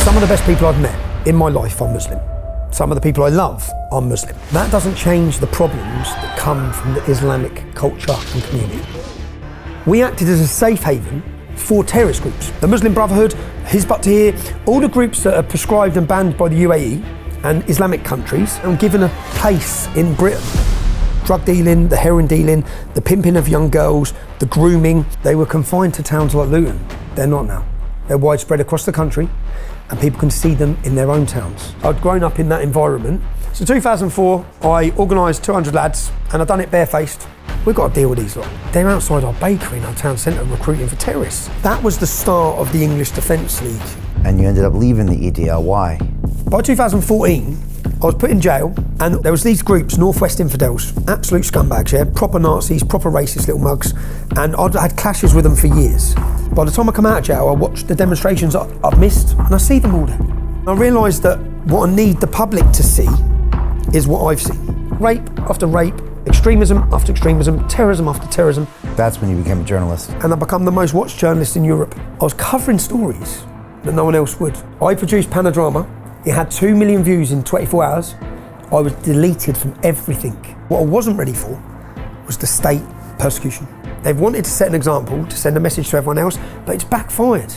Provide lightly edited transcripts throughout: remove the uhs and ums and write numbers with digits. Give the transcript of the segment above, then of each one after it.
Some of the best people I've met in my life are Muslim. Some of the people I love are Muslim. That doesn't change the problems that come from the Islamic culture and community. We acted as a safe haven for terrorist groups. The Muslim Brotherhood, Hizb ut-Tahrir, all the groups that are prescribed and banned by the UAE and Islamic countries and given a place in Britain. Drug dealing, the heroin dealing, the pimping of young girls, the grooming, they were confined to towns like Luton. They're not now. They're widespread across the country and people can see them in their own towns. I'd grown up in that environment. So 2004, I organised 200 lads and I'd done it barefaced. We've got to deal with these lot. They're outside our bakery in our town centre recruiting for terrorists. That was the start of the English Defence League. And you ended up leaving the EDL, why? By 2014, I was put in jail and there was these groups, Northwest Infidels, absolute scumbags, yeah, proper Nazis, proper racist little mugs, and I'd had clashes with them for years. By the time I come out of jail, I watched the demonstrations I've missed and I see them all there. I realised that what I need the public to see is what I've seen. Rape after rape, extremism after extremism, terrorism after terrorism. That's when you became a journalist. And I become the most watched journalist in Europe. I was covering stories that no one else would. I produced Panodrama. It had 2 million views in 24 hours. I was deleted from everything. What I wasn't ready for was the state persecution. They've wanted to set an example, to send a message to everyone else, but it's backfired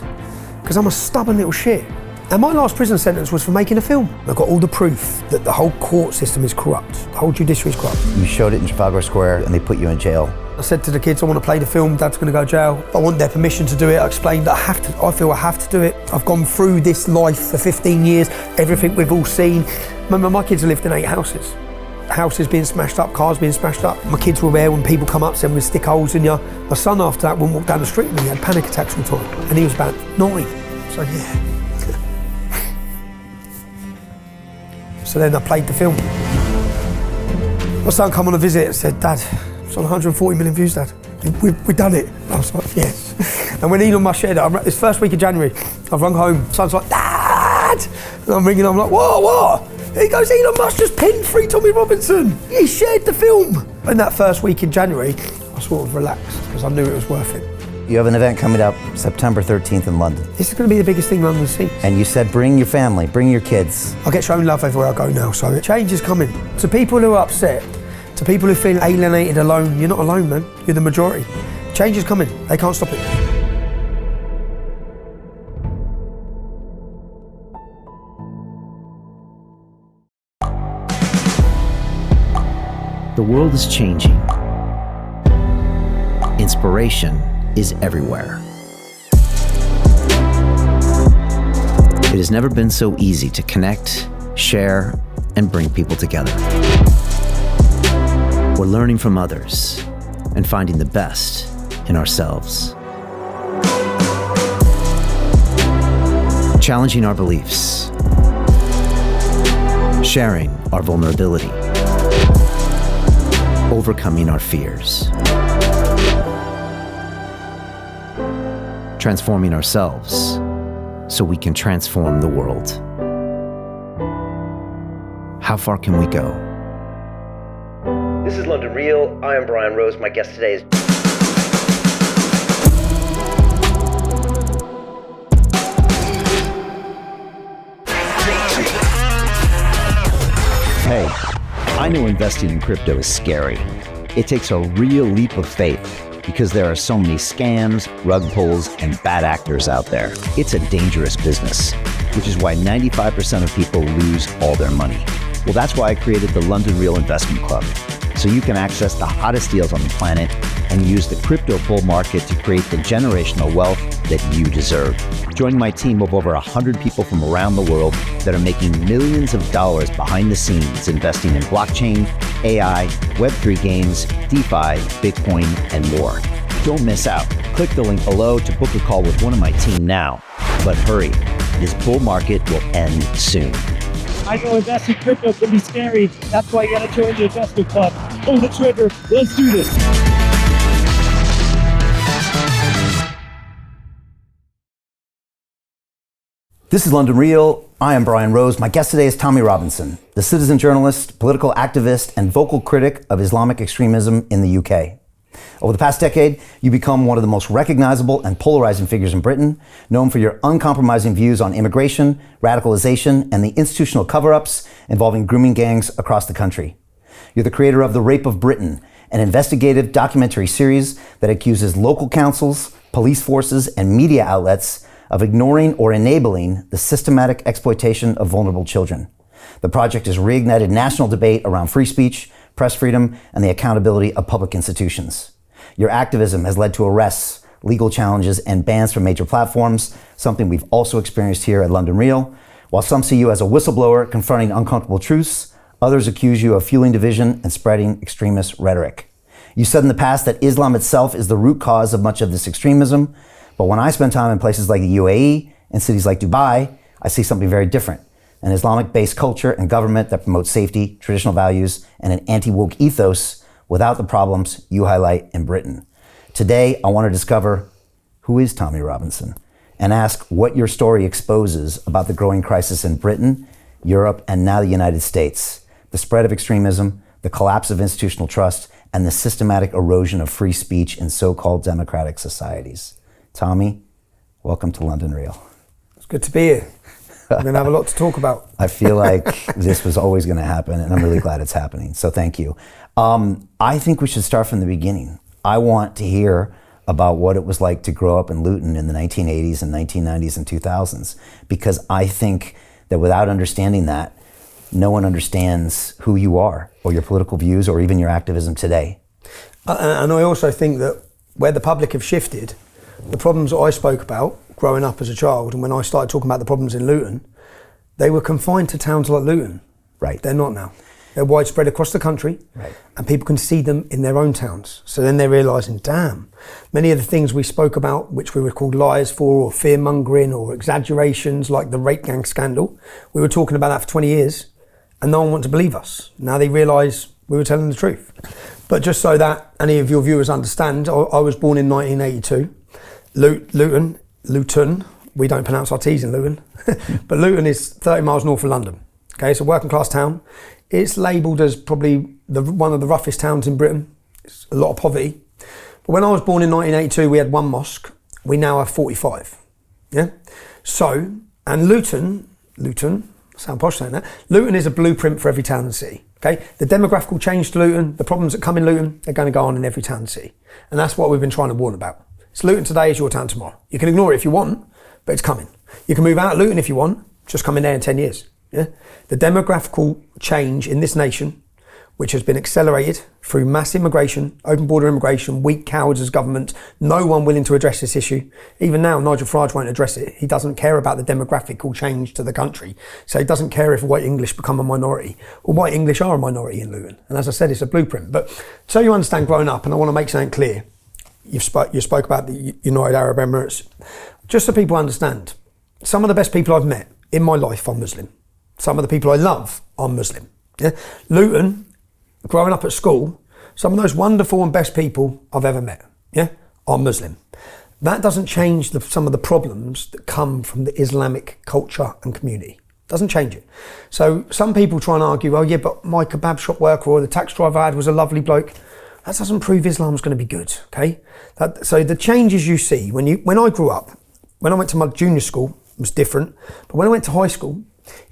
because I'm a stubborn little shit. And my last prison sentence was for making a film. I've got all the proof that the whole court system is corrupt. The whole judiciary is corrupt. You showed it in Trafalgar Square and they put you in jail. I said to the kids, I want to play the film, Dad's going to go to jail. I want their permission to do it. I explained that I feel I have to do it. I've gone through this life for 15 years, everything we've all seen. Remember, my kids have lived in 8 houses. Houses being smashed up, cars being smashed up. My kids were there when people come up saying, we'll stick holes in you. My son after that wouldn't walk down the street with me, he had panic attacks all the time. And he was about 9. So yeah. So then I played the film. My son come on a visit and said, Dad, it's on 140 million views, Dad. We've done it. I was like, yes. And when Elon Musk shared it, this first week of January, I've rung home. Son's like, Dad! And I'm ringing, I'm like, what? He goes, Elon Musk just pinned Free Tommy Robinson. He shared the film. In that first week in January, I sort of relaxed because I knew it was worth it. You have an event coming up September 13th in London. This is going to be the biggest thing London's seen. And you said bring your family, bring your kids. I get shown love everywhere I go now, so change is coming. To people who are upset, to people who feel alienated, alone, you're not alone, man. You're the majority. Change is coming. They can't stop it. The world is changing. Inspiration is everywhere. It has never been so easy to connect, share, and bring people together. We're learning from others and finding the best in ourselves. Challenging our beliefs. Sharing our vulnerability. Overcoming our fears. Transforming ourselves so we can transform the world. How far can we go? This is London Real. I am Brian Rose. My guest today is... Hey, I know investing in crypto is scary. It takes a real leap of faith because there are so many scams, rug pulls, and bad actors out there. It's a dangerous business, which is why 95% of people lose all their money. Well, that's why I created the London Real Investment Club, so you can access the hottest deals on the planet and use the crypto bull market to create the generational wealth that you deserve. Join my team of over 100 people from around the world that are making millions of dollars behind the scenes investing in blockchain, AI, Web3 games, DeFi, Bitcoin, and more. Don't miss out. Click the link below to book a call with one of my team now. But hurry, this bull market will end soon. I know investing in crypto can be scary. That's why you gotta join the investment club. Pull the trigger. Let's do this. This is London Real. I am Brian Rose. My guest today is Tommy Robinson, the citizen journalist, political activist, and vocal critic of Islamic extremism in the UK. Over the past decade, you become one of the most recognizable and polarizing figures in Britain, known for your uncompromising views on immigration, radicalization, and the institutional cover-ups involving grooming gangs across the country. You're the creator of The Rape of Britain, an investigative documentary series that accuses local councils, police forces, and media outlets of ignoring or enabling the systematic exploitation of vulnerable children. The project has reignited national debate around free speech, press freedom, and the accountability of public institutions. Your activism has led to arrests, legal challenges, and bans from major platforms, something we've also experienced here at London Real. While some see you as a whistleblower confronting uncomfortable truths, others accuse you of fueling division and spreading extremist rhetoric. You said in the past that Islam itself is the root cause of much of this extremism, but when I spend time in places like the UAE and cities like Dubai, I see something very different. An Islamic-based culture and government that promotes safety, traditional values, and an anti-woke ethos without the problems you highlight in Britain. Today, I want to discover who is Tommy Robinson and ask what your story exposes about the growing crisis in Britain, Europe, and now the United States, the spread of extremism, the collapse of institutional trust, and the systematic erosion of free speech in so-called democratic societies. Tommy, welcome to London Real. It's good to be here. We're going to have a lot to talk about. I feel like this was always going to happen, and I'm really glad it's happening. So thank you. I think we should start from the beginning. I want to hear about what it was like to grow up in Luton in the 1980s and 1990s and 2000s, because I think that without understanding that, no one understands who you are or your political views or even your activism today. And I also think that where the public have shifted, the problems that I spoke about growing up as a child, and when I started talking about the problems in Luton, they were confined to towns like Luton. Right. They're not now. They're widespread across the country, right, and people can see them in their own towns. So then they're realising, damn, many of the things we spoke about, which we were called lies for, or fear-mongering, or exaggerations, like the rape gang scandal, we were talking about that for 20 years, and no one wanted to believe us. Now they realise we were telling the truth. But just so that any of your viewers understand, I was born in 1982. Luton, we don't pronounce our T's in Luton, but Luton is 30 miles north of London. Okay, it's a working class town. It's labelled as probably one of the roughest towns in Britain. It's a lot of poverty. But when I was born in 1982, we had one mosque. We now have 45. Yeah. So, and Luton, sound posh saying that, Luton is a blueprint for every town and city. Okay, the demographical change to Luton, the problems that come in Luton, they're going to go on in every town and city. And that's what we've been trying to warn about. It's Luton today, is your town tomorrow. You can ignore it if you want, but it's coming. You can move out of Luton if you want, just come in there in 10 years. Yeah? The demographical change in this nation, which has been accelerated through mass immigration, open border immigration, weak cowards as government, no one willing to address this issue. Even now, Nigel Farage won't address it. He doesn't care about the demographical change to the country. So he doesn't care if white English become a minority. Well, white English are a minority in Luton. And as I said, it's a blueprint. But so you understand growing up, and I want to make something clear. You spoke about the United Arab Emirates. Just so people understand, some of the best people I've met in my life are Muslim. Some of the people I love are Muslim. Yeah? Luton, growing up at school, some of those wonderful and best people I've ever met, yeah, are Muslim. That doesn't change some of the problems that come from the Islamic culture and community. Doesn't change it. So some people try and argue, oh yeah, but my kebab shop worker or the tax driver I had was a lovely bloke. That doesn't prove Islam's going to be good, okay? So the changes you see, when I grew up, when I went to my junior school, it was different. But when I went to high school,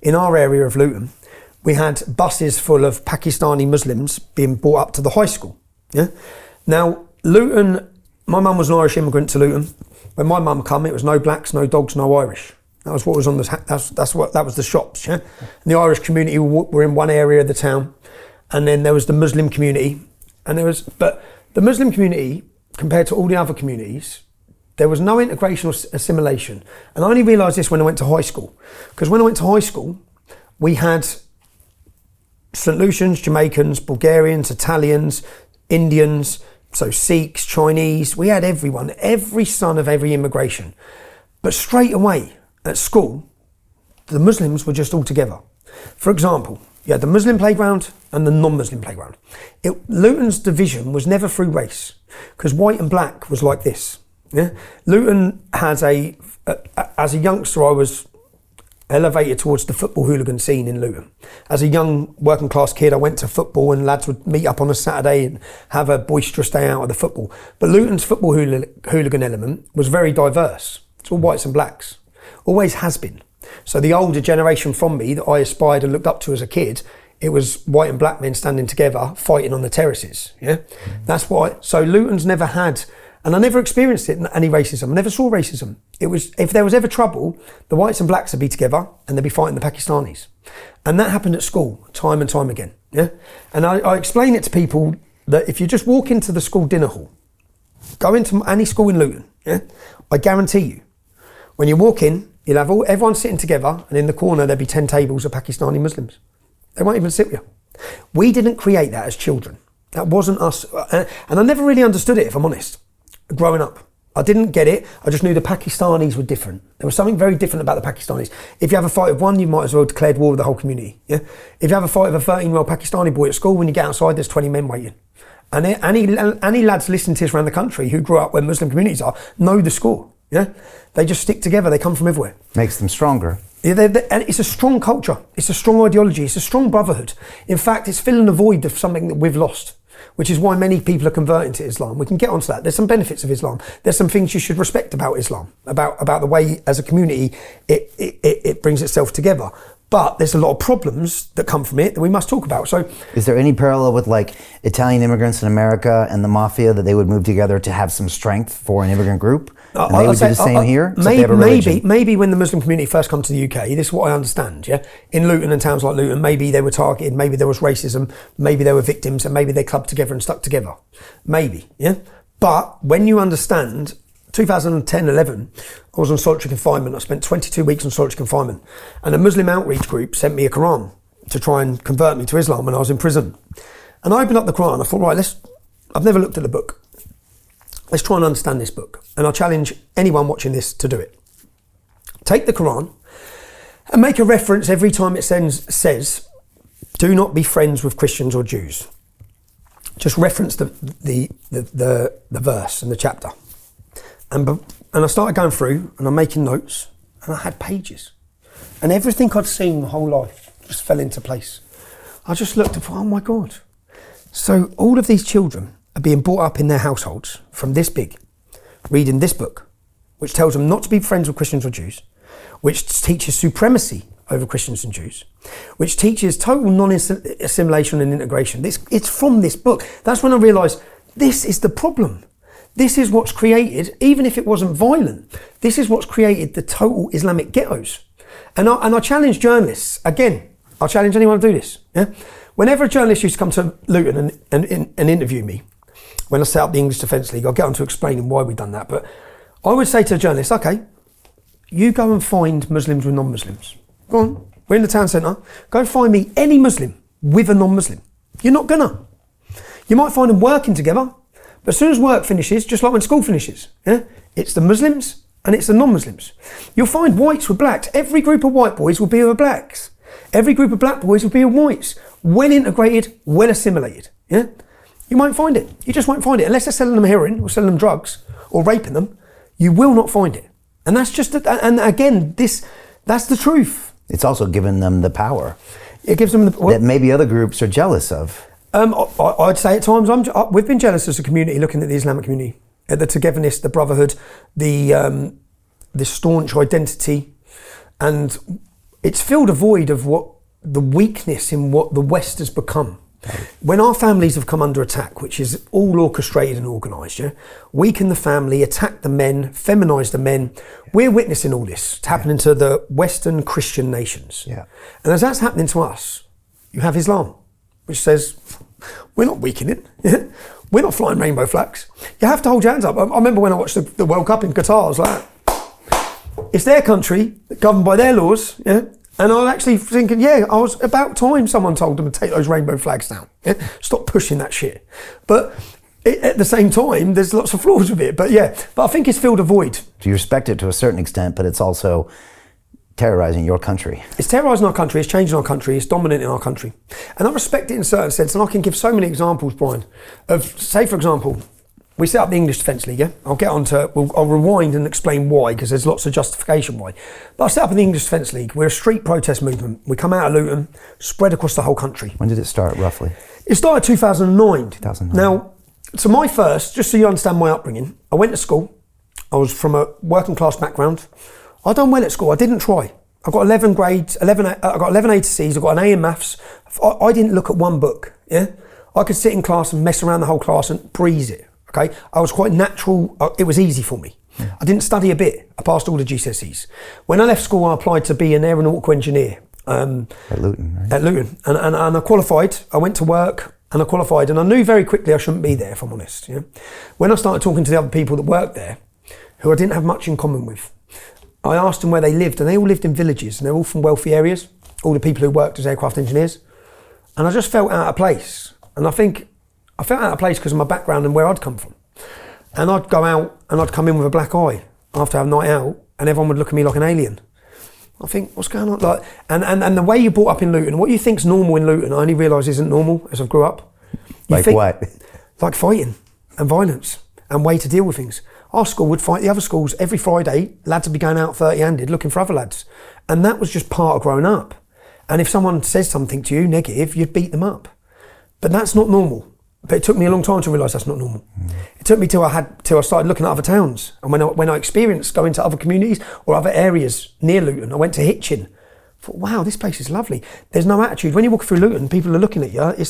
in our area of Luton, we had buses full of Pakistani Muslims being brought up to the high school, yeah? Now, Luton, my mum was an Irish immigrant to Luton. When my mum come, it was no blacks, no dogs, no Irish. That was what was on the, that was the shops, yeah? And the Irish community were in one area of the town. And then there was the Muslim community. But the Muslim community, compared to all the other communities, there was no integration or assimilation. And I only realised this when I went to high school. Because when I went to high school, we had St. Lucians, Jamaicans, Bulgarians, Italians, Indians, so Sikhs, Chinese. We had everyone, every son of every immigration. But straight away at school, the Muslims were just all together. For example, you had the Muslim playground and the non-Muslim playground. Luton's division was never through race, because white and black was like this. Yeah? Luton has as a youngster, I was elevated towards the football hooligan scene in Luton. As a young working class kid, I went to football and lads would meet up on a Saturday and have a boisterous day out of the football. But Luton's football hooligan element was very diverse. It's all whites and blacks. Always has been. So the older generation from me that I aspired and looked up to as a kid, it was white and black men standing together fighting on the terraces. Yeah, that's why. So Luton's never had, and I never experienced it, any racism. I never saw racism. It was, if there was ever trouble, the whites and blacks would be together and they'd be fighting the Pakistanis. And that happened at school time and time again. Yeah, and I explain it to people that if you just walk into the school dinner hall, go into any school in Luton, yeah, I guarantee you, when you walk in, you'll have everyone sitting together and in the corner there'll be 10 tables of Pakistani Muslims. They won't even sit with you. We didn't create that as children. That wasn't us. And I never really understood it, if I'm honest, growing up. I didn't get it. I just knew the Pakistanis were different. There was something very different about the Pakistanis. If you have a fight with one, you might as well declared war with the whole community. Yeah. If you have a fight with a 13-year-old Pakistani boy at school, when you get outside, there's 20 men waiting. And any lads listening to this around the country who grew up where Muslim communities are know the score. Yeah. They just stick together. They come from everywhere. Makes them stronger. Yeah, and it's a strong culture. It's a strong ideology. It's a strong brotherhood. In fact, it's filling a void of something that we've lost, which is why many people are converting to Islam. We can get onto that. There's some benefits of Islam. There's some things you should respect about Islam, about the way as a community it brings itself together. But there's a lot of problems that come from it that we must talk about. So, is there any parallel with like Italian immigrants in America and the mafia, that they would move together to have some strength for an immigrant group? And they would do the same here? Maybe when the Muslim community first come to the UK, this is what I understand, yeah? In Luton and towns like Luton, maybe they were targeted, maybe there was racism, maybe they were victims, and maybe they clubbed together and stuck together. Maybe, yeah? But when you understand, 2010-11, I was on solitary confinement. I spent 22 weeks on solitary confinement. And a Muslim outreach group sent me a Quran to try and convert me to Islam when I was in prison. And I opened up the Quran. I thought, right, I've never looked at the book. Let's try and understand this book. And I'll challenge anyone watching this to do it. Take the Quran and make a reference every time it says, do not be friends with Christians or Jews. Just reference the verse and the chapter. And I started going through and I'm making notes and I had pages. And everything I'd seen my whole life just fell into place. I just looked and thought, oh my God. So all of these children are being brought up in their households from this big, reading this book, which tells them not to be friends with Christians or Jews, which teaches supremacy over Christians and Jews, which teaches total non-assimilation and integration. It's from this book. That's when I realised this is the problem. This is what's created, even if it wasn't violent, this is what's created the total Islamic ghettos. And I challenge journalists, again, I'll challenge anyone to do this. Yeah? Whenever a journalist used to come to Luton and interview me, when I set up the English Defence League, I'll get on to explaining why we've done that. But I would say to a journalist, okay, you go and find Muslims with non-Muslims. Go on, we're in the town centre. Go find me any Muslim with a non-Muslim. You're not gonna. You might find them working together, but as soon as work finishes, just like when school finishes, yeah, it's the Muslims and it's the non-Muslims. You'll find whites with blacks. Every group of white boys will be with blacks. Every group of black boys will be with whites. Well integrated, well assimilated. Yeah. You won't find it. You just won't find it. Unless they're selling them heroin or selling them drugs or raping them, you will not find it. And that's just, and again, that's the truth. It's also given them the power. It gives them that maybe other groups are jealous of. I'd say at times we've been jealous as a community looking at the Islamic community, at the togetherness, the brotherhood, the staunch identity, and it's filled a void of what the weakness in what the West has become. When our families have come under attack, which is all orchestrated and organised, yeah, weaken the family, attack the men, feminise the men. We're witnessing all this happening to the Western Christian nations. Yeah. And as that's happening to us, you have Islam, which says, we're not weakening. Yeah? We're not flying rainbow flags. You have to hold your hands up. I remember when I watched the World Cup in Qatar, I was like, it's their country, governed by their laws, yeah? And I was actually thinking, yeah, I was about time someone told them to take those rainbow flags down. Yeah? Stop pushing that shit. But at the same time, there's lots of flaws with it. But I think it's filled a void. So you respect it to a certain extent, but it's also terrorizing your country. It's terrorizing our country, it's changing our country, it's dominating our country. And I respect it in a certain sense, and I can give so many examples, Brian, of, say for example, We set up the English Defence League, yeah? I'll rewind and explain why, because there's lots of justification why. But I set up the English Defence League. We're a street protest movement. We come out of Luton, spread across the whole country. When did it start, roughly? It started 2009. 2009. Now, so my first, just so you understand my upbringing, I went to school. I was from a working class background. I done well at school. I didn't try. I got 11 grades, I got 11 A to C's, I got an A in maths. I didn't look at one book, yeah? I could sit in class and mess around the whole class and breeze it, okay? I was quite natural, it was easy for me. Yeah. I didn't study a bit, I passed all the GCSEs. When I left school, I applied to be an aeronautical engineer. At Luton, right? At Luton, and I qualified, I went to work and I qualified, and I knew very quickly I shouldn't be there, if I'm honest, yeah? When I started talking to the other people that worked there, who I didn't have much in common with, I asked them where they lived, and they all lived in villages, and they're all from wealthy areas, all the people who worked as aircraft engineers. And I just felt out of place. And I think I felt out of place because of my background and where I'd come from. And I'd go out and I'd come in with a black eye after a night out, and everyone would look at me like an alien. I think, what's going on? Like, and the way you're brought up in Luton, what you think's normal in Luton, I only realised isn't normal as I grew up. Like what? Like fighting and violence and way to deal with things. Our school would fight the other schools every Friday. Lads would be going out 30-handed looking for other lads. And that was just part of growing up. And if someone says something to you negative, you'd beat them up. But that's not normal. But it took me a long time to realise that's not normal. It took me till I started looking at other towns. And when I experienced going to other communities or other areas near Luton, I went to Hitchin. I thought, wow, this place is lovely. There's no attitude. When you walk through Luton, people are looking at you.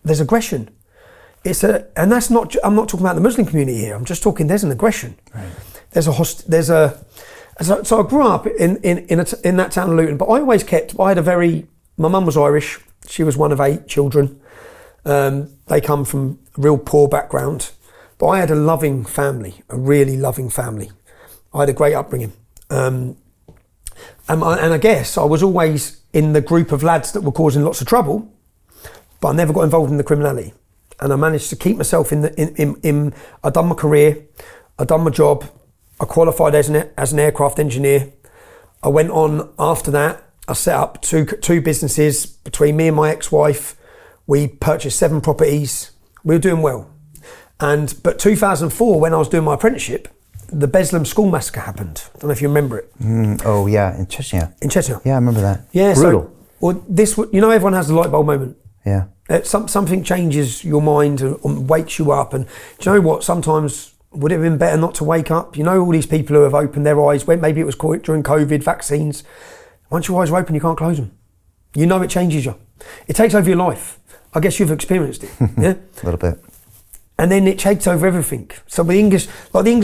There's aggression. And that's not. I'm not talking about the Muslim community here. I'm just talking. There's an aggression. Right. So I grew up in that town of Luton, but I always my mum was Irish. She was one of 8 children. They come from a real poor background, but I had a loving family, a really loving family. I had a great upbringing, and I guess I was always in the group of lads that were causing lots of trouble, but I never got involved in the criminality. And I managed to keep myself I done my career, I done my job, I qualified as an aircraft engineer. I went on after that, I set up two businesses between me and my ex-wife. We purchased 7 properties, we were doing well. But 2004, when I was doing my apprenticeship, the Beslam school massacre happened. I don't know if you remember it. Oh yeah, in Chechnya. In Chechnya. Yeah, I remember that. Yeah, brutal. Everyone has the light bulb moment. Yeah. Something changes your mind and wakes you up. And do you know what? Sometimes would it have been better not to wake up? You know, all these people who have opened their eyes, maybe it was during COVID, vaccines. Once your eyes are open, you can't close them. You know it changes you. It takes over your life. I guess you've experienced it, yeah? A little bit. And then it takes over everything. So the English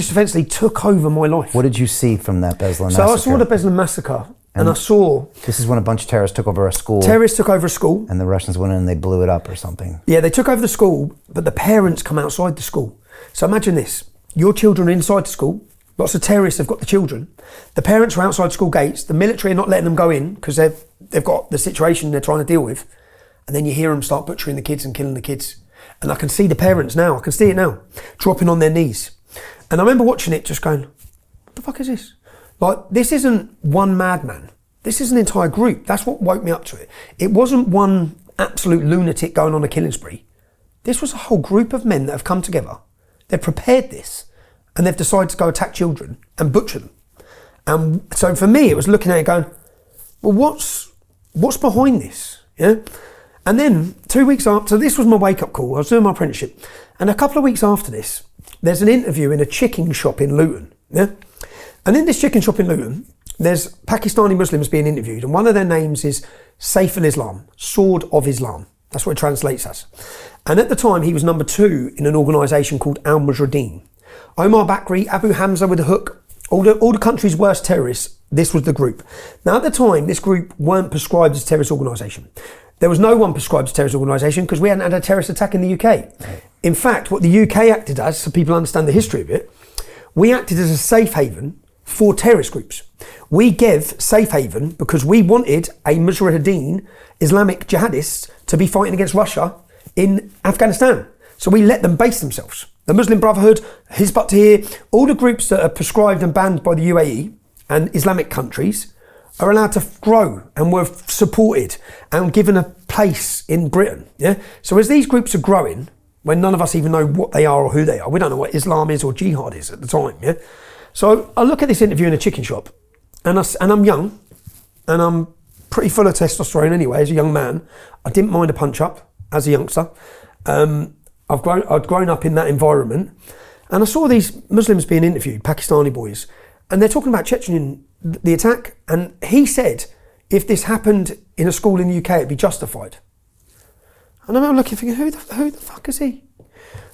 Defence League took over my life. What did you see from that Beslan massacre? So I saw the Beslan massacre. And I saw... This is when a bunch of terrorists took over a school. Terrorists took over a school. And the Russians went in and they blew it up or something. Yeah, they took over the school, but the parents come outside the school. So imagine this. Your children are inside the school. Lots of terrorists have got the children. The parents are outside school gates. The military are not letting them go in because they've got the situation they're trying to deal with. And then you hear them start butchering the kids and killing the kids. And I can see the parents now. I can see it now. Dropping on their knees. And I remember watching it just going, what the fuck is this? Like, this isn't one madman. This is an entire group. That's what woke me up to it. It wasn't one absolute lunatic going on a killing spree. This was a whole group of men that have come together. They've prepared this and they've decided to go attack children and butcher them. And so for me, it was looking at it going, well, what's behind this? Yeah. And then 2 weeks after, so this was my wake-up call. I was doing my apprenticeship. And a couple of weeks after this, there's an interview in a chicken shop in Luton. Yeah. And in this chicken shop in Luton, there's Pakistani Muslims being interviewed, and one of their names is Saif al-Islam, Sword of Islam. That's what it translates as. And at the time, he was number 2 in an organisation called Al-Mujahideen. Omar Bakri, Abu Hamza with a hook, all the country's worst terrorists, this was the group. Now at the time, this group weren't prescribed as a terrorist organisation. There was no one prescribed as a terrorist organisation because we hadn't had a terrorist attack in the UK. In fact, what the UK acted as, so people understand the history of it, we acted as a safe haven for terrorist groups. We gave safe haven because we wanted a Mujahideen Islamic jihadists to be fighting against Russia in Afghanistan. So we let them base themselves. The Muslim Brotherhood, Hizb ut-Tahrir, all the groups that are prescribed and banned by the UAE and Islamic countries are allowed to grow and were supported and given a place in Britain. Yeah. So as these groups are growing, when none of us even know what they are or who they are. We don't know what Islam is or jihad is at the time, yeah? So I look at this interview in a chicken shop, and I'm young, and I'm pretty full of testosterone anyway, as a young man. I didn't mind a punch-up as a youngster. I'd grown up in that environment, and I saw these Muslims being interviewed, Pakistani boys, and they're talking about Chechen, the attack, and he said, if this happened in a school in the UK, it'd be justified. And I'm looking, thinking, who the fuck is he?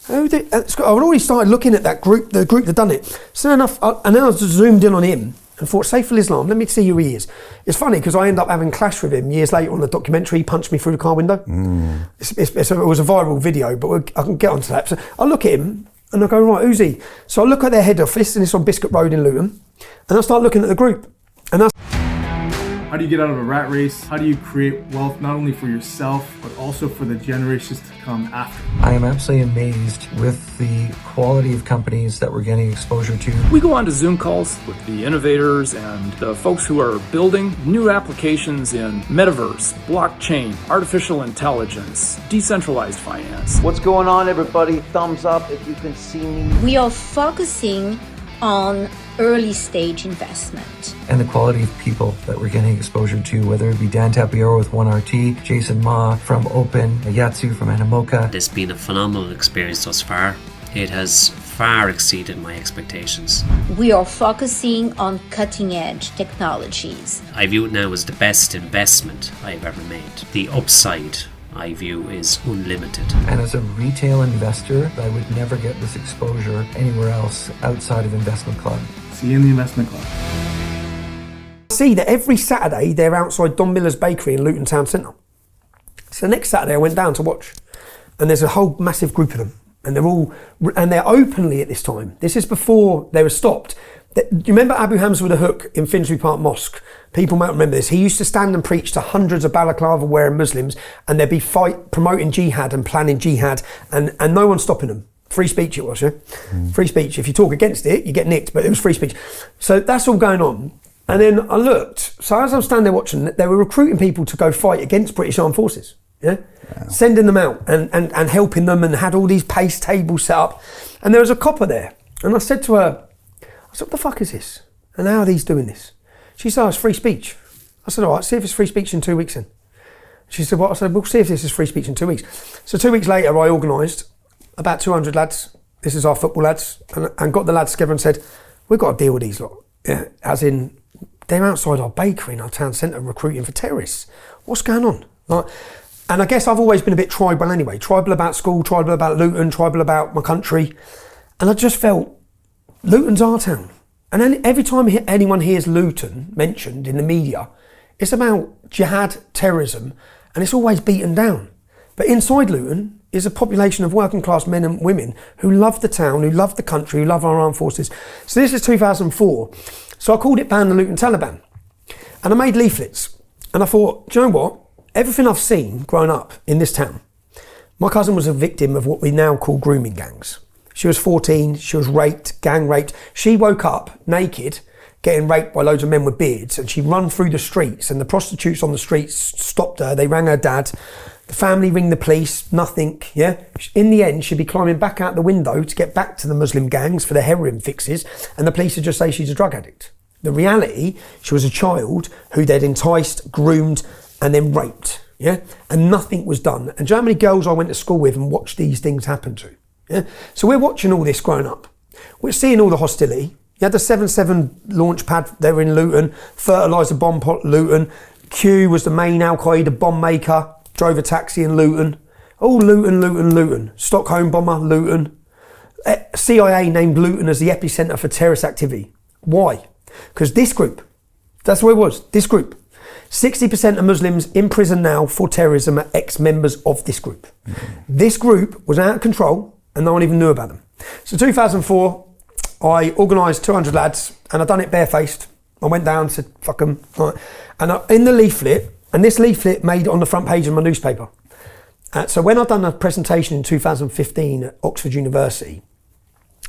I've already started looking at that group, the group that done it. So enough, and then I just zoomed in on him and thought, Saif al-Islam, let me see who he is. It's funny because I end up having a clash with him years later on the documentary. He punched me through the car window. It was a viral video, but I can get onto that. So I look at him and I go, right, who's he? So I look at their head office, and it's on Biscuit Road in Luton, and I start looking at the group. And that's how do you get out of a rat race? How do you create wealth not only for yourself, but also for the generations to come after? I am absolutely amazed with the quality of companies that we're getting exposure to. We go on to Zoom calls with the innovators and the folks who are building new applications in metaverse, blockchain, artificial intelligence, decentralized finance. What's going on, everybody? Thumbs up if you can see me. We are focusing on early stage investment. And the quality of people that we're getting exposure to, whether it be Dan Tapiero with 1RT, Jason Ma from Open, Yatsu from Animoca. It's been a phenomenal experience thus far. It has far exceeded my expectations. We are focusing on cutting edge technologies. I view it now as the best investment I've ever made. The upside I view is unlimited. And as a retail investor, I would never get this exposure anywhere else outside of Investment Club. See you in the Investment Club. I see that every Saturday they're outside Don Miller's Bakery in Luton Town Centre. So the next Saturday I went down to watch, and there's a whole massive group of them, and they're openly at this time. This is before they were stopped. Do you remember Abu Hamza with a hook in Finsbury Park Mosque? People might remember this. He used to stand and preach to hundreds of balaclava wearing Muslims, and there'd be promoting jihad and planning jihad, and no one stopping them. Free speech it was, yeah? Free speech. If you talk against it, you get nicked, but it was free speech. So that's all going on. And then I looked, so as I'm standing there watching, they were recruiting people to go fight against British Armed Forces, yeah? Wow. Sending them out and helping them, and had all these pace tables set up. And there was a copper there. And I said to her, what the fuck is this? And how are these doing this? She said, it's free speech. I said, all right, see if it's free speech in 2 weeks then. She said, what? I said, we'll see if this is free speech in 2 weeks. So 2 weeks later, I organised about 200 lads, this is our football lads, and got the lads together and said, we've got to deal with these lot. Yeah, as in, they're outside our bakery in our town centre recruiting for terrorists. What's going on? Like, and I guess I've always been a bit tribal anyway. Tribal about school, tribal about Luton, tribal about my country. And I just felt, Luton's our town. And then every time anyone hears Luton mentioned in the media, it's about jihad, terrorism, and it's always beaten down. But inside Luton is a population of working class men and women who love the town, who love the country, who love our armed forces. So this is 2004. So I called it Ban the Luton Taliban. And I made leaflets. And I thought, do you know what? Everything I've seen growing up in this town, my cousin was a victim of what we now call grooming gangs. She was 14, she was raped, gang raped. She woke up naked, getting raped by loads of men with beards, and she'd run through the streets, and the prostitutes on the streets stopped her. They rang her dad. The family ring the police, nothing, yeah? In the end, she'd be climbing back out the window to get back to the Muslim gangs for their heroin fixes, and the police would just say she's a drug addict. The reality, she was a child who they'd enticed, groomed, and then raped, yeah? And nothing was done. And do you know how many girls I went to school with and watched these things happen to? Yeah? So we're watching all this growing up. We're seeing all the hostility. You had the 7-7 launch pad there in Luton, fertiliser bomb pot Luton. Q was the main Al-Qaeda bomb maker, drove a taxi in Luton. All Luton, Luton, Luton. Stockholm bomber, Luton. CIA named Luton as the epicentre for terrorist activity. Why? Because this group, that's what it was, this group. 60% of Muslims in prison now for terrorism are ex-members of this group. This group was out of control, and no one even knew about them. So 2004, I organised 200 lads, and I done it barefaced. I went down and said, fuck them. Right. And in the leaflet, and this leaflet made on the front page of my newspaper. So when I done a presentation in 2015 at Oxford University,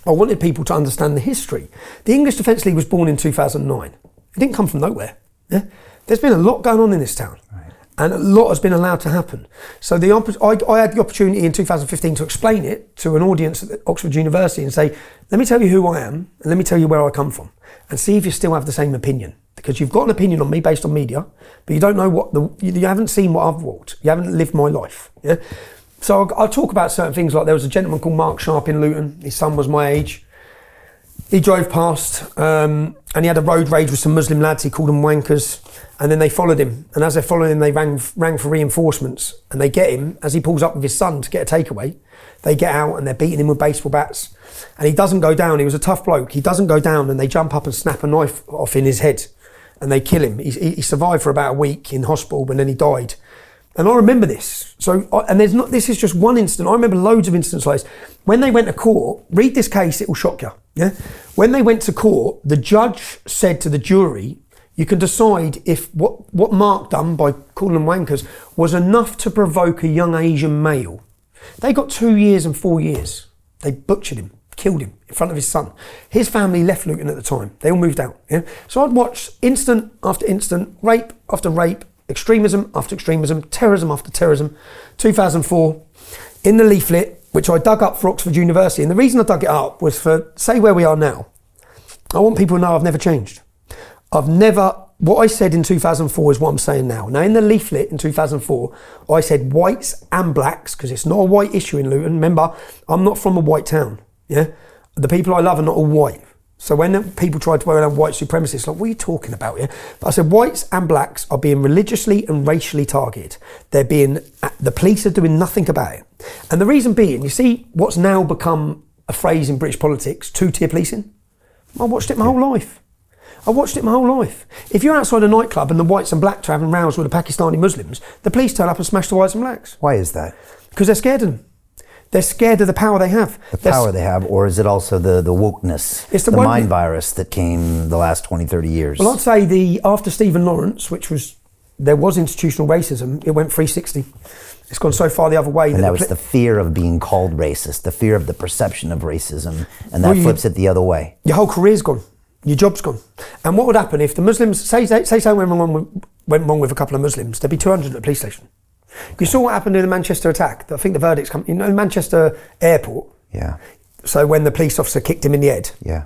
I wanted people to understand the history. The English Defence League was born in 2009. It didn't come from nowhere. Yeah? There's been a lot going on in this town. Right. And a lot has been allowed to happen. So I had the opportunity in 2015 to explain it to an audience at Oxford University and say, let me tell you who I am and let me tell you where I come from and see if you still have the same opinion. Because you've got an opinion on me based on media, but you don't know you haven't seen what I've walked. You haven't lived my life. Yeah? So I'll talk about certain things, like there was a gentleman called Mark Sharp in Luton. His son was my age. He drove past and he had a road rage with some Muslim lads. He called them wankers. And then they followed him. And as they followed him, they rang for reinforcements. And they get him, as he pulls up with his son to get a takeaway, they get out and they're beating him with baseball bats. And he doesn't go down. He was a tough bloke. He doesn't go down, and they jump up and snap a knife off in his head. And they kill him. He survived for about a week in hospital, but then he died. And I remember this. This is just one incident. I remember loads of incidents like this. When they went to court, read this case, it will shock you. Yeah. When they went to court, the judge said to the jury, you can decide if what Mark done by calling them wankers was enough to provoke a young Asian male. They got 2 years and 4 years. They butchered him, killed him in front of his son. His family left Luton at the time. They all moved out. Yeah? So I'd watch instant after instant, rape after rape, extremism after extremism, terrorism after terrorism. 2004, in the leaflet, which I dug up for Oxford University. And the reason I dug it up was for, say where we are now. I want people to know I've never changed. What I said in 2004 is what I'm saying now. Now in the leaflet in 2004, I said whites and blacks, because it's not a white issue in Luton. Remember, I'm not from a white town, yeah? The people I love are not all white. So when people tried to wear around white supremacists, like, what are you talking about, yeah? But I said whites and blacks are being religiously and racially targeted. The police are doing nothing about it. And the reason being, you see what's now become a phrase in British politics, two-tier policing? I watched it my whole life. If you're outside a nightclub and the whites and blacks are having rows with the Pakistani Muslims, the police turn up and smash the whites and blacks. Why is that? Because they're scared of them. They're scared of the power they have. Or is it also the wokeness, it's the mind virus that came the last 20, 30 years? Well, I'd say after Stephen Lawrence, there was institutional racism, it went 360. It's gone so far the other way. And that was the fear of being called racist, the fear of the perception of racism, and that flips it the other way. Your whole career's gone. Your job's gone. And what would happen if the Muslims, say something went wrong with a couple of Muslims, there'd be 200 at the police station. You saw what happened in the Manchester attack. I think the verdict's come, Manchester airport. Yeah. So when the police officer kicked him in the head. Yeah.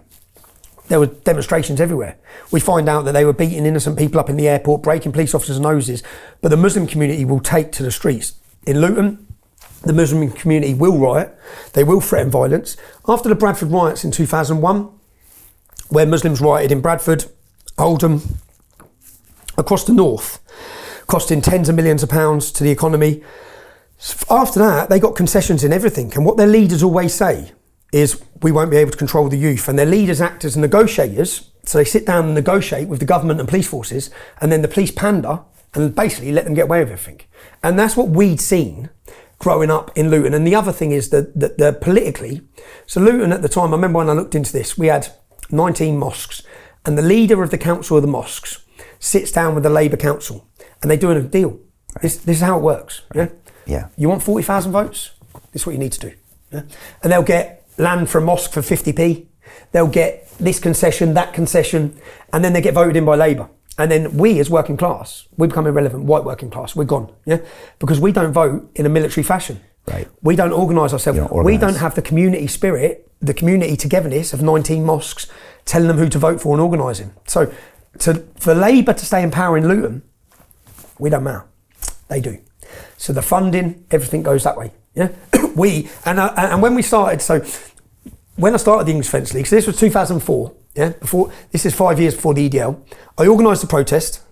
There were demonstrations everywhere. We find out that they were beating innocent people up in the airport, breaking police officers' noses. But the Muslim community will take to the streets. In Luton, the Muslim community will riot. They will threaten violence. After the Bradford riots in 2001, where Muslims rioted in Bradford, Oldham, across the north, costing tens of millions of pounds to the economy. After that, they got concessions in everything. And what their leaders always say is, we won't be able to control the youth. And their leaders act as negotiators. So they sit down and negotiate with the government and police forces, and then the police pander and basically let them get away with everything. And that's what we'd seen growing up in Luton. And the other thing is that politically, so Luton at the time, I remember when I looked into this, we had 19 mosques, and the leader of the council of the mosques sits down with the Labour council, and they do a deal. Right. This is how it works. Right. Yeah. Yeah. You want 40,000 votes? This is what you need to do. Yeah. And they'll get land for a mosque for 50p. They'll get this concession, that concession, and then they get voted in by Labour. And then we, as working class, we become irrelevant. White working class, we're gone. Yeah, because we don't vote in a military fashion. Right. We don't organise ourselves. We don't have the community spirit, the community togetherness of 19 mosques telling them who to vote for and organising. So for Labour to stay in power in Luton, we don't matter. They do. So the funding, everything goes that way. Yeah. And when we started, so when I started the English Defence League, so this was 2004. Yeah. This is 5 years before the EDL. I organised a protest,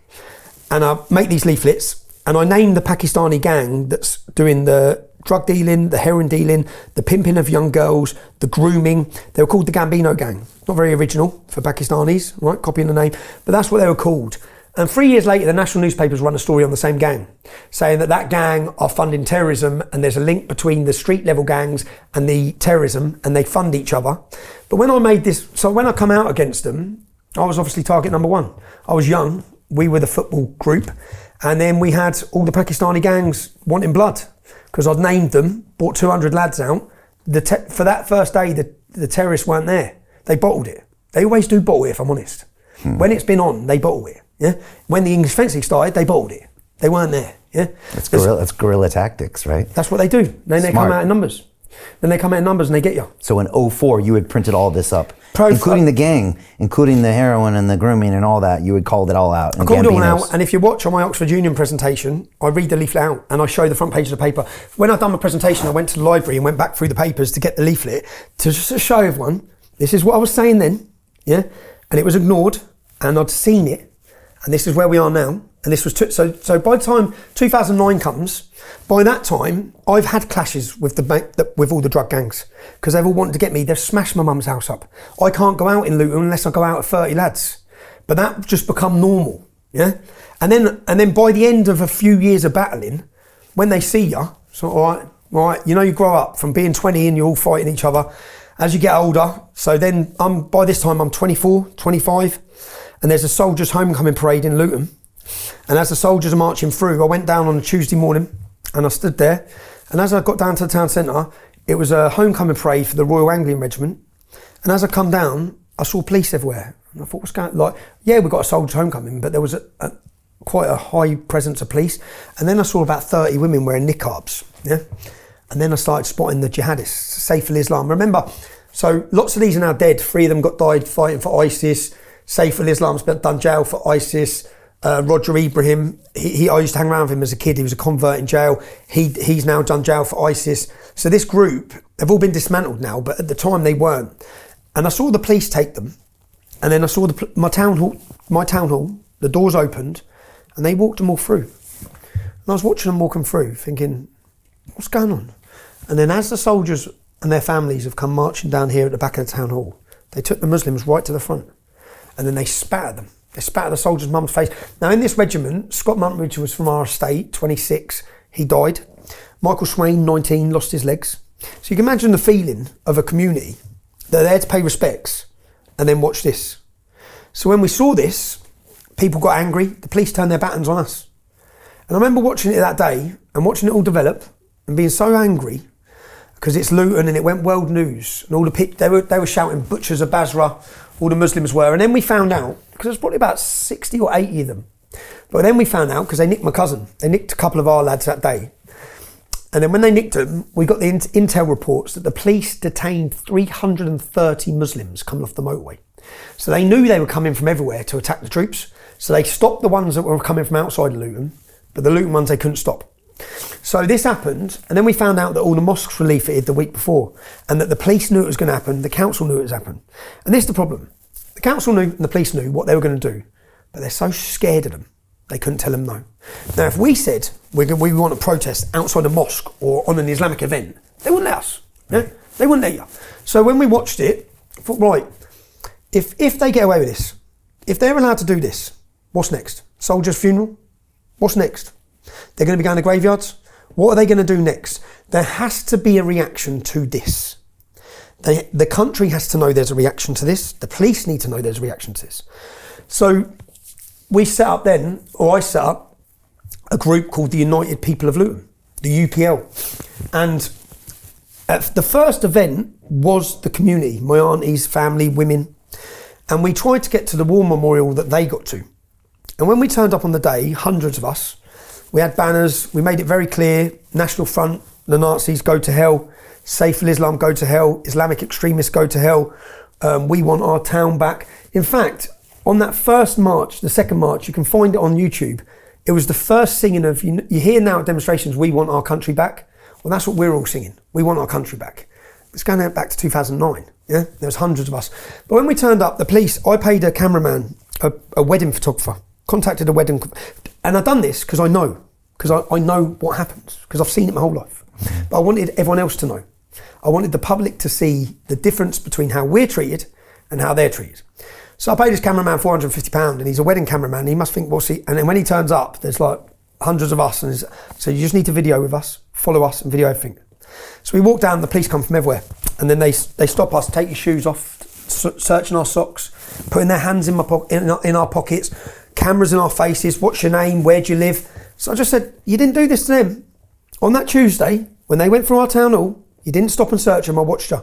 and I make these leaflets, and I named the Pakistani gang that's doing the drug dealing, the heroin dealing, the pimping of young girls, the grooming. They were called the Gambino Gang. Not very original for Pakistanis, right? Copying the name, but that's what they were called. And 3 years later, the national newspapers run a story on the same gang, saying that gang are funding terrorism, and there's a link between the street level gangs and the terrorism, and they fund each other. But when I made this, so when I come out against them, I was obviously target number one. I was young, we were the football group, and then we had all the Pakistani gangs wanting blood, because I'd named them, brought 200 lads out. For that first day, the terrorists weren't there. They bottled it. They always do bottle it, if I'm honest. When it's been on, they bottle it. Yeah. When the English Defence League started, they bottled it. They weren't there. Yeah, That's guerrilla tactics, right? That's what they do. Then they come out in numbers. Then they come out in numbers and they get you. So in 2004, you had printed all this up, Profile. including the gang, including the heroin and the grooming and all that. You had called it all out. I called it all out, and if you watch on my Oxford Union presentation, I read the leaflet out and I show the front page of the paper. When I'd done my presentation, I went to the library and went back through the papers to get the leaflet to just show everyone, this is what I was saying then, yeah? And it was ignored, and I'd seen it, and this is where we are now. And this was so by the time 2009 comes, by that time I've had clashes with with all the drug gangs, because they've all wanted to get me. They've smashed my mum's house up. I can't go out in Luton unless I go out at 30 lads. But that just become normal, yeah. And then by the end of a few years of battling, when they see you, so all right, you know, you grow up from being 20 and you're all fighting each other. As you get older, so then by this time I'm 24, 25, and there's a soldiers' homecoming parade in Luton. And as the soldiers are marching through, I went down on a Tuesday morning and I stood there. And as I got down to the town centre, it was a homecoming parade for the Royal Anglian Regiment. And as I come down, I saw police everywhere. And I thought, what's going on? Like, yeah, we got a soldiers' homecoming, but there was quite a high presence of police. And then I saw about 30 women wearing niqabs, yeah? And then I started spotting the jihadists, Saif al-Islam. Remember, so lots of these are now dead. 3 of them died fighting for ISIS. Saif al-Islam's done jail for ISIS. Roger Ibrahim, I used to hang around with him as a kid. He was a convert in jail. He's now done jail for ISIS. So this group, they've all been dismantled now, but at the time they weren't. And I saw the police take them, and then I saw my town hall. The doors opened, and they walked them all through. And I was watching them walking through, thinking, what's going on? And then as the soldiers and their families have come marching down here at the back of the town hall, they took the Muslims right to the front, and then they spat at them. They spat at the soldier's mum's face. Now in this regiment, Scott Muntridge was from our estate, 26, he died. Michael Swain, 19, lost his legs. So you can imagine the feeling of a community. They're there to pay respects, and then watch this. So when we saw this, people got angry, the police turned their batons on us. And I remember watching it that day, and watching it all develop, and being so angry, because it's Luton and it went world news, and all they were shouting butchers of Basra, all the Muslims were. And then we found out, because there's probably about 60 or 80 of them. But then we found out, because they nicked my cousin. They nicked a couple of our lads that day. And then when they nicked them, we got the intel reports that the police detained 330 Muslims coming off the motorway. So they knew they were coming from everywhere to attack the troops. So they stopped the ones that were coming from outside Luton, but the Luton ones they couldn't stop. So this happened, and then we found out that all the mosques were leafleted the week before, and that the police knew it was going to happen, the council knew it was happening. And this is the problem. The council knew and the police knew what they were going to do, but they're so scared of them, they couldn't tell them no. Now, if we said we want to protest outside a mosque or on an Islamic event, they wouldn't let us. Yeah? They wouldn't let you. So when we watched it, I thought, right, if they get away with this, if they're allowed to do this, what's next? Soldier's funeral? What's next? They're going to be going to graveyards? What are they going to do next? There has to be a reaction to this. The country has to know there's a reaction to this. The police need to know there's a reaction to this. So I set up a group called the United People of Luton, the UPL. And the first event was the community, my aunties, family, women. And we tried to get to the war memorial that they got to. And when we turned up on the day, hundreds of us, we had banners, we made it very clear, National Front, the Nazis go to hell, Saif al-Islam go to hell, Islamic extremists go to hell, we want our town back. In fact, on that first march, the second march, you can find it on YouTube, it was the first singing of, you hear now at demonstrations, we want our country back. Well, that's what we're all singing, we want our country back. It's going back to 2009, yeah? There was hundreds of us. But when we turned up, the police, I paid a cameraman, a wedding photographer, contacted a wedding, and I've done this because I know what happens, because I've seen it my whole life. But I wanted everyone else to know. I wanted the public to see the difference between how we're treated and how they're treated. So I paid this cameraman £450, and he's a wedding cameraman. He must think, what's he? And then when he turns up, there's like hundreds of us, and so you just need to video with us, follow us, and video everything. So we walk down, the police come from everywhere, and then they stop us, take your shoes off, searching our socks, putting their hands in our pockets, cameras in our faces, what's your name, where do you live? So I just said, you didn't do this to them. On that Tuesday, when they went through our town hall, you didn't stop and search them, I watched you.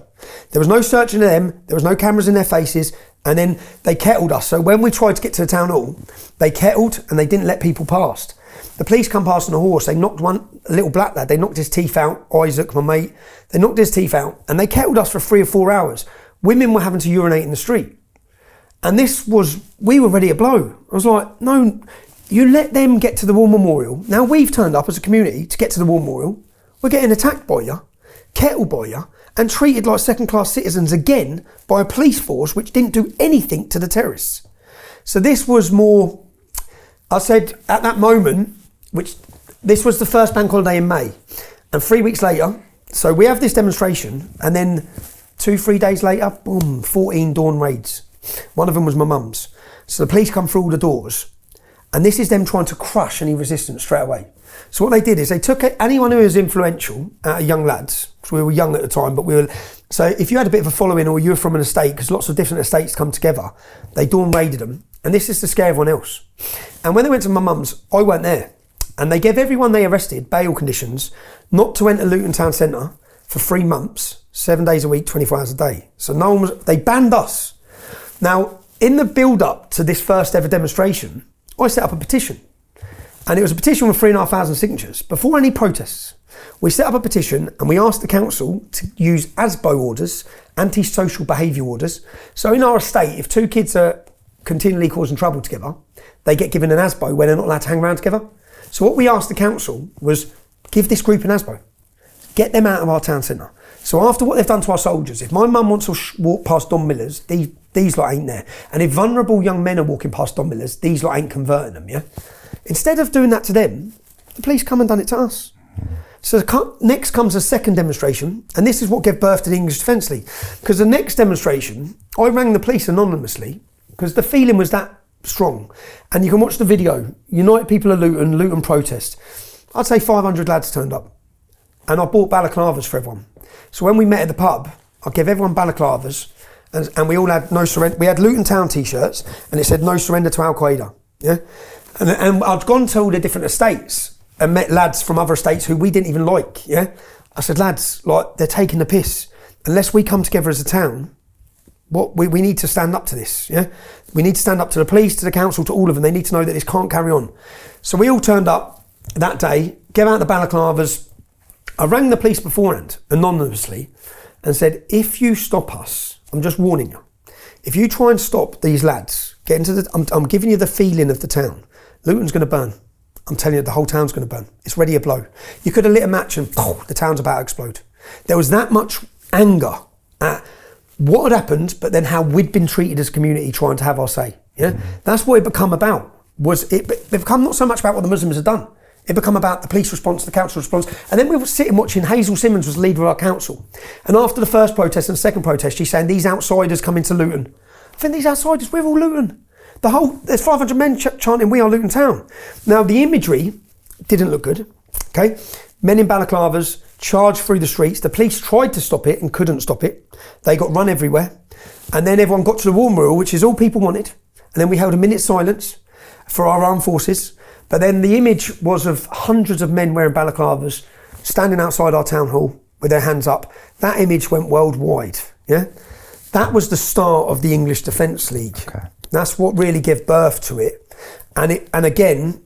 There was no searching of them, there was no cameras in their faces, and then they kettled us. So when we tried to get to the town hall, they kettled and they didn't let people past. The police come past on a horse. They knocked a little black lad. They knocked his teeth out. Isaac, my mate. They knocked his teeth out, and they kettled us for 3 or 4 hours. Women were having to urinate in the street, and we were ready to blow. I was like, no, you let them get to the war memorial. Now we've turned up as a community to get to the war memorial. We're getting attacked by you, kettled by you, and treated like second-class citizens again by a police force which didn't do anything to the terrorists. So this was more, I said at that moment, which this was the first bank holiday in May, and 3 weeks later, so we have this demonstration, and then 2-3 days later, boom, 14 dawn raids. One of them was my mum's. So the police come through all the doors, and this is them trying to crush any resistance straight away. So what they did is they took anyone who was influential, young lads, because we were young at the time, so if you had a bit of a following or you were from an estate, because lots of different estates come together, they dawn raided them, and this is to scare everyone else. And when they went to my mum's, I weren't there, and they gave everyone they arrested bail conditions not to enter Luton Town Centre for 3 months, 7 days a week, 24 hours a day. So they banned us. Now, in the build-up to this first ever demonstration, I set up a petition. And it was a petition with 3,500 signatures. Before any protests, we set up a petition and we asked the council to use ASBO orders, antisocial behaviour orders. So in our estate, if 2 kids are continually causing trouble together, they get given an ASBO where they're not allowed to hang around together. So what we asked the council was, give this group an ASBO. Get them out of our town centre. So after what they've done to our soldiers, if my mum wants to walk past Don Miller's, these lot ain't there. And if vulnerable young men are walking past Don Miller's, these lot ain't converting them, yeah? Instead of doing that to them, the police come and done it to us. So next comes a second demonstration, and this is what gave birth to the English Defence League. Because the next demonstration, I rang the police anonymously, because the feeling was that strong. And you can watch the video, Unite People of Luton protest. I'd say 500 lads turned up. And I bought balaclavas for everyone. So when we met at the pub, I gave everyone balaclavas, and we all had no surrender. We had Luton Town t-shirts, and it said no surrender to Al Qaeda. Yeah, and I'd gone to all the different estates and met lads from other estates who we didn't even like. Yeah, I said, lads, like they're taking the piss. Unless we come together as a town, we need to stand up to this. Yeah, we need to stand up to the police, to the council, to all of them. They need to know that this can't carry on. So we all turned up that day, gave out the balaclavas. I rang the police beforehand, anonymously, and said, if you stop us, I'm just warning you, if you try and stop these lads, I'm giving you the feeling of the town. Luton's going to burn. I'm telling you, the whole town's going to burn. It's ready to blow. You could have lit a match and the town's about to explode. There was that much anger at what had happened, but then how we'd been treated as a community trying to have our say. Yeah, That's what it become about. It become not so much about what the Muslims had done. It become about the police response, the council response. And then we were sitting watching, Hazel Simmons was leader of our council. And after the first protest and the second protest, she's saying, these outsiders come into Luton. I think these outsiders, we're all Luton. There's 500 men chanting, we are Luton Town. Now, the imagery didn't look good, okay? Men in balaclavas charged through the streets. The police tried to stop it and couldn't stop it. They got run everywhere. And then everyone got to the war memorial, which is all people wanted. And then we held a minute's silence for our armed forces. But then the image was of hundreds of men wearing balaclavas, standing outside our town hall with their hands up. That image went worldwide, yeah? That was the start of the English Defence League. Okay. That's what really gave birth to it. And again,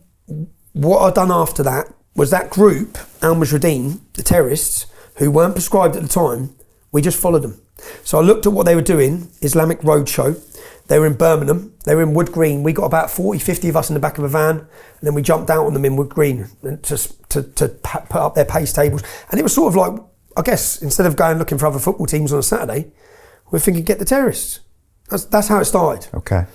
what I'd done after that was that group, Al Mujahideen, the terrorists, who weren't prescribed at the time, we just followed them. So I looked at what they were doing, Islamic Roadshow. They were in Birmingham, they were in Wood Green. We got about 40, 50 of us in the back of a van, and then we jumped out on them in Wood Green to put up their pace tables. And it was sort of like, I guess, instead of going looking for other football teams on a Saturday, we're thinking, get the terrorists. That's how it started. Okay.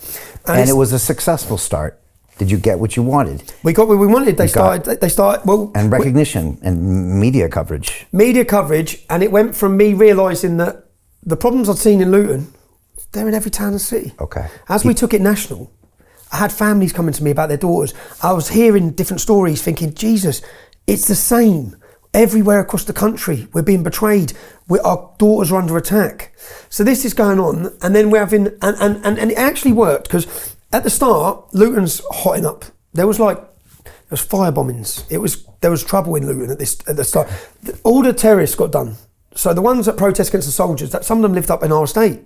And it was a successful start. Did you get what you wanted? We got what we wanted. They started, well... And recognition and media coverage. Media coverage, and it went from me realising that the problems I'd seen in Luton, they're in every town and city. Okay. As we took it national, I had families coming to me about their daughters. I was hearing different stories thinking, Jesus, it's the same. Everywhere across the country, we're being betrayed. Our daughters are under attack. So this is going on, and then we're having... And it actually worked, because at the start, Luton's hotting up. There was fire bombings. There was trouble in Luton at the start. All the terrorists got done. So the ones that protest against the soldiers, some of them lived up in our estate.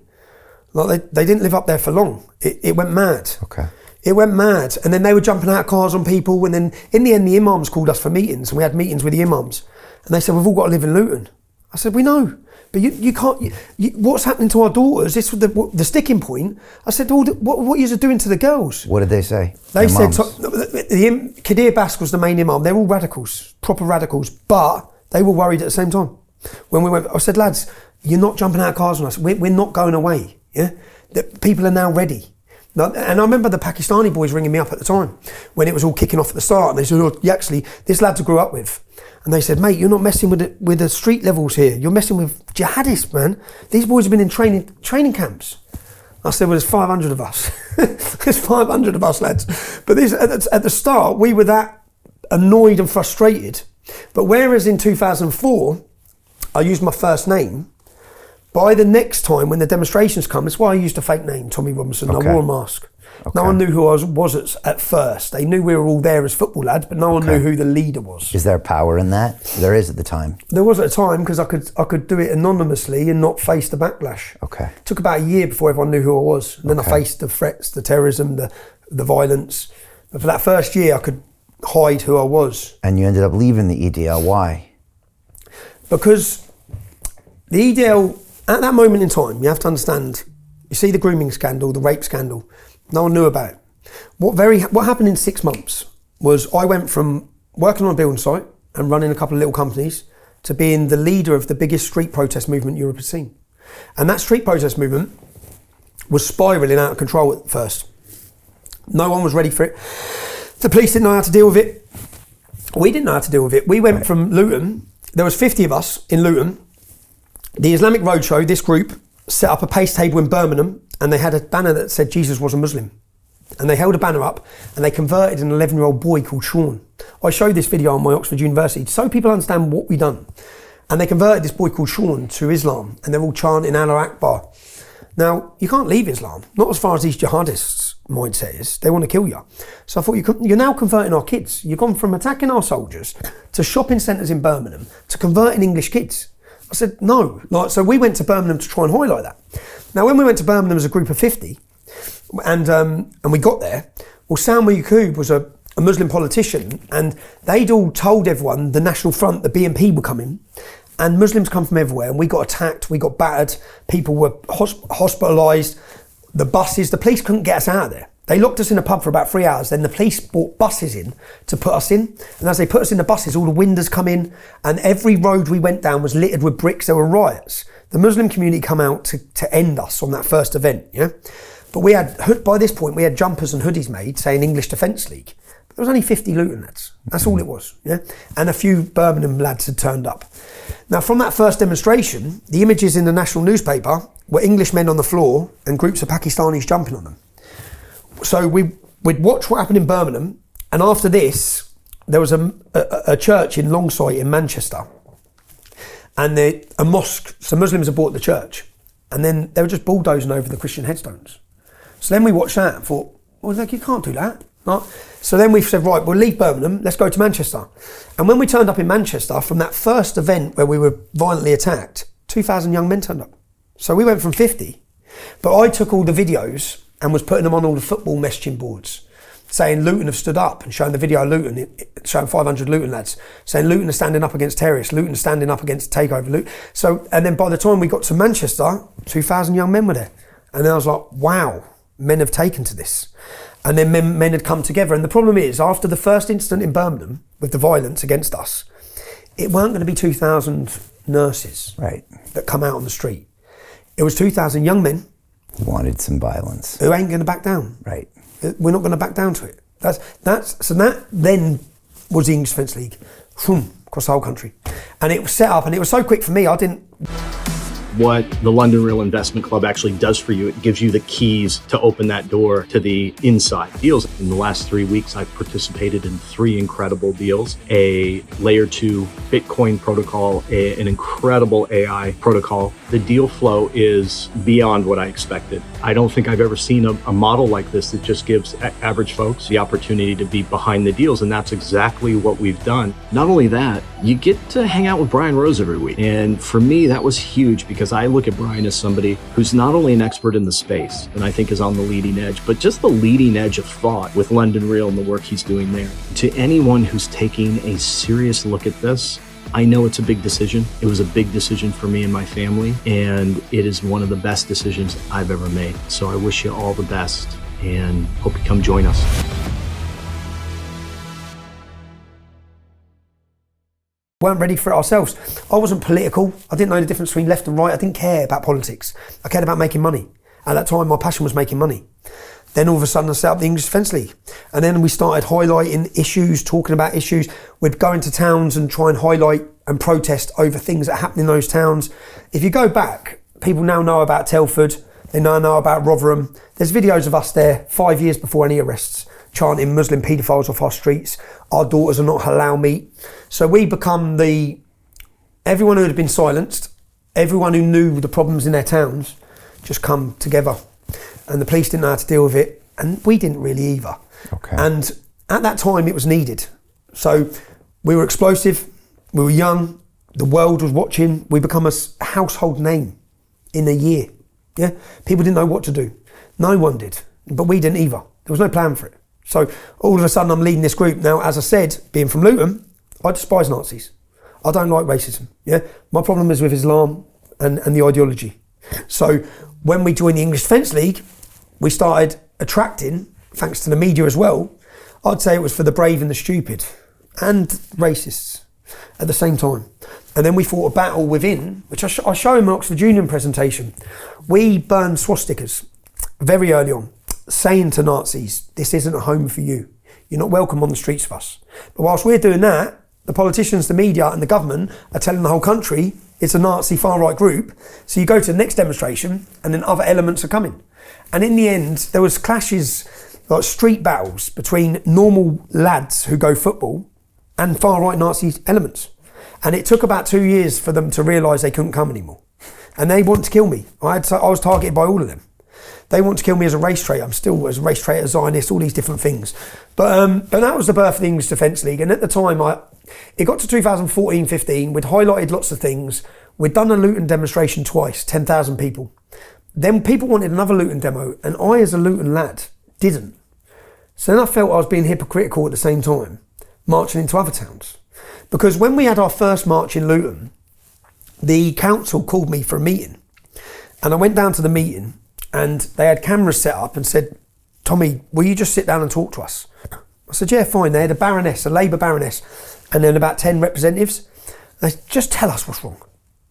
Like they didn't live up there for long. It went mad. Okay. It went mad. And then they were jumping out of cars on people. And then in the end, the imams called us for meetings. And we had meetings with the imams. And they said, we've all got to live in Luton. I said, we know. But you can't, what's happening to our daughters? This was the sticking point. I said, what are you doing to the girls? What did they say? They said, Kadir Bask was the main imam. They're all radicals, proper radicals. But they were worried at the same time. When we went, I said, lads, you're not jumping out of cars on us. We're not going away. Yeah, the people are now ready. And I remember the Pakistani boys ringing me up at the time when it was all kicking off at the start. And they said, oh, actually, this lad I grew up with. And they said, mate, you're not messing with the street levels here. You're messing with jihadists, man. These boys have been in training camps. I said, well, there's 500 of us. There's 500 of us, lads. But at the start, we were that annoyed and frustrated. But whereas in 2004, I used my first name, by the next time when the demonstrations come, that's why I used a fake name, Tommy Robinson. Okay. I wore a mask. Okay. No one knew who I was at first. They knew we were all there as football lads, but no one knew who the leader was. Is there power in that? There is at the time. There was at the time because I could do it anonymously and not face the backlash. Okay. It took about a year before everyone knew who I was. And then I faced the threats, the terrorism, the violence. But for that first year, I could hide who I was. And you ended up leaving the EDL. Why? Because the EDL, at that moment in time, you have to understand, you see the grooming scandal, the rape scandal, no one knew about it. What happened in 6 months was I went from working on a building site and running a couple of little companies to being the leader of the biggest street protest movement Europe has seen. And that street protest movement was spiralling out of control at first. No one was ready for it. The police didn't know how to deal with it. We didn't know how to deal with it. We went from Luton, there was 50 of us in Luton. The Islamic Roadshow, this group, set up a pace table in Birmingham and they had a banner that said Jesus was a Muslim. And they held a banner up and they converted an 11-year-old boy called Sean. I showed this video on my Oxford University so people understand what we've done. And they converted this boy called Sean to Islam and they're all chanting Allah Akbar. Now, you can't leave Islam, not as far as these jihadists' mindset is. They want to kill you. So I thought, you're now converting our kids. You've gone from attacking our soldiers to shopping centres in Birmingham to converting English kids. I said, no. So we went to Birmingham to try and highlight that. Now, when we went to Birmingham as a group of 50, and we got there, well, Salma Yaqub was a Muslim politician, and they'd all told everyone the National Front, the BNP were coming, and Muslims come from everywhere, and we got attacked, we got battered, people were hospitalised, the police couldn't get us out of there. They locked us in a pub for about 3 hours, then the police brought buses in to put us in, and as they put us in the buses, all the windows come in, and every road we went down was littered with bricks. There were riots. The Muslim community come out to end us on that first event, yeah? But by this point, we had jumpers and hoodies made saying English Defence League. But there was only 50 Luton lads. That's all it was, yeah? And a few Birmingham lads had turned up. Now, from that first demonstration, the images in the national newspaper were English men on the floor and groups of Pakistanis jumping on them. So we'd watch what happened in Birmingham, and after this, there was a church in Longsight in Manchester, and a mosque, so Muslims had bought the church, and then they were just bulldozing over the Christian headstones. So then we watched that and thought, well, you can't do that. Right? So then we said, right, we'll leave Birmingham, let's go to Manchester. And when we turned up in Manchester, from that first event where we were violently attacked, 2,000 young men turned up. So we went from 50, but I took all the videos and was putting them on all the football messaging boards, saying Luton have stood up and showing the video of Luton, showing 500 Luton lads, saying Luton are standing up against terrorists, Luton are standing up against takeover. So, and then by the time we got to Manchester, 2,000 young men were there. And then I was like, wow, men have taken to this. And then men had come together. And the problem is, after the first incident in Birmingham with the violence against us, it weren't going to be 2,000 nurses that come out on the street. It was 2,000 young men who wanted some violence, who ain't going to back down. Right. We're not going to back down to it. So that then was the English Defence League, across the whole country, and it was set up, and it was so quick for me. I didn't. What the London Real Investment Club actually does for you, it gives you the keys to open that door to the inside deals. In the last 3 weeks, I've participated in 3 incredible deals: a layer 2 Bitcoin protocol, an incredible AI protocol. The deal flow is beyond what I expected. I don't think I've ever seen a model like this that just gives average folks the opportunity to be behind the deals, and that's exactly what we've done. Not only that, you get to hang out with Brian Rose every week. And for me, that was huge because because I look at Brian as somebody who's not only an expert in the space, and I think is on the leading edge, but just the leading edge of thought with London Real and the work he's doing there. To anyone who's taking a serious look at this, I know it's a big decision. It was a big decision for me and my family, and it is one of the best decisions I've ever made. So I wish you all the best and hope you come join us. Weren't ready for it ourselves. I wasn't political. I didn't know the difference between left and right. I didn't care about politics. I cared about making money. At that time, my passion was making money. Then all of a sudden I set up the English Defence League. And then we started highlighting issues, talking about issues. We'd go into towns and try and highlight and protest over things that happen in those towns. If you go back, people now know about Telford. They now know about Rotherham. There's videos of us there 5 years before any arrests, chanting Muslim paedophiles off our streets. Our daughters are not halal meat. So we become everyone who had been silenced, everyone who knew the problems in their towns, just come together. And the police didn't know how to deal with it, and we didn't really either. Okay. And at that time it was needed. So we were explosive, we were young, the world was watching, we become a household name in a year. Yeah, people didn't know what to do. No one did, but we didn't either. There was no plan for it. So all of a sudden I'm leading this group. Now, as I said, being from Luton, I despise Nazis. I don't like racism. Yeah, my problem is with Islam and the ideology. So when we joined the English Defence League, we started attracting, thanks to the media as well, I'd say it was for the brave and the stupid and racists at the same time. And then we fought a battle within, which I show in my Oxford Union presentation. We burned swastikas very early on, saying to Nazis, this isn't a home for you. You're not welcome on the streets of us. But whilst we're doing that, the politicians, the media and the government are telling the whole country it's a Nazi far-right group. So you go to the next demonstration and then other elements are coming. And in the end, there was clashes, like street battles between normal lads who go football and far-right Nazi elements. And it took about 2 years for them to realise they couldn't come anymore. And they wanted to kill me. I was targeted by all of them. They want to kill me as a race traitor. I'm still as a race traitor, Zionist, all these different things. But that was the birth of the English Defence League. And at the time, it got to 2014-15. We'd highlighted lots of things. We'd done a Luton demonstration twice, 10,000 people. Then people wanted another Luton demo, and I, as a Luton lad, didn't. So then I felt I was being hypocritical at the same time, marching into other towns. Because when we had our first march in Luton, the council called me for a meeting. And I went down to the meeting, and they had cameras set up and said, Tommy, will you just sit down and talk to us? I said, yeah, fine. They had a baroness, a Labour baroness, and then about 10 representatives. They said, just tell us what's wrong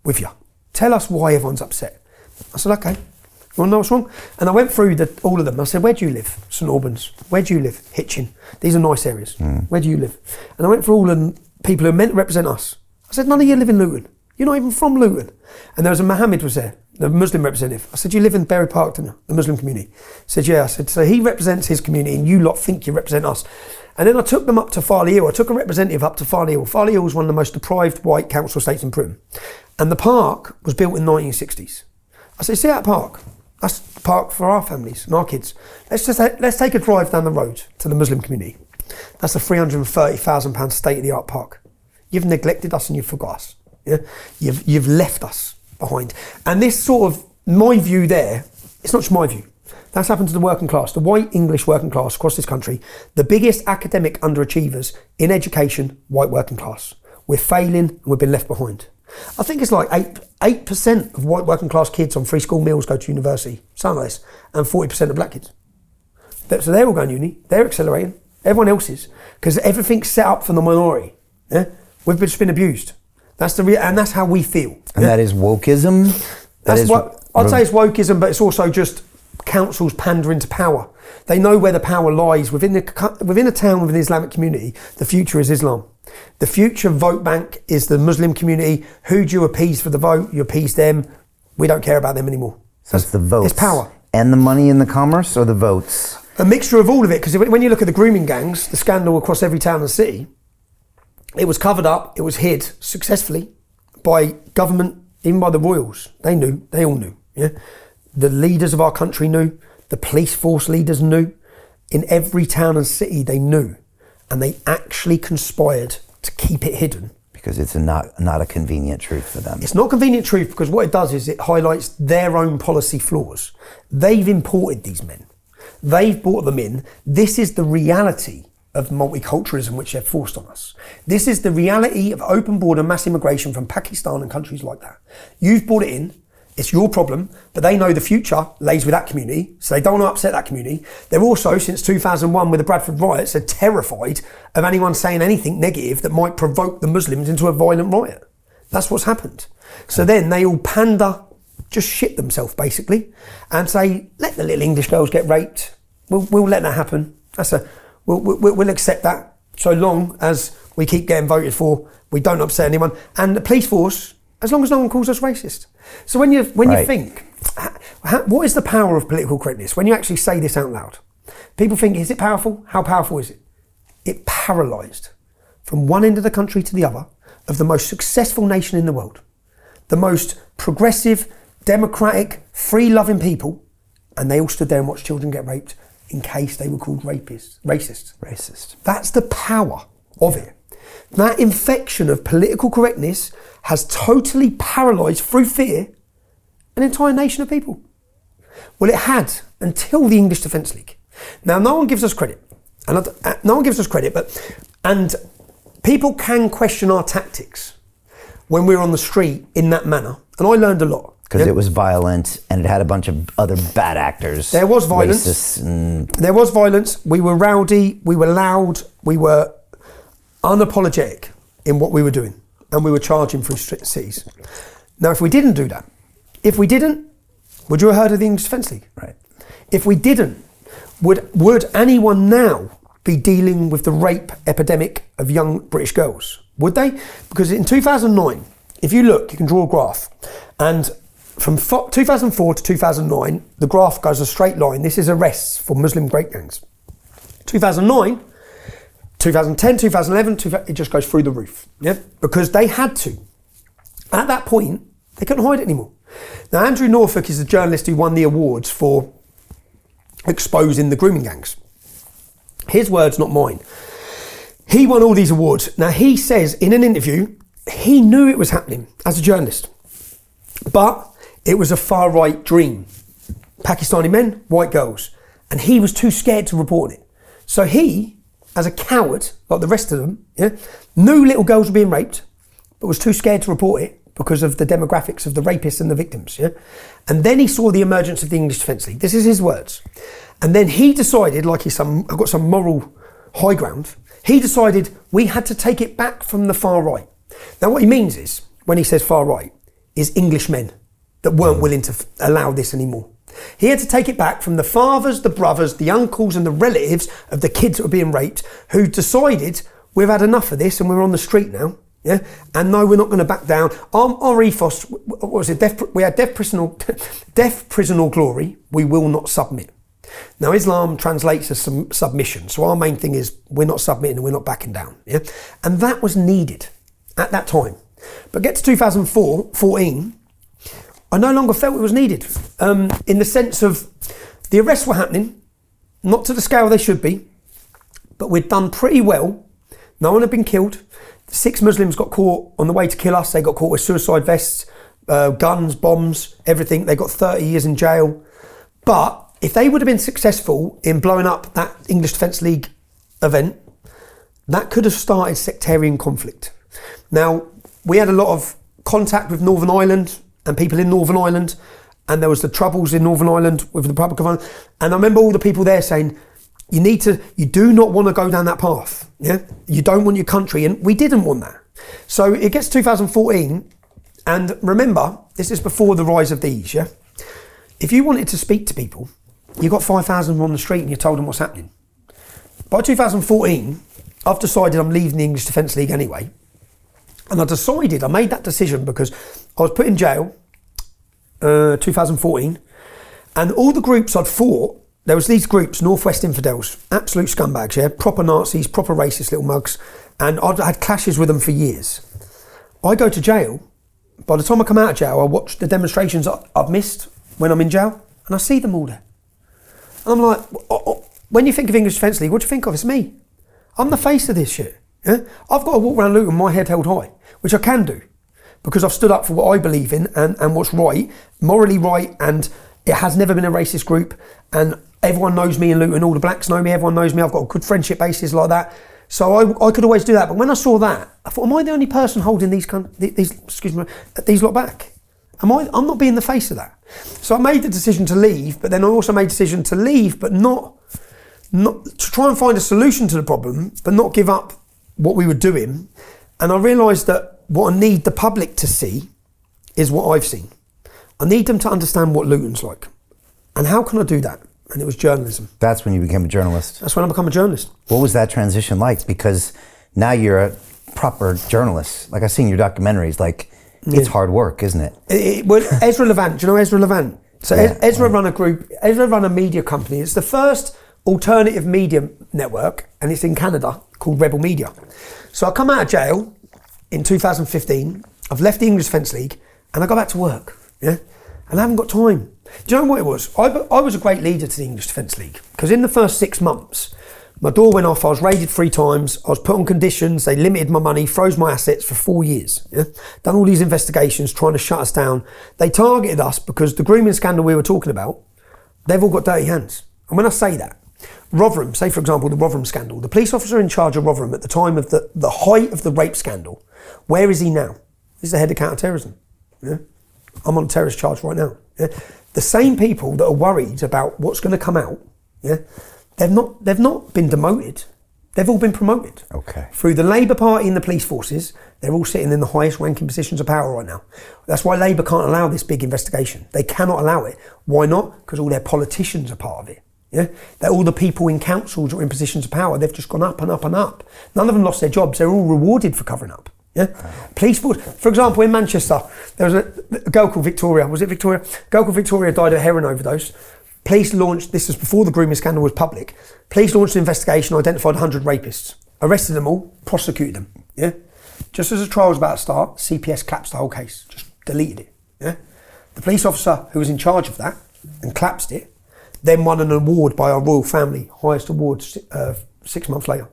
with you. Tell us why everyone's upset. I said, okay. You want to know what's wrong? And I went through all of them. I said, where do you live? St Albans. Where do you live? Hitchin. These are nice areas. Where do you live? And I went through all the people who are meant to represent us. I said, none of you live in Luton. You're not even from Luton. And there was a Mohammed was there, the Muslim representative. I said, you live in Berry Park, don't you? The Muslim community. He said, yeah. I said, so he represents his community and you lot think you represent us. And then I took them up to Farley Hill. I took a representative up to Farley Hill. Farley Hill was one of the most deprived white council estates in Britain. And the park was built in the 1960s. I said, see that park? That's the park for our families and our kids. Let's take a drive down the road to the Muslim community. That's a £330,000 state-of-the-art park. You've neglected us and you've forgot us. Yeah? You've left us behind. And this sort of, my view there, it's not just my view. That's happened to the working class, the white English working class across this country. The biggest academic underachievers in education, white working class. We're failing and we've been left behind. I think it's like 8% of white working class kids on free school meals go to university, something like this, and 40% of black kids. So they're all going to uni, they're accelerating, everyone else is, because everything's set up for the minority. Yeah? We've just been abused. That's and that's how we feel. And that is wokeism? That's what I'd say it's wokeism, but it's also just councils pandering to power. They know where the power lies within a town, within the Islamic community. The future is Islam. The future vote bank is the Muslim community. Who do you appease for the vote? You appease them. We don't care about them anymore. So it's the votes. It's power. And the money in the commerce or the votes? A mixture of all of it, because when you look at the grooming gangs, the scandal across every town and city, it was covered up, it was hid successfully by government, even by the royals. They knew, they all knew. Yeah, the leaders of our country knew, the police force leaders knew. In every town and city they knew, and they actually conspired to keep it hidden Because it's not a convenient truth for them. It's not convenient truth because what it does is it highlights their own policy flaws. They've imported these men. They've brought them in. This is the reality of multiculturalism which they've forced on us. This is the reality of open border mass immigration from Pakistan and countries like that. You've brought it in. It's your problem, but they know the future lays with that community, so they don't want to upset that community. They're also, since 2001 with the Bradford riots, are terrified of anyone saying anything negative that might provoke the Muslims into a violent riot. That's what's happened. So then they all pander, just shit themselves basically, and say, let the little English girls get raped. We'll let that happen. We'll accept that so long as we keep getting voted for, we don't upset anyone. And the police force, as long as no one calls us racist. So when you think, what is the power of political correctness? When you actually say this out loud, people think, is it powerful? How powerful is it? It paralysed from one end of the country to the other of the most successful nation in the world, the most progressive, democratic, free-loving people, and they all stood there and watched children get raped in case they were called racist. That's the power of it. That infection of political correctness has totally paralysed, through fear, an entire nation of people. Well, it had until the English Defence League. Now, no one gives us credit. And people can question our tactics when we're on the street in that manner. And I learned a lot. Because it was violent and it had a bunch of other bad actors. There was violence. There was violence. We were rowdy. We were loud. We were unapologetic in what we were doing, and we were charging through cities. Now, if we didn't do that, would you have heard of the English Defence League? Right. If we didn't, would anyone now be dealing with the rape epidemic of young British girls? Would they? Because in 2009, if you look, you can draw a graph, and from 2004 to 2009, the graph goes a straight line. This is arrests for Muslim rape gangs. 2009, 2010, 2011, it just goes through the roof, yeah? Because they had to. At that point, they couldn't hide it anymore. Now, Andrew Norfolk is the journalist who won the awards for exposing the grooming gangs. His words, not mine. He won all these awards. Now, he says in an interview, he knew it was happening as a journalist, but it was a far-right dream. Pakistani men, white girls. And he was too scared to report it. So he, as a coward, like the rest of them, knew little girls were being raped, but was too scared to report it because of the demographics of the rapists and the victims. And then he saw the emergence of the English Defence League. This is his words. And then he decided, like I've got some moral high ground, he decided we had to take it back from the far right. Now what he means is, when he says far right, is English men that weren't willing to allow this anymore. He had to take it back from the fathers, the brothers, the uncles and the relatives of the kids that were being raped, who decided we've had enough of this and we're on the street now. Yeah, and no, we're not going to back down. Our ethos, what was it? We had death, prison or glory. We will not submit. Now, Islam translates as submission. So our main thing is we're not submitting and we're not backing down. Yeah, and that was needed at that time. But get to 2014, I no longer felt it was needed, in the sense of the arrests were happening, not to the scale they should be, but we'd done pretty well. No one had been killed. 6 Muslims got caught on the way to kill us. They got caught with suicide vests, guns, bombs, everything. They got 30 years in jail. But if they would have been successful in blowing up that English Defence League event, that could have started sectarian conflict. Now, we had a lot of contact with Northern Ireland and people in Northern Ireland, and there was the troubles in Northern Ireland with the Republic of Ireland. And I remember all the people there saying, you do not want to go down that path. Yeah, you don't want your country, and we didn't want that. So it gets 2014, and remember, this is before the rise of these. Yeah, if you wanted to speak to people, you got 5,000 on the street and you told them what's happening. By 2014, I've decided I'm leaving the English Defence League anyway, and I made that decision because I was put in jail, 2014, and all the groups I'd fought. There was these groups, Northwest Infidels, absolute scumbags, yeah, proper Nazis, proper racist little mugs, and I'd had clashes with them for years. I go to jail. By the time I come out of jail, I watch the demonstrations I've missed when I'm in jail, and I see them all there. And I'm like, when you think of English Defence League, what do you think of? It's me. I'm the face of this shit. Yeah? I've got to walk around Luton with my head held high, which I can do because I've stood up for what I believe in and what's right, morally right, and it has never been a racist group, and everyone knows me in Luton, all the blacks know me, everyone knows me, I've got a good friendship basis like that. So I could always do that. But when I saw that, I thought, am I the only person holding these lot back? I'm not being the face of that. So I made the decision to leave, but then I also made the decision to leave, but not to try and find a solution to the problem, but not give up what we were doing. And I realised that what I need the public to see is what I've seen. I need them to understand what Luton's like. And how can I do that? And it was journalism. That's when you became a journalist. That's when I became a journalist. What was that transition like? Because now you're a proper journalist. Like I've seen your documentaries, like it's hard work, isn't it? Well, Ezra Levant, do you know Ezra Levant? So Ezra run a media company. It's the first alternative media network, and it's in Canada, called Rebel Media. So I come out of jail in 2015, I've left the English Defence League, and I go back to work, yeah? And I haven't got time. Do you know what it was? I was a great leader to the English Defence League, because in the first 6 months, my door went off, I was raided 3 times, I was put on conditions, they limited my money, froze my assets for 4 years. Yeah? Done all these investigations trying to shut us down. They targeted us because the grooming scandal we were talking about, they've all got dirty hands. And when I say that, Rotherham, say for example the Rotherham scandal, the police officer in charge of Rotherham at the time of the height of the rape scandal, where is he now? He's the head of counter-terrorism. Yeah? I'm on a terrorist charge right now. Yeah? The same people that are worried about what's going to come out, yeah, they've not been demoted. They've all been promoted. Okay. Through the Labour Party and the police forces, they're all sitting in the highest ranking positions of power right now. That's why Labour can't allow this big investigation. They cannot allow it. Why not? Because all their politicians are part of it. Yeah, they're all the people in councils or in positions of power. They've just gone up and up and up. None of them lost their jobs. They're all rewarded for covering up. Yeah, police force. For example, in Manchester, there was a girl called Victoria. Was it Victoria? A girl called Victoria died of a heroin overdose. Police launched. This was before the grooming scandal was public. Police launched an investigation, identified 100 rapists, arrested them all, prosecuted them. Yeah, just as the trial was about to start, CPS collapsed the whole case, just deleted it. Yeah, the police officer who was in charge of that and collapsed it, then won an award by our royal family, highest award 6 months later.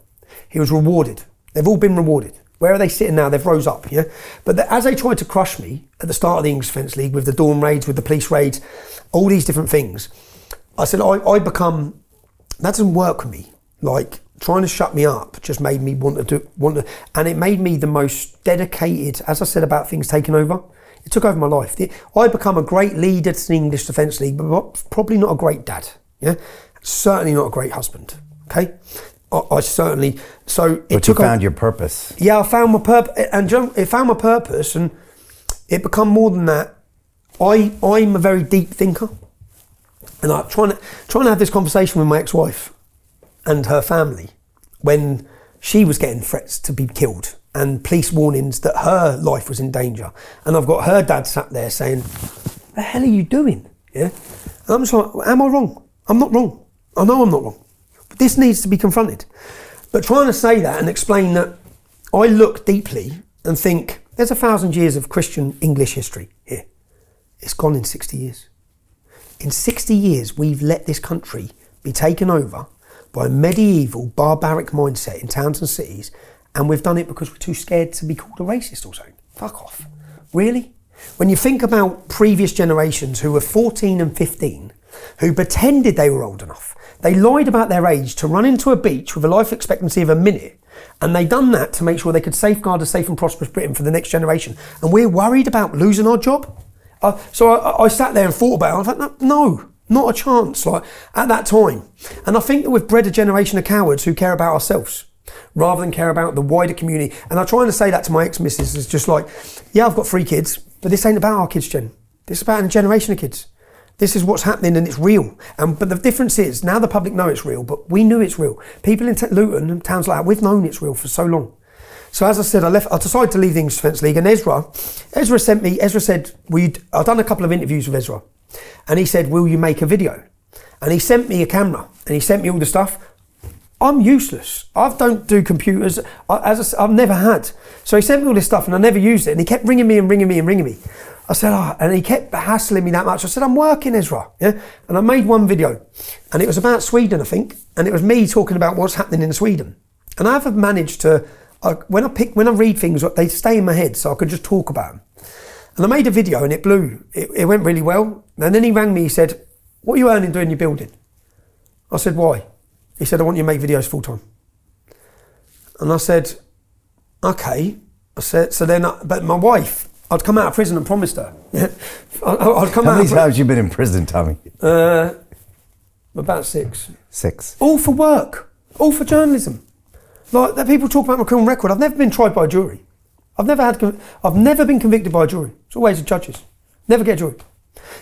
He was rewarded. They've all been rewarded. Where are they sitting now? They've rose up, yeah? But as they tried to crush me at the start of the English Defence League with the dawn raids, with the police raids, all these different things, I said, that doesn't work with me. Like, trying to shut me up just made me want to, and it made me the most dedicated, as I said about things taking over, it took over my life. I become a great leader to the English Defence League, but probably not a great dad. Yeah, certainly not a great husband. Okay, I certainly. So it took. But you found your purpose. Yeah, I found my purpose, and it found my purpose, and it become more than that. I'm a very deep thinker, and I'm trying to have this conversation with my ex-wife and her family when she was getting threats to be killed and police warnings that her life was in danger. And I've got her dad sat there saying, the hell are you doing? Yeah. And I'm just like, am I wrong? I'm not wrong. I know I'm not wrong. But this needs to be confronted. But trying to say that and explain that I look deeply and think there's 1,000 years of Christian English history here. It's gone in 60 years. In 60 years, we've let this country be taken over by a medieval, barbaric mindset in towns and cities, and we've done it because we're too scared to be called a racist or something. Fuck off. Really? When you think about previous generations who were 14 and 15, who pretended they were old enough, they lied about their age to run into a beach with a life expectancy of a minute, and they done that to make sure they could safeguard a safe and prosperous Britain for the next generation. And we're worried about losing our job? So I sat there and thought about it. I thought, no, not a chance. Like at that time. And I think that we've bred a generation of cowards who care about ourselves rather than care about the wider community. And I'm trying to say that to my ex-missus. It's just like, yeah, I've got 3 kids, but this ain't about our kids, Jen. This is about a generation of kids. This is what's happening and it's real. But the difference is, now the public know it's real, but we knew it's real. People in Luton and towns like that, we've known it's real for so long. So as I said, I decided to leave the English Defence League, and Ezra said, I'd done a couple of interviews with Ezra, and he said, will you make a video? And he sent me a camera, and he sent me all the stuff. I'm useless. I don't do computers, I've never had. So he sent me all this stuff, and I never used it, and he kept ringing me. I said, and he kept hassling me that much. I said, I'm working, Ezra. Yeah? And I made one video, and it was about Sweden, I think, and it was me talking about what's happening in Sweden. And I have managed to when I read things, they stay in my head, so I could just talk about them. And I made a video and it blew. It went really well. And then he rang me, he said, "What are you earning doing your building?" I said, "Why?" He said, "I want you to make videos full time." And I said, "Okay." I said, but my wife, I'd come out of prison and promised her. Yeah, I'd come out. How many times have you been in prison, Tommy? About 6. 6. All for work, all for journalism. Like that, people talk about my criminal record. I've never been tried by a jury. I've never been convicted by a jury. It's always the judges. Never get a jury.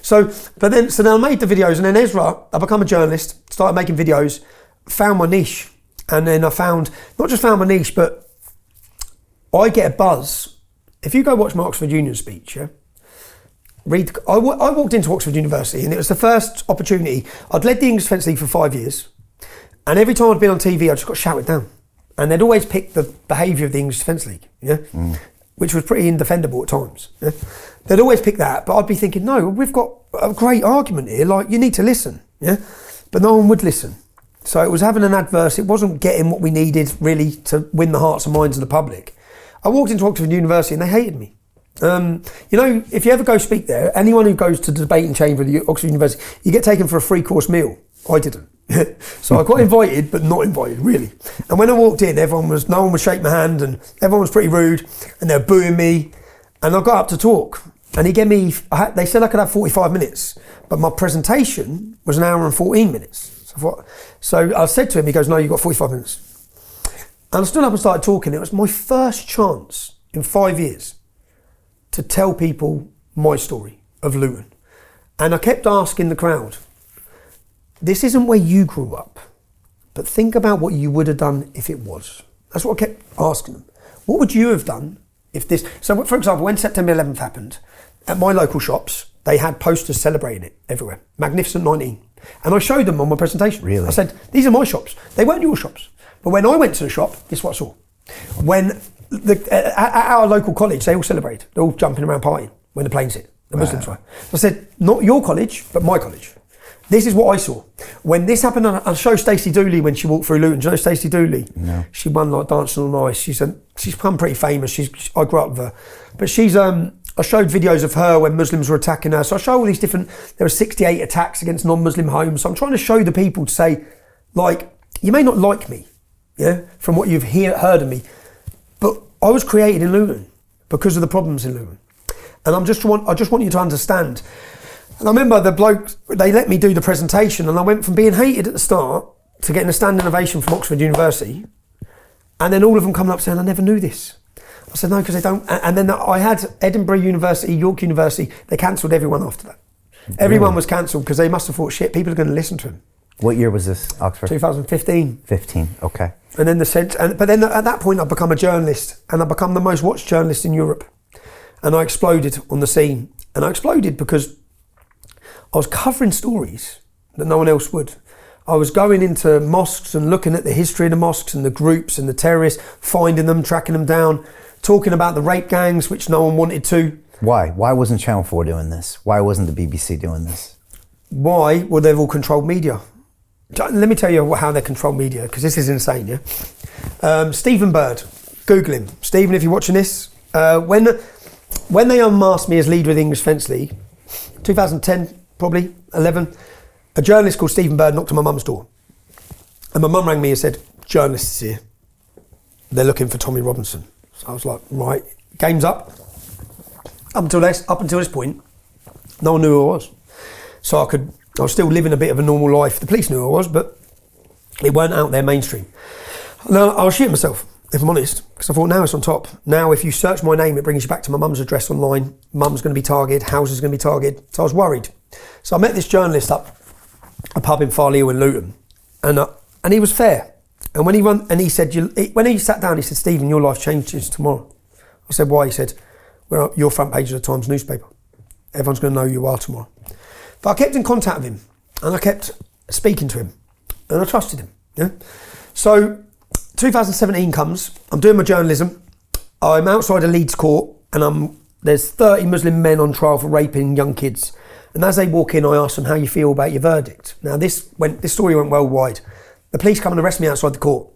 So then I made the videos, and then Ezra, I become a journalist, started making videos, found my niche, and then I not just found my niche, but I get a buzz. If you go watch my Oxford Union speech, yeah, I walked into Oxford University, and it was the first opportunity. I'd led the English Defence League for 5 years, and every time I'd been on TV, I just got shouted down. And they'd always pick the behaviour of the English Defence League, yeah, which was pretty indefendable at times. Yeah? They'd always pick that, but I'd be thinking, no, we've got a great argument here. Like, you need to listen, yeah. But no one would listen. So it was having an adverse. It wasn't getting what we needed really to win the hearts and minds of the public. I walked into Oxford University and they hated me. If you ever go speak there, anyone who goes to the debating chamber of the Oxford University, you get taken for a 3-course meal. I didn't. So I got invited, but not invited, really. And when I walked in, no one would shake my hand, and everyone was pretty rude, and they were booing me. And I got up to talk, and he gave me, they said I could have 45 minutes, but my presentation was 1 hour and 14 minutes. So I said to him, he goes, "No, you've got 45 minutes. And I stood up and started talking. It was my first chance in 5 years to tell people my story of Luton. And I kept asking the crowd, this isn't where you grew up, but think about what you would have done if it was. That's what I kept asking them. What would you have done if this... So, for example, when September 11th happened, at my local shops, they had posters celebrating it everywhere. Magnificent 19. And I showed them on my presentation. Really? I said, these are my shops. They weren't your shops. But when I went to the shop, this is what I saw. When at our local college, they all celebrated. They're all jumping around partying when the planes hit. The Muslims were. So I said, not your college, but my college. This is what I saw. When this happened, I'll show Stacey Dooley when she walked through Luton. Do you know Stacey Dooley? No. She won like Dancing on Ice. She's become pretty famous. I grew up with her. But I showed videos of her when Muslims were attacking her. So I show all these different, there were 68 attacks against non-Muslim homes. So I'm trying to show the people to say, like, you may not like me, yeah, from what you've heard of me, but I was created in Luton because of the problems in Luton. And I just want you to understand. And I remember the bloke, they let me do the presentation, and I went from being hated at the start to getting a standing ovation from Oxford University, and then all of them coming up saying, I never knew this. I said, no, because they don't. And then I had Edinburgh University, York University, they cancelled everyone after that. Really? Everyone was cancelled because they must have thought, shit, people are going to listen to him. What year was this, Oxford? 2015. 15, okay. And then but then at that point I'd become a journalist, and I'd become the most watched journalist in Europe. And I exploded on the scene. And I exploded because I was covering stories that no one else would. I was going into mosques and looking at the history of the mosques and the groups and the terrorists, finding them, tracking them down, talking about the rape gangs, which no one wanted to. Why? Why wasn't Channel 4 doing this? Why wasn't the BBC doing this? Why? Well, they've all controlled media. Let me tell you how they control media, because this is insane, yeah? Stephen Bird, Google him. Stephen, if you're watching this, when they unmasked me as leader of the English Defence League, 2010, probably 11, a journalist called Stephen Bird knocked on my mum's door, and my mum rang me and said, journalists here, they're looking for Tommy Robinson. So I was like, right, game's up. Up until this point, no one knew who I was. So I was still living a bit of a normal life. The police knew who I was, but it weren't out there mainstream. Now, I was shitting myself, if I'm honest, because I thought, now it's on top. Now, if you search my name, it brings you back to my mum's address online. Mum's going to be targeted, house is going to be targeted. So I was worried. So I met this journalist up a pub in Farleigh in Luton, and he was fair. And when he said, when he sat down, he said, Stephen, your life changes tomorrow. I said, why? He said, we're your front page of the Times newspaper. Everyone's going to know who you are tomorrow. But I kept in contact with him, and I kept speaking to him, and I trusted him. Yeah. So 2017 comes, I'm doing my journalism, I'm outside a Leeds court, and there's 30 Muslim men on trial for raping young kids. And as they walk in, I ask them how you feel about your verdict. Now this story went worldwide. The police come and arrest me outside the court.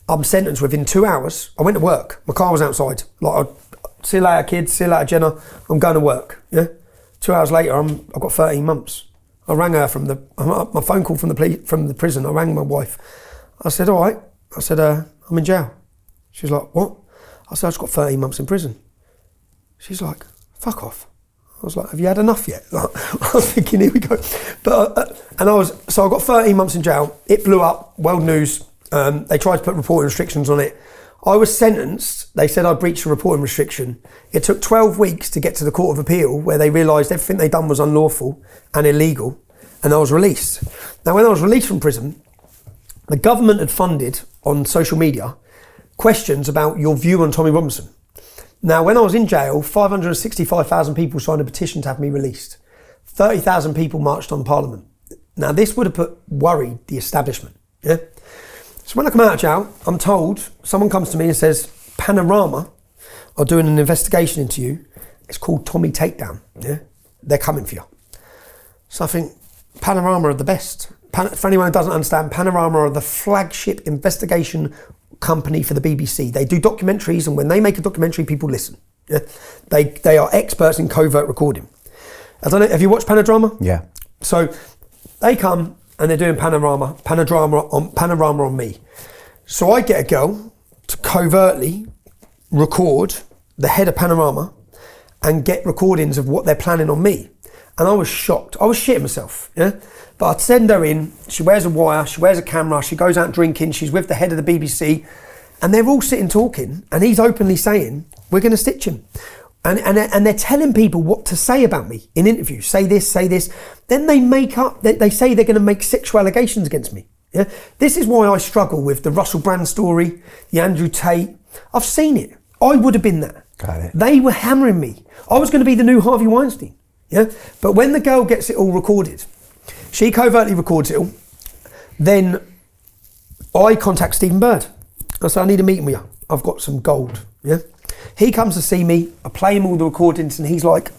I'm sentenced within 2 hours. I went to work. My car was outside. Like, see you later, kids. See you later, Jenna. I'm going to work. Yeah. 2 hours later, I've got 13 months. I rang her my phone call from the prison. I rang my wife. I said, all right. I said, I'm in jail. She's like, what? I said, I just got 13 months in prison. She's like, fuck off. I was like, have you had enough yet? Like, I was thinking, here we go. But I got 13 months in jail. It blew up, world news. They tried to put reporting restrictions on it. I was sentenced. They said I breached a reporting restriction. It took 12 weeks to get to the Court of Appeal, where they realised everything they'd done was unlawful and illegal, and I was released. Now, when I was released from prison, the government had funded on social media questions about your view on Tommy Robinson. Now, when I was in jail, 565,000 people signed a petition to have me released. 30,000 people marched on Parliament. Now, this would have worried the establishment. Yeah. So when I come out of jail, I'm told, someone comes to me and says, Panorama are doing an investigation into you. It's called Tommy Takedown. Yeah, they're coming for you. So I think Panorama are the best. For anyone who doesn't understand, Panorama are the flagship investigation company for the BBC. They do documentaries, and when they make a documentary, people listen. Yeah? They are experts in covert recording. I don't know, have you watched Panorama? Yeah. So they come and they're doing panorama on me. So I get a girl to covertly record the head of Panorama and get recordings of what they're planning on me. And I was shocked. I was shitting myself, yeah? But I'd send her in, she wears a wire, she wears a camera, she goes out drinking, she's with the head of the BBC, and they're all sitting talking, and he's openly saying, we're going to stitch him. And they're telling people what to say about me in interviews. Say this, say this. Then they they say they're going to make sexual allegations against me. Yeah? This is why I struggle with the Russell Brand story, the Andrew Tate. I've seen it. I would have been that. Got it. They were hammering me. I was going to be the new Harvey Weinstein. Yeah. But when the girl gets it all recorded, she covertly records it all. Then I contact Stephen Bird. I say, I need a meeting with you. I've got some gold. Yeah. He comes to see me. I play him all the recordings, and he's like,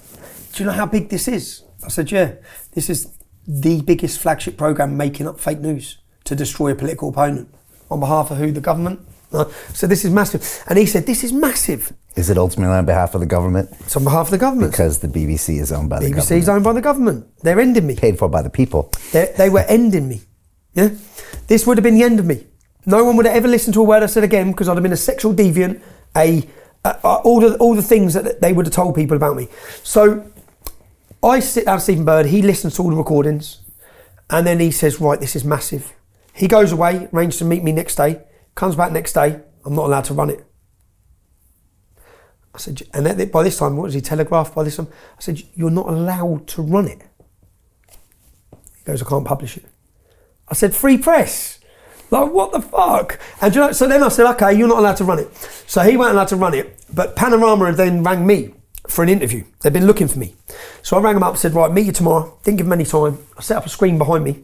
do you know how big this is? I said, yeah. This is the biggest flagship program making up fake news to destroy a political opponent on behalf of who? The government. So this is massive. And he said, this is massive. Is it ultimately on behalf of the government? It's on behalf of the government. Because the BBC is owned by the government. BBC is owned by the government. They're ending me. Paid for by the people. They were ending me. Yeah. This would have been the end of me. No one would have ever listened to a word I said again, because I'd have been a sexual deviant, all the things that they would have told people about me. So I sit down with Stephen Bird, he listens to all the recordings, and then he says, right, this is massive. He goes away, arranges to meet me next day, comes back next day, I'm not allowed to run it. I said, and then by this time, what was he, Telegraph by this time? I said, you're not allowed to run it. He goes, I can't publish it. I said, free press. Like, what the fuck? And you know, so then I said, okay, you're not allowed to run it. So he weren't allowed to run it, but Panorama then rang me for an interview. They've been looking for me. So I rang them up and said, right, meet you tomorrow. Didn't give them any time. I set up a screen behind me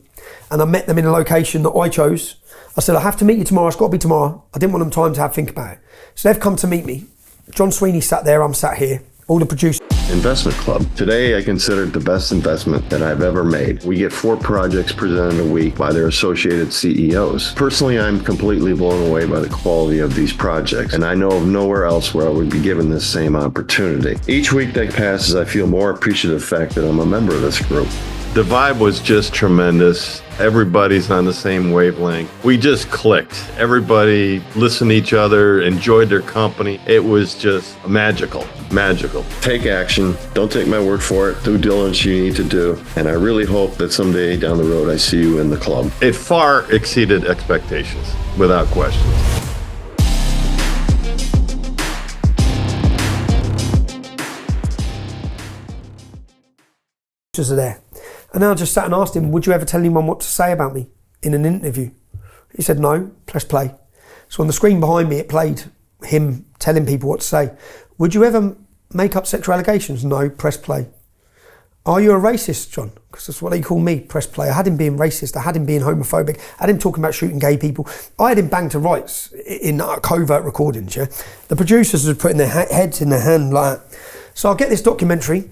and I met them in a location that I chose. I said, I have to meet you tomorrow. It's got to be tomorrow. I didn't want them time to have to think about it. So they've come to meet me. John Sweeney sat there, I'm sat here. All the producers. Investment Club. Today, I consider it the best investment that I've ever made. We get 4 projects presented a week by their associated CEOs. Personally, I'm completely blown away by the quality of these projects, and I know of nowhere else where I would be given this same opportunity. Each week that passes, I feel more appreciative of the fact that I'm a member of this group. The vibe was just tremendous. Everybody's on the same wavelength. We just clicked. Everybody listened to each other, enjoyed their company. It was just magical, magical. Take action. Don't take my word for it. Due diligence you need to do. And I really hope that someday down the road I see you in the club. It far exceeded expectations, without question. Are there. And then I just sat and asked him, would you ever tell anyone what to say about me in an interview? He said, no, press play. So on the screen behind me, it played him telling people what to say. Would you ever make up sexual allegations? No, press play. Are you a racist, John? Because that's what they call me, press play. I had him being racist. I had him being homophobic. I had him talking about shooting gay people. I had him banged to rights in covert recordings, yeah? The producers were putting their heads in their hand like that. So I get this documentary,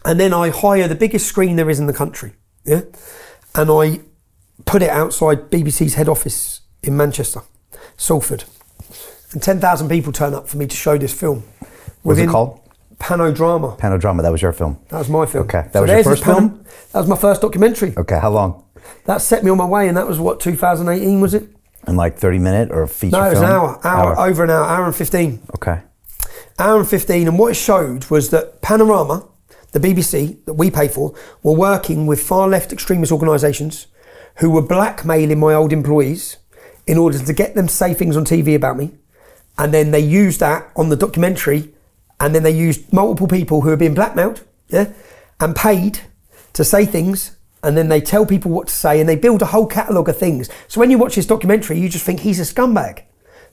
and then I hire the biggest screen there is in the country, yeah? And I put it outside BBC's head office in Manchester. Salford. And 10,000 people turn up for me to show this film. What's it called? Panodrama. Panodrama, that was your film? That was my film. Okay, that was your first film? That was my first documentary. Okay, how long? That set me on my way, and that was what, 2018, was it? And like 30-minute or a feature film? No, it was an hour, over an hour and 15. Okay. Hour and 15, and what it showed was that Panorama, the BBC that we pay for, were working with far left extremist organisations who were blackmailing my old employees in order to get them to say things on TV about me. And then they used that on the documentary, and then they used multiple people who were being blackmailed, and paid to say things, and then they tell people what to say, and they build a whole catalogue of things. So when you watch this documentary, you just think he's a scumbag.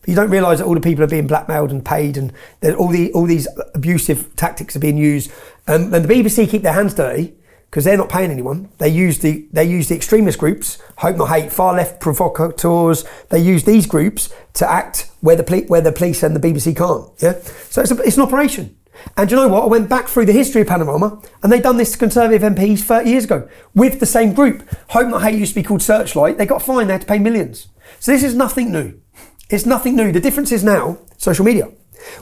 But you don't realise that all the people are being blackmailed and paid, and that all these abusive tactics are being used. And the BBC keep their hands dirty because they're not paying anyone. They use the extremist groups, Hope Not Hate, far left provocateurs. They use these groups to act where the police and the BBC can't. Yeah, so it's an operation. And do you know what? I went back through the history of Panorama, and they'd done this to Conservative MPs 30 years ago with the same group. Hope Not Hate used to be called Searchlight. They got fined. They had to pay millions. So this is nothing new. It's nothing new. The difference is now social media.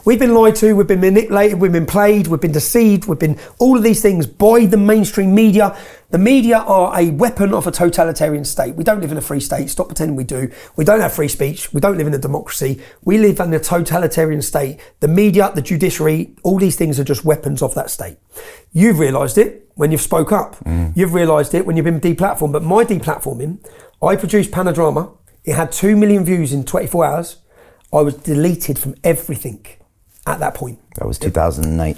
We've been lied to, we've been manipulated, we've been played, we've been deceived, we've been all of these things by the mainstream media. The media are a weapon of a totalitarian state. We don't live in a free state. Stop pretending we do. We don't have free speech. We don't live in a democracy. We live in a totalitarian state. The media, the judiciary, all these things are just weapons of that state. You've realised it when you've spoke up. You've realised it when you've been deplatformed. But my deplatforming, I produced Panodrama. It had 2 million views in 24 hours. I was deleted from everything at that point. That was 2009.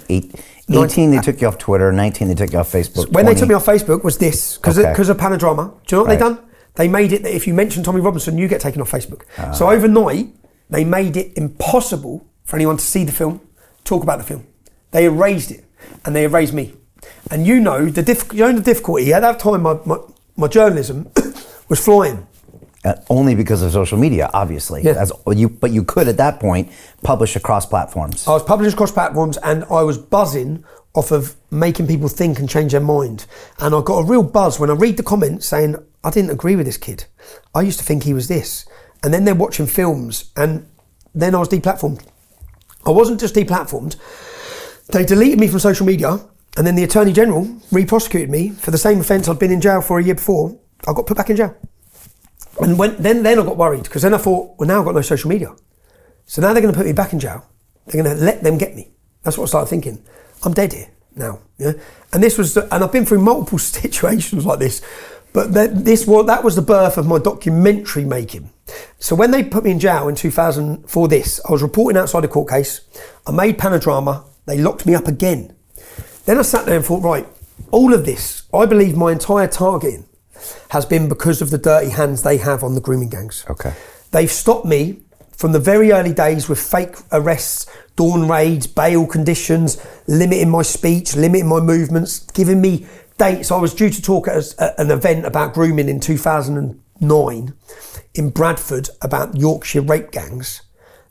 18, they took you off Twitter. 19, they took you off Facebook. When they took me off Facebook was this, because of Panodrama. Do you know what they done? They made it that if you mention Tommy Robinson, you get taken off Facebook. So overnight, they made it impossible for anyone to see the film, talk about the film. They erased it, and they erased me. And you know the difficulty. At that time, my journalism was flying. Only because of social media, obviously. Yeah. But you could, at that point, publish across platforms. I was publishing across platforms, and I was buzzing off of making people think and change their mind. And I got a real buzz when I read the comments saying, I didn't agree with this kid. I used to think he was this. And then they're watching films, and then I was deplatformed. I wasn't just deplatformed. They deleted me from social media, and then the Attorney General re-prosecuted me for the same offence I'd been in jail for a year before. I got put back in jail. And then I got worried, because then I thought, well, now I've got no social media. So now they're going to put me back in jail. They're going to let them get me. That's what I started thinking. I'm dead here now. Yeah. And and I've been through multiple situations like this, but that was the birth of my documentary making. So when they put me in jail in 2000 for this, I was reporting outside a court case. I made Panodrama. They locked me up again. Then I sat there and thought, right, all of this, I believe my entire targeting has been because of the dirty hands they have on the grooming gangs. Okay. They've stopped me from the very early days with fake arrests, dawn raids, bail conditions, limiting my speech, limiting my movements, giving me dates. I was due to talk at an event about grooming in 2009 in Bradford about Yorkshire rape gangs.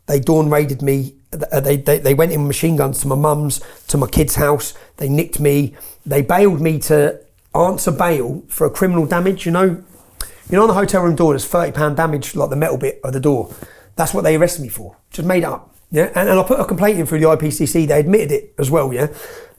They dawn raided me. They went in with machine guns to my mum's, to my kid's house. They nicked me. They bailed me to answer bail for a criminal damage. You know on the hotel room door, there's £30 damage, like the metal bit of the door. That's what they arrested me for. Just made it up. Yeah, and I put a complaint in through the IPCC. They admitted it as well. Yeah,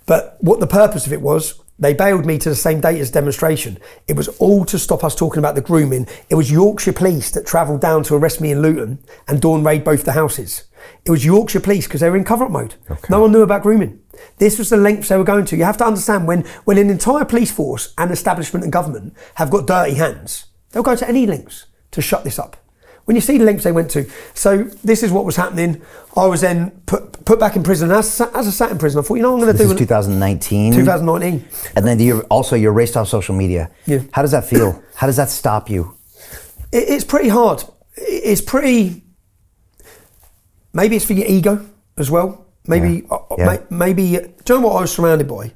but what the purpose of it was, they bailed me to the same date as demonstration. It was all to stop us talking about the grooming. It was Yorkshire police that travelled down to arrest me in Luton and dawn raid both the houses. It was Yorkshire police because they were in cover-up mode. Okay. No one knew about grooming. This was the lengths they were going to. You have to understand when an entire police force and establishment and government have got dirty hands, they'll go to any lengths to shut this up. When you see the lengths they went to. So this is what was happening. I was then put back in prison. As I sat in prison, I thought, what I'm going to do. This is 2019? 2019. And then you're erased off social media. Yeah. How does that feel? How does that stop you? It's pretty hard. It's pretty... Maybe it's for your ego as well. Maybe, do you know what I was surrounded by?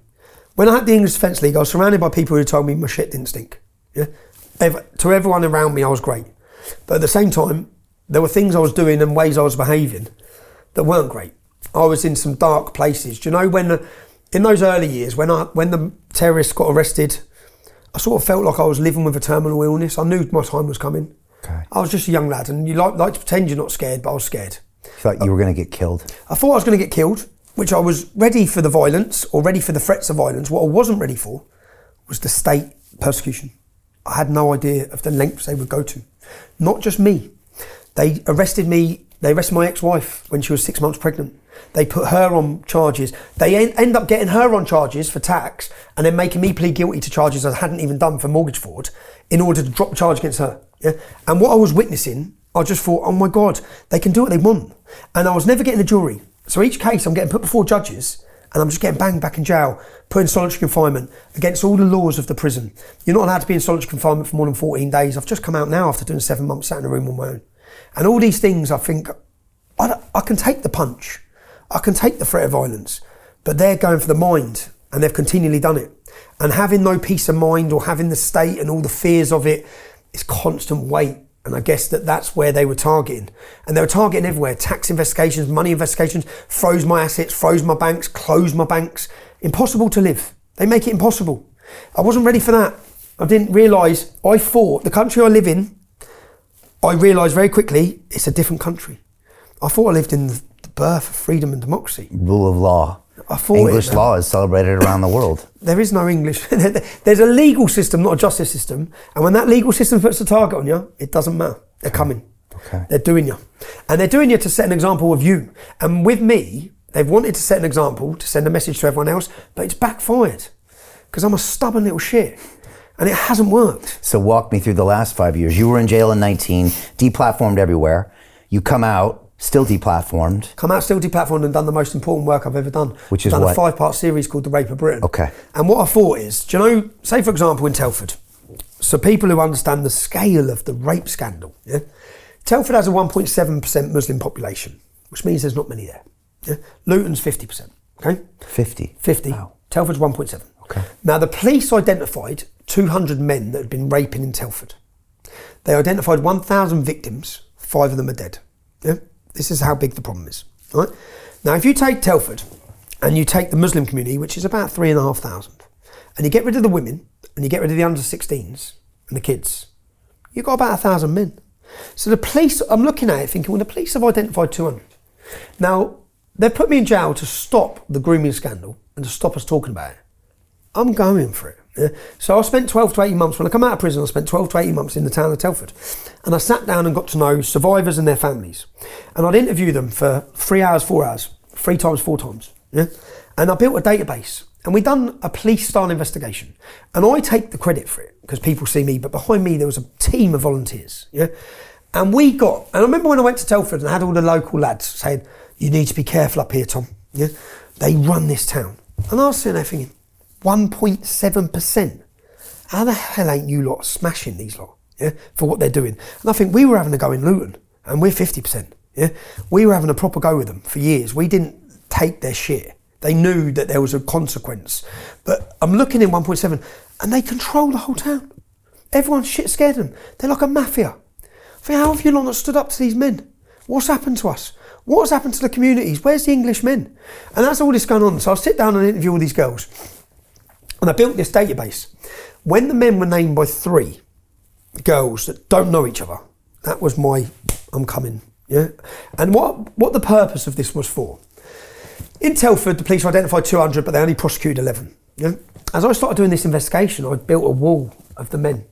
When I had the English Defence League, I was surrounded by people who told me my shit didn't stink. Yeah, to everyone around me, I was great. But at the same time, there were things I was doing and ways I was behaving that weren't great. I was in some dark places. Do you know in those early years, when the terrorists got arrested, I sort of felt like I was living with a terminal illness. I knew my time was coming. Okay. I was just a young lad, and you like to pretend you're not scared, but I was scared. You thought you were going to get killed? I thought I was going to get killed, which I was ready for the violence or ready for the threats of violence. What I wasn't ready for was the state persecution. I had no idea of the lengths they would go to. Not just me. They arrested me. They arrested my ex-wife when she was 6 months pregnant. They put her on charges. They end up getting her on charges for tax and then making me plead guilty to charges I hadn't even done for mortgage fraud in order to drop the charge against her. Yeah? And what I was witnessing, I just thought, oh my God, they can do what they want. And I was never getting a jury. So each case I'm getting put before judges and I'm just getting banged back in jail, put in solitary confinement against all the laws of the prison. You're not allowed to be in solitary confinement for more than 14 days. I've just come out now after doing 7 months sat in a room on my own. And all these things, I think, I can take the punch. I can take the threat of violence, but they're going for the mind and they've continually done it. And having no peace of mind or having the state and all the fears of it is constant weight. And I guess that's where they were targeting. And they were targeting everywhere. Tax investigations, money investigations, froze my assets, froze my banks, closed my banks. Impossible to live. They make it impossible. I wasn't ready for that. I didn't realise, I thought the country I live in, I realised very quickly it's a different country. I thought I lived in the birth of freedom and democracy. Rule of law. English law is celebrated around the world. There is no English. There's a legal system, not a justice system. And when that legal system puts a target on you, it doesn't matter. They're coming. Okay. They're doing you. And they're doing you to set an example of you. And with me, they've wanted to set an example, to send a message to everyone else, but it's backfired. Because I'm a stubborn little shit. And it hasn't worked. So walk me through the last 5 years. You were in jail in 19, deplatformed everywhere. You come out, still deplatformed. Come out still deplatformed and done the most important work I've ever done. Which is done what? a 5-part series called The Rape of Britain. Okay. And what I thought is, do you know, say for example in Telford, so people who understand the scale of the rape scandal, yeah? Telford has a 1.7% Muslim population, which means there's not many there. Yeah? Luton's 50%, okay? 50? 50. Wow. Telford's 1.7. Okay. Now the police identified 200 men that had been raping in Telford. They identified 1,000 victims, 5 of them are dead. Yeah? This is how big the problem is. Right? Now, if you take Telford and you take the Muslim community, which is about 3,500, and you get rid of the women and you get rid of the under-16s and the kids, you've got about 1,000 men. So the police, I'm looking at it thinking, well, the police have identified 200. Now, they've put me in jail to stop the grooming scandal and to stop us talking about it. I'm going for it. Yeah? So I spent 12 to 18 months, when I come out of prison, I spent 12 to 18 months in the town of Telford. And I sat down and got to know survivors and their families. And I'd interview them for 3 hours, 4 hours, 3 times, 4 times. Yeah? And I built a database. And we'd done a police-style investigation. And I take the credit for it, because people see me, but behind me there was a team of volunteers. Yeah? And and I remember when I went to Telford and I had all the local lads saying, you need to be careful up here, Tom. Yeah? They run this town. And I was sitting there thinking, 1.7%. How the hell ain't you lot smashing these lot, yeah, for what they're doing? And I think we were having a go in Luton, and we're 50%. Yeah, we were having a proper go with them for years. We didn't take their shit. They knew that there was a consequence. But I'm looking in 1.7, and they control the whole town. Everyone's shit scared of them. They're like a mafia. I think, how have you lot not stood up to these men? What's happened to us? What has happened to the communities? Where's the English men? And that's all this going on. So I'll sit down and interview all these girls. And I built this database. When the men were named by 3 girls that don't know each other, that was my, I'm coming, yeah? And what the purpose of this was for. In Telford, the police identified 200, but they only prosecuted 11, yeah? As I started doing this investigation, I built a wall of the men.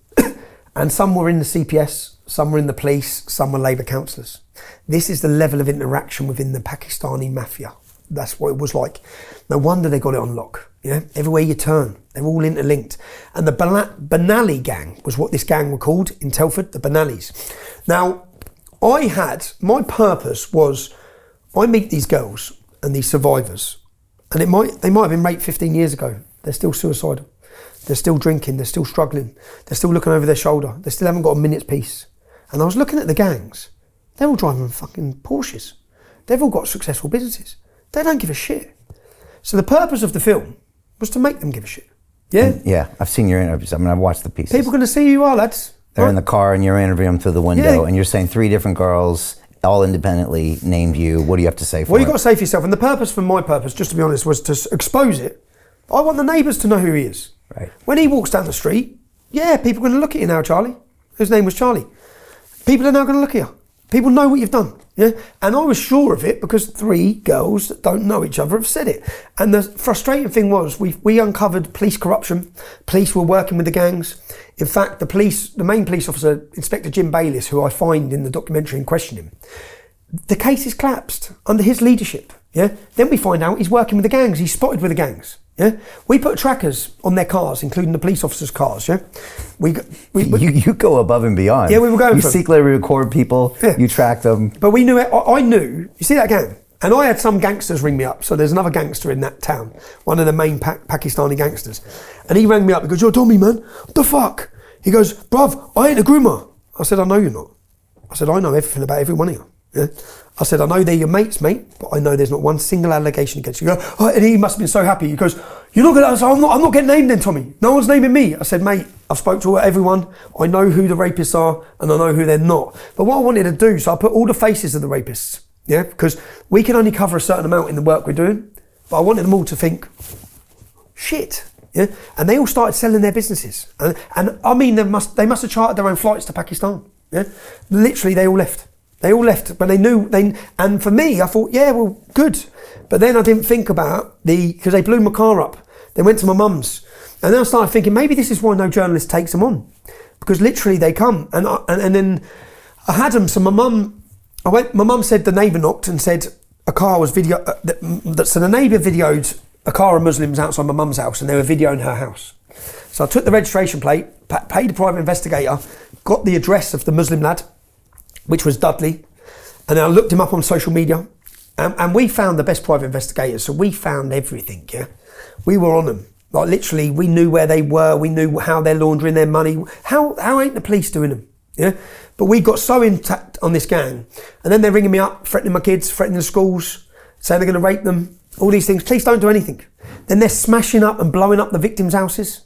And some were in the CPS, some were in the police, some were Labour councillors. This is the level of interaction within the Pakistani mafia. That's what it was like. No wonder they got it on lock. Yeah? Everywhere you turn, they're all interlinked. And the Benali gang was what this gang were called in Telford, the Benalis. Now, my purpose was, I meet these girls and these survivors, and they might have been raped 15 years ago. They're still suicidal. They're still drinking. They're still struggling. They're still looking over their shoulder. They still haven't got a minute's peace. And I was looking at the gangs. They're all driving fucking Porsches. They've all got successful businesses. They don't give a shit. So the purpose of the film was to make them give a shit. Yeah? And yeah, I've seen your interviews. I mean, I've watched the pieces. People are going to see who you are, lads. They're in the car and you're interviewing them through the window, Yeah. and you're saying 3 different girls, all independently named you. What do you have to say for it? Well, you've got to say for yourself. And the purpose for my purpose, just to be honest, was to expose it. I want the neighbours to know who he is. Right. When he walks down the street, yeah, people are going to look at you now, Charlie. His name was Charlie. people are now going to look at you. People know what you've done. Yeah, and I was sure of it because 3 girls that don't know each other have said it. And the frustrating thing was we uncovered police corruption. Police were working with the gangs. In fact, the main police officer, Inspector Jim Bayliss, who I find in the documentary and question him, the case is collapsed under his leadership. Yeah. Then we find out he's working with the gangs. He's spotted with the gangs. Yeah, we put trackers on their cars, including the police officers' cars. Yeah, you go above and beyond. Yeah, we were going. You secretly record people. Yeah. You track them. But we knew it. I knew. You see that gang, and I had some gangsters ring me up. So there's another gangster in that town, one of the main Pakistani gangsters, and he rang me up. He goes, "You're Tommy, man. What the fuck?" He goes, "Bruv, I ain't a groomer." I said, "I know you're not." I said, "I know everything about every one of you." Yeah. I said, "I know they're your mates, mate, but I know there's not one single allegation against you." And he must have been so happy. He goes, "You're not going to..." I'm not getting named then, Tommy. No one's naming me. I said, "Mate, I've spoke to everyone. I know who the rapists are and I know who they're not." But what I wanted to do, so I put all the faces of the rapists, yeah, because we can only cover a certain amount in the work we're doing. But I wanted them all to think, shit, yeah. And they all started selling their businesses, and I mean, they must have chartered their own flights to Pakistan. Yeah, literally, they all left. They all left, but they knew and for me, I thought, yeah, well, good. But then I didn't think about because they blew my car up. They went to my mum's, and then I started thinking maybe this is why no journalist takes them on, because literally they come and then I had them. So my mum said the neighbour knocked and said a car was so the neighbour videoed a car of Muslims outside my mum's house, and they were videoing her house. So I took the registration plate, paid a private investigator, got the address of the Muslim lad, which was Dudley, and I looked him up on social media, and we found the best private investigators, so we found everything, yeah? We were on them. Like literally, we knew where they were, we knew how they're laundering their money. How ain't the police doing them, yeah? But we got so intact on this gang, and then they're ringing me up, threatening my kids, threatening the schools, saying they're gonna rape them, all these things. Police don't do anything. Then they're smashing up and blowing up the victims' houses.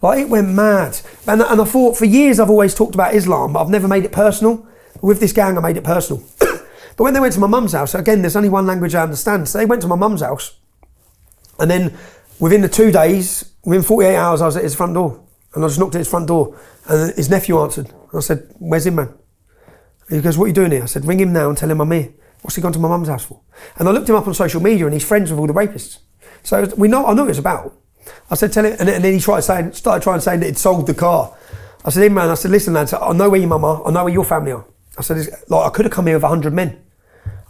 Like, it went mad. And I thought, for years I've always talked about Islam, but I've never made it personal. With this gang, I made it personal. But when they went to my mum's house, again, there's only one language I understand. So they went to my mum's house, and then within the 2 days, within 48 hours, I was at his front door. And I just knocked at his front door, and his nephew answered. And I said, "Where's him, man?" And he goes, "What are you doing here?" I said, "Ring him now and tell him I'm here." "What's he gone to my mum's house for?" And I looked him up on social media, and he's friends with all the rapists. So I know what it's about. I said, "Tell him," and then he started trying to say that he'd sold the car. I said, man, I said, "Listen, lads, I know where your mum are, I know where your family are." I said, I could have come here with 100 men.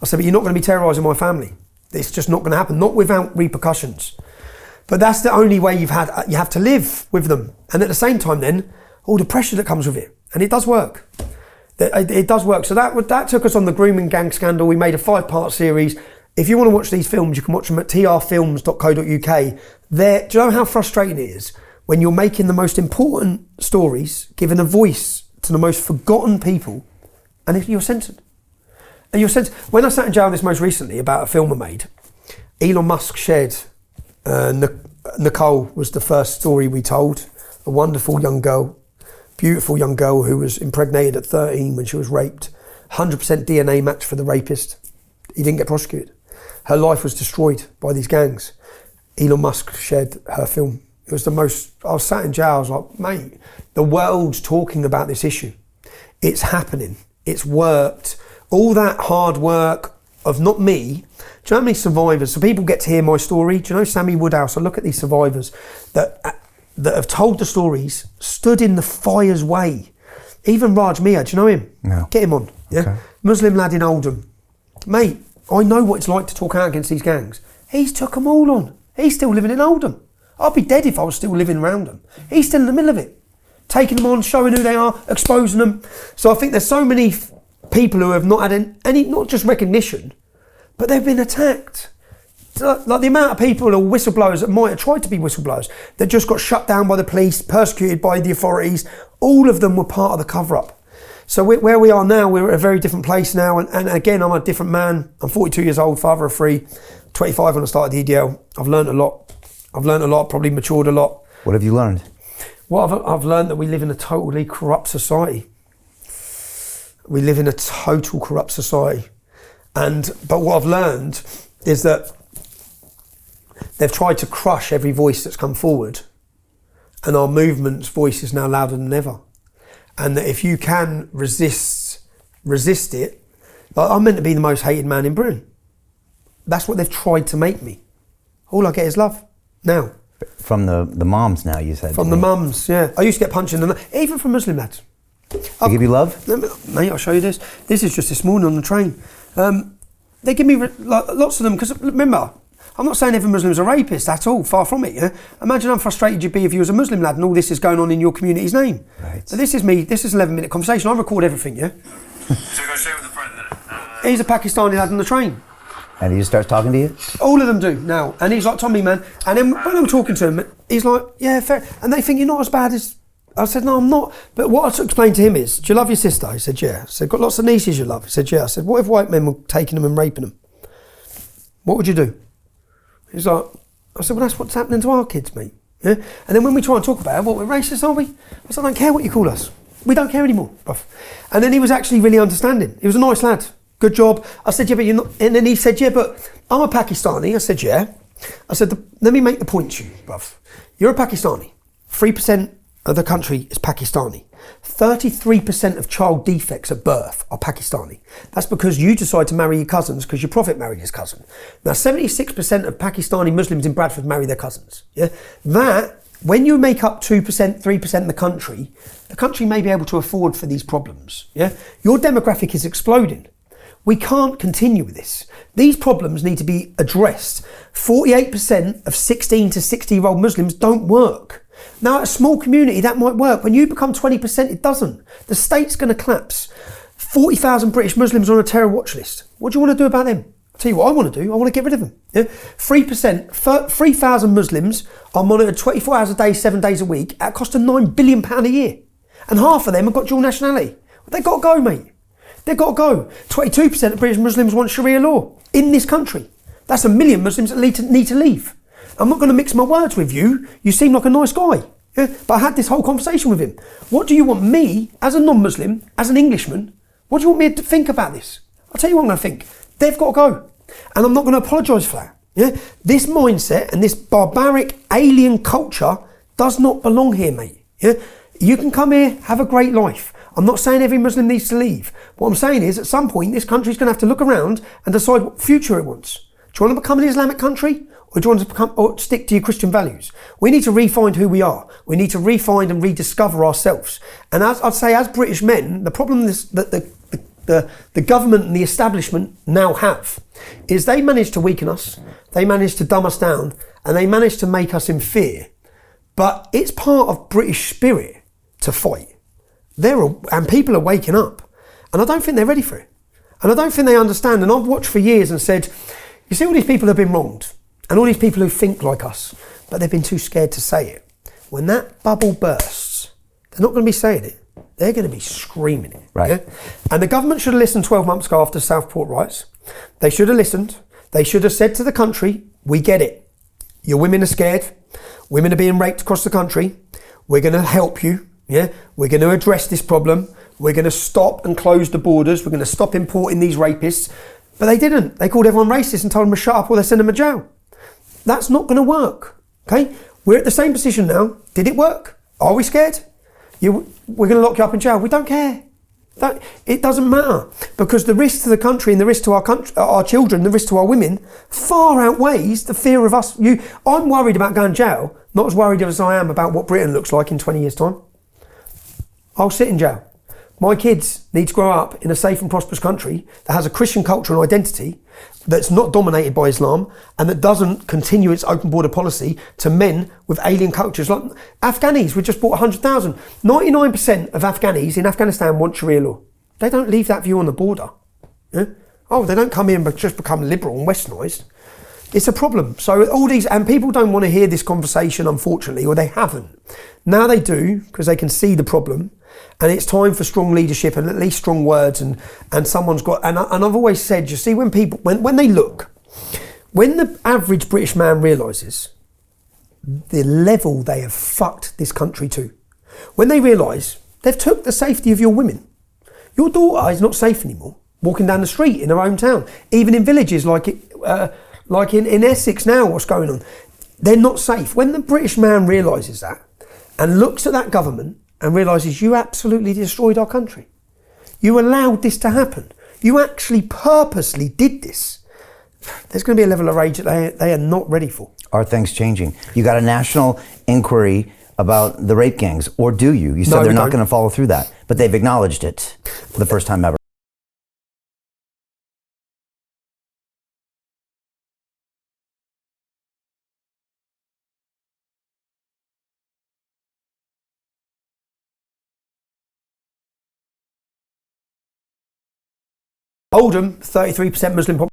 I said, "But you're not going to be terrorising my family. It's just not going to happen, not without repercussions." But that's the only way you have to live with them. And at the same time then, all the pressure that comes with it. And it does work. It does work. So that took us on the grooming gang scandal. We made a 5-part series. If you want to watch these films, you can watch them at trfilms.co.uk. Do you know how frustrating it is when you're making the most important stories, giving a voice to the most forgotten people, and if you're censored? And you're censored. When I sat in jail this most recently about a film I made, Elon Musk shared, Nicole was the first story we told, a wonderful young girl, beautiful young girl who was impregnated at 13 when she was raped, 100% DNA match for the rapist. He didn't get prosecuted. Her life was destroyed by these gangs. Elon Musk shared her film. It was the most, I was sat in jail, I was like, mate, the world's talking about this issue. It's happening. It's worked. All that hard work of not me. Do you know how many survivors? So people get to hear my story. Do you know Sammy Woodhouse? I look at these survivors that have told the stories, stood in the fire's way. Even Raj Mia, do you know him? No. Get him on. Yeah. Okay. Muslim lad in Oldham. Mate, I know what it's like to talk out against these gangs. He's took them all on. He's still living in Oldham. I'd be dead if I was still living around them. He's still in the middle of it. Taking them on, showing who they are, exposing them. So I think there's so many people who have not had any, not just recognition, but they've been attacked. Like the amount of people or whistleblowers that might have tried to be whistleblowers, that just got shut down by the police, persecuted by the authorities, all of them were part of the cover-up. So where we are now, we're at a very different place now, and again, I'm a different man. I'm 42 years old, father of 3, 25 when I started the EDL. I've learned a lot, probably matured a lot. What have you learned? Well, I've learned that we live in a totally corrupt society. We live in a total corrupt society. But what I've learned is that they've tried to crush every voice that's come forward, and our movement's voice is now louder than ever. And that if you can resist resist it. Like, I'm meant to be the most hated man in Britain. That's what they've tried to make me. All I get is love now. From the moms now, you said. From the mums, yeah. I used to get punched in the even from Muslim lads. They give you love? Mate, I'll show you this. This is just this morning on the train. They give me lots of them, because remember, I'm not saying every Muslim's a rapist at all, far from it. Yeah? Imagine how frustrated you'd be if you was a Muslim lad and all this is going on in your community's name. Right. So this is me, this is an 11-minute conversation. I record everything, yeah? So go share with the front then. He's a Pakistani lad on the train. And he just starts talking to you? All of them do now. And he's like, Tommy, man. And then when I'm talking to him, he's like, yeah, fair. And they think you're not as bad as... I said, no, I'm not. But what I explained to him is, do you love your sister? He said, yeah. I said, got lots of nieces you love? He said, yeah. I said, what if white men were taking them and raping them? What would you do? He's like, I said, well, that's what's happening to our kids, mate. Yeah? And then when we try and talk about it, what, we're racist, are we? I said, I don't care what you call us. We don't care anymore, bruv. And then he was actually really understanding. He was a nice lad. Good job. I said, yeah, but you're not... And then he said, yeah, but I'm a Pakistani. I said, yeah. I said, let me make the point to you, bruv. You're a Pakistani. 3% of the country is Pakistani. 33% of child defects at birth are Pakistani. That's because you decide to marry your cousins because your prophet married his cousin. Now, 76% of Pakistani Muslims in Bradford marry their cousins. Yeah, that, when you make up 2%, 3% of the country may be able to afford for these problems. Yeah, your demographic is exploding. We can't continue with this. These problems need to be addressed. 48% of 16 to 60-year-old Muslims don't work. Now, at a small community, that might work. When you become 20%, it doesn't. The state's going to collapse. 40,000 British Muslims on a terror watch list. What do you want to do about them? I'll tell you what I want to do. I want to get rid of them. Yeah? 3,000 Muslims are monitored 24 hours a day, 7 days a week at a cost of £9 billion a year. And half of them have got dual nationality. Well, they've got to go, mate. They've got to go. 22% of British Muslims want Sharia law in this country. That's 1 million Muslims that need to leave. I'm not going to mix my words with you. You seem like a nice guy. Yeah? But I had this whole conversation with him. What do you want me, as a non-Muslim, as an Englishman, what do you want me to think about this? I'll tell you what I'm going to think. They've got to go. And I'm not going to apologise for that. Yeah? This mindset and this barbaric alien culture does not belong here, mate. Yeah? You can come here, have a great life. I'm not saying every Muslim needs to leave. What I'm saying is, at some point, this country's going to have to look around and decide what future it wants. Do you want to become an Islamic country? Or do you want to stick to your Christian values? We need to refine who we are. We need to refine and rediscover ourselves. And as I'd say, as British men, the problem that the government and the establishment now have is they manage to weaken us, they manage to dumb us down, and they manage to make us in fear. But it's part of British spirit to fight. And people are waking up. And I don't think they're ready for it. And I don't think they understand. And I've watched for years and said, you see all these people have been wronged. And all these people who think like us, but they've been too scared to say it. When that bubble bursts, they're not going to be saying it. They're going to be screaming it. Right. Yeah? And the government should have listened 12 months ago after Southport riots. They should have listened. They should have said to the country, we get it. Your women are scared. Women are being raped across the country. We're going to help you. Yeah, we're going to address this problem. We're going to stop and close the borders. We're going to stop importing these rapists. But they didn't. They called everyone racist and told them to shut up or they send them to jail. That's not going to work. Okay, we're at the same position now. Did it work? Are we scared? We're going to lock you up in jail. We don't care. It doesn't matter, because the risk to the country and the risk to our children, the risk to our women, far outweighs the fear of us. I'm worried about going to jail, not as worried as I am about what Britain looks like in 20 years' time. I'll sit in jail. My kids need to grow up in a safe and prosperous country that has a Christian culture and identity, that's not dominated by Islam, and that doesn't continue its open border policy to men with alien cultures. Like Afghanis, we just bought 100,000. 99% of Afghanis in Afghanistan want Sharia law. They don't leave that view on the border. Yeah? Oh, they don't come here and just become liberal and westernised. It's a problem. So all these, and people don't want to hear this conversation, unfortunately, or they haven't. Now they do, because they can see the problem. And it's time for strong leadership and at least strong words, and someone's got, and I've always said, you see, when people, when they look, when the average British man realises the level they have fucked this country to, when they realise they've took the safety of your women, your daughter is not safe anymore, walking down the street in her own town, even in villages like in Essex now, what's going on, they're not safe. When the British man realises that and looks at that government and realises you absolutely destroyed our country. You allowed this to happen. You actually purposely did this. There's going to be a level of rage that they are not ready for. Are things changing? You got a national inquiry about the rape gangs, or do you? You said they're not going to follow through that, but they've acknowledged it for the first time ever. Oldham, 33% Muslim population.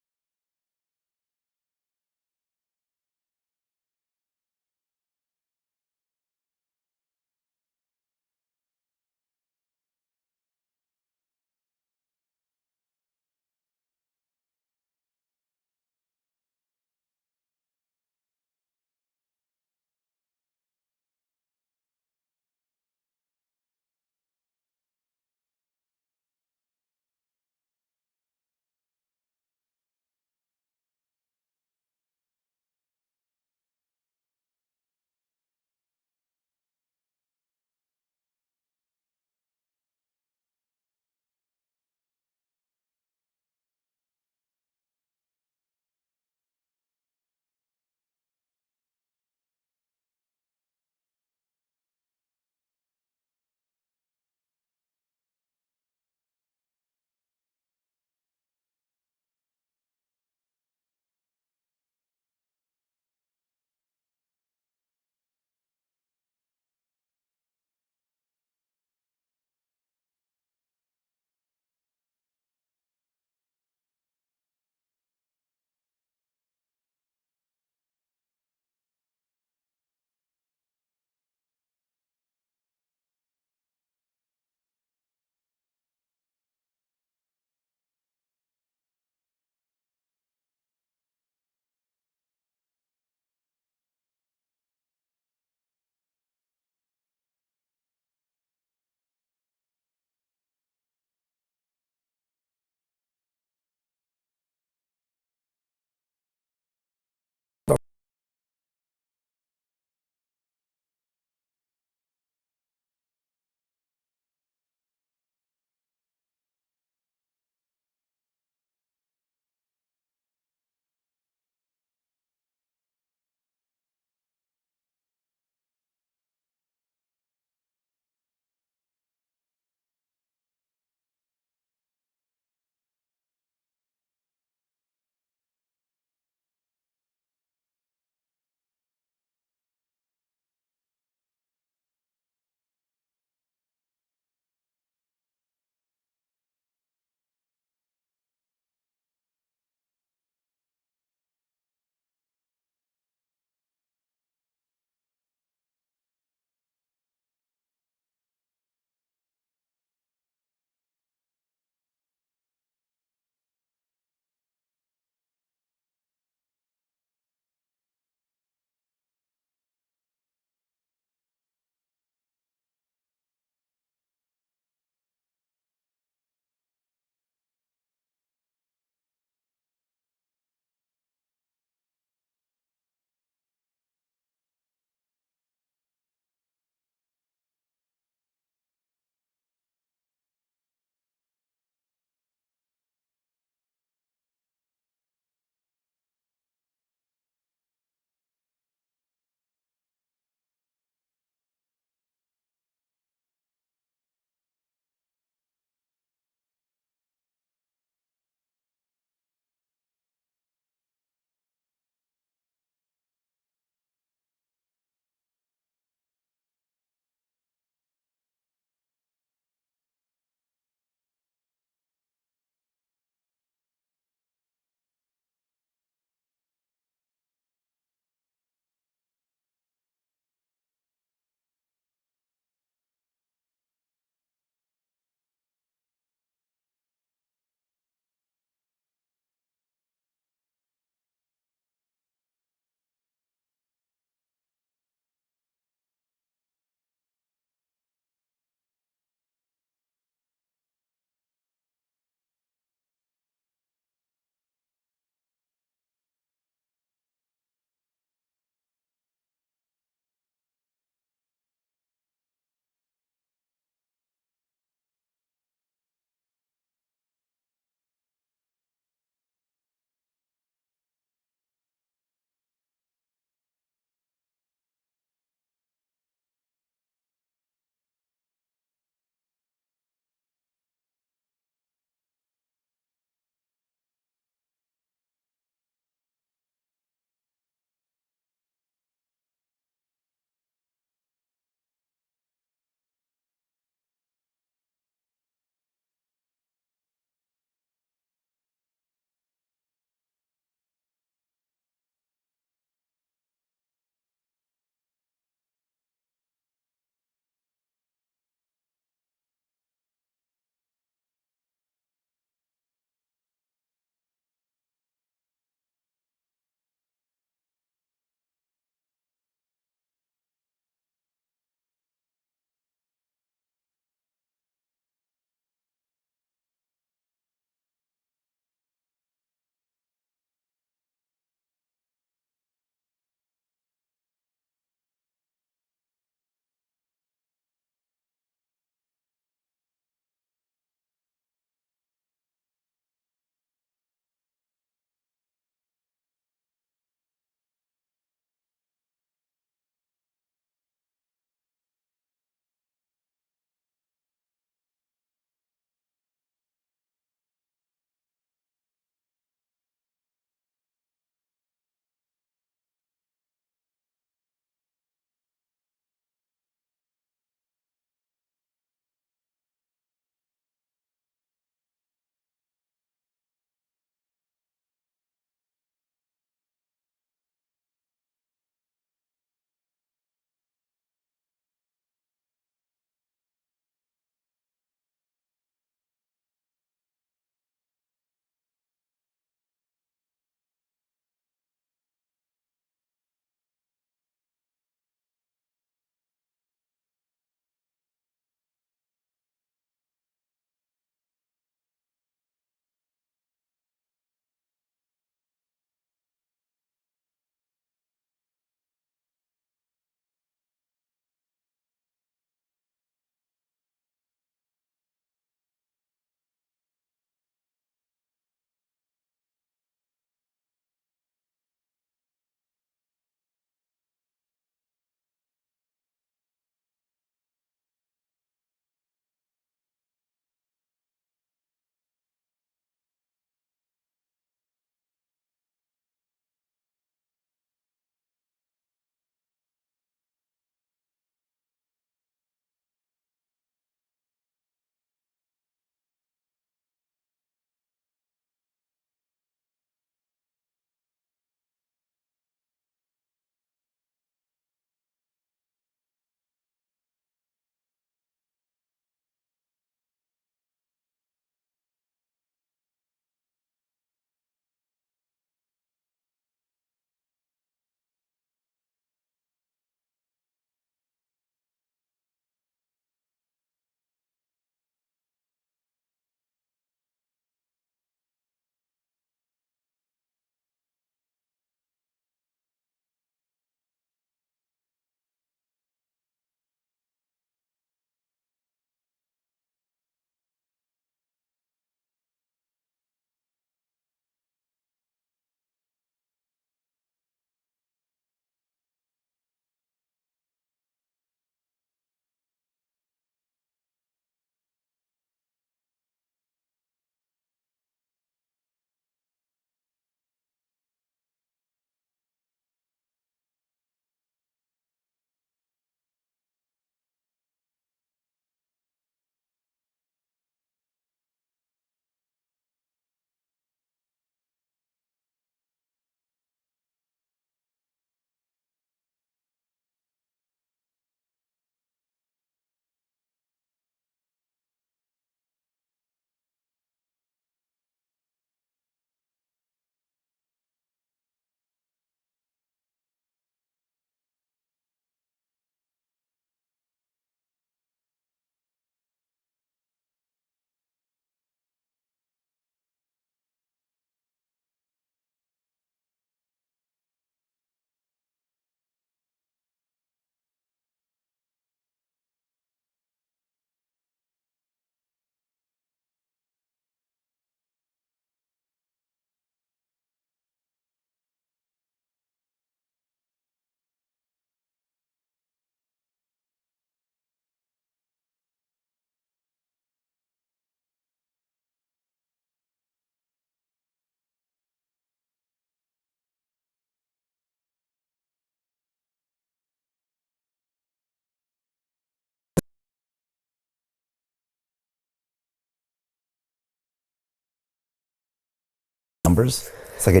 numbers? It's like a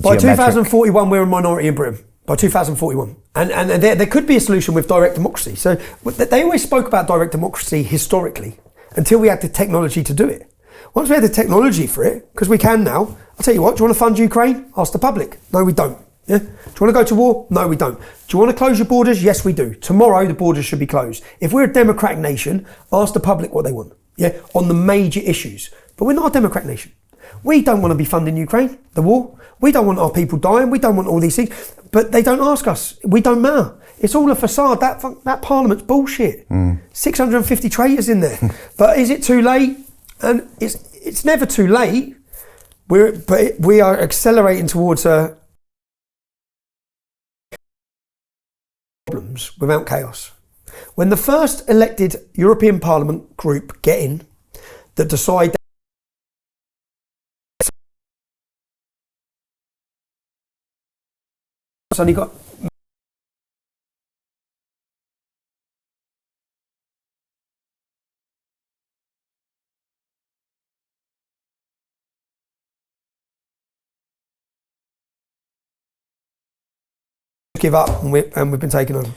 By 2041, we're a minority in Britain. By 2041. And there could be a solution with direct democracy. So they always spoke about direct democracy historically until we had the technology to do it. Once we had the technology for it, because we can now, I'll tell you what, do you want to fund Ukraine? Ask the public. No, we don't. Yeah? Do you want to go to war? No, we don't. Do you want to close your borders? Yes, we do. Tomorrow, the borders should be closed. If we're a democratic nation, ask the public what they want. Yeah, on the major issues. But we're not a democratic nation. We don't want to be funding Ukraine, the war. We don't want our people dying. We don't want all these things. But they don't ask us. We don't matter. It's all a facade. That parliament's bullshit. 650 traitors in there. But is it too late? And it's never too late. We are accelerating towards problems without chaos. When the first elected European Parliament group get in, that decide it's only got give up, and we've been taken over.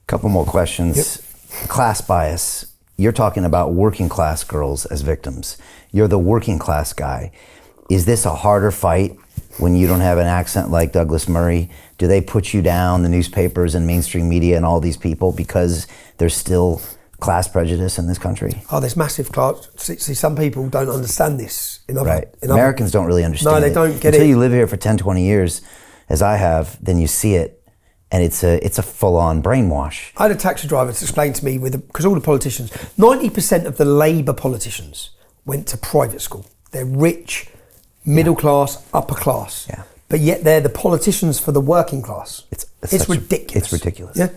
Couple more questions. Yep. Class bias. You're talking about working class girls as victims. You're the working class guy. Is this a harder fight when you don't have an accent like Douglas Murray? Do they put you down, the newspapers and mainstream media and all these people, because there's still class prejudice in this country? Oh, there's massive class. See, some people don't understand this. Americans don't really understand it. No, they don't get it. Until you live here for 10, 20 years, as I have, then you see it. And it's a full-on brainwash. I had a taxi driver to explain to me, because all the politicians, 90% of the Labour politicians went to private school. They're rich, middle class, upper class. Yeah. But yet they're the politicians for the working class. It's ridiculous. It's ridiculous. Yeah?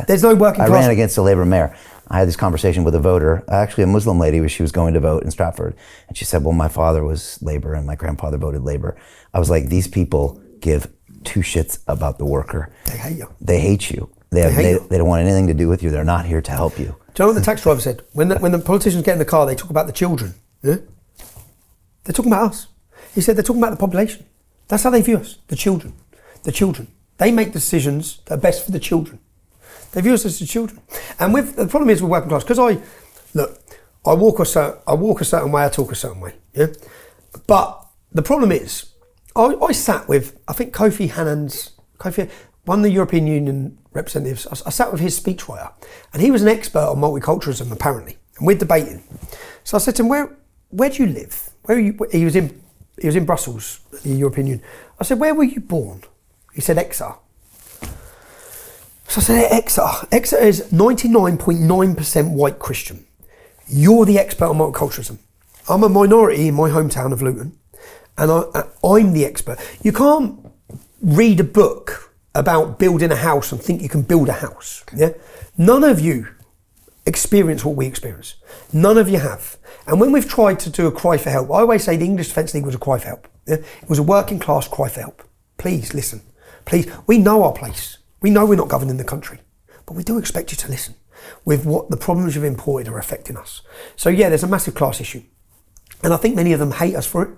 There's no working class. I ran against a Labour mayor. I had this conversation with a voter, actually a Muslim lady, she was going to vote in Stratford. And she said, well, my father was Labour and my grandfather voted Labour. I was like, these people give two shits about the worker. They hate you. They hate you. They don't want anything to do with you. They're not here to help you. Do you know what the taxi driver said? When the politicians get in the car, they talk about the children. Yeah? They're talking about us. He said they're talking about the population. That's how they view us, the children. The children. They make decisions that are best for the children. They view us as the children. And the problem is with working class, because I walk a certain way, I talk a certain way. Yeah? But the problem is, I sat with, I think Kofi Annan's, one of the European Union representatives, I sat with his speechwriter, and he was an expert on multiculturalism apparently, and we're debating. So I said to him, where do you live? Where are you? He was in Brussels, the European Union. I said, where were you born? He said, Exeter. So I said, Exeter. Exeter is 99.9% white Christian. You're the expert on multiculturalism. I'm a minority in my hometown of Luton. And I'm the expert. You can't read a book about building a house and think you can build a house. Yeah? None of you experience what we experience. None of you have. And when we've tried to do a cry for help, I always say the English Defence League was a cry for help. Yeah? It was a working class cry for help. Please listen. Please. We know our place. We know we're not governing the country. But we do expect you to listen with what the problems you've imported are affecting us. So yeah, there's a massive class issue. And I think many of them hate us for it.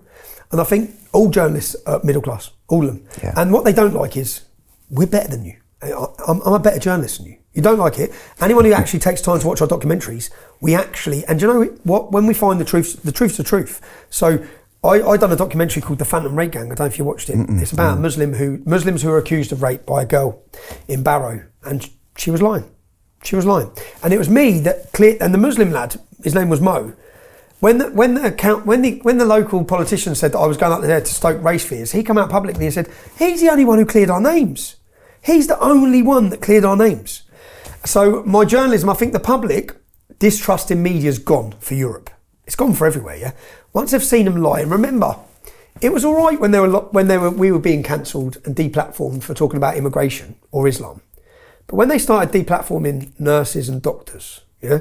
And I think all journalists are middle class, all of them. Yeah. And what they don't like is, we're better than you. I'm a better journalist than you. You don't like it. Anyone who actually takes time to watch our documentaries, and do you know what? When we find the truth's the truth. So I done a documentary called The Phantom Rape Gang. I don't know if you watched it. It's about Muslims who are accused of rape by a girl in Barrow, and she was lying. She was lying. And it was me that cleared, and the Muslim lad, his name was Mo. When the local politician said that I was going up there to stoke race fears, he came out publicly and said, he's the only one who cleared our names. He's the only one that cleared our names. So my journalism, I think the public distrust in media is gone for Europe. It's gone for everywhere, yeah? Once they've seen them lie, and remember, it was all right when we were being cancelled and deplatformed for talking about immigration or Islam. But when they started deplatforming nurses and doctors, yeah,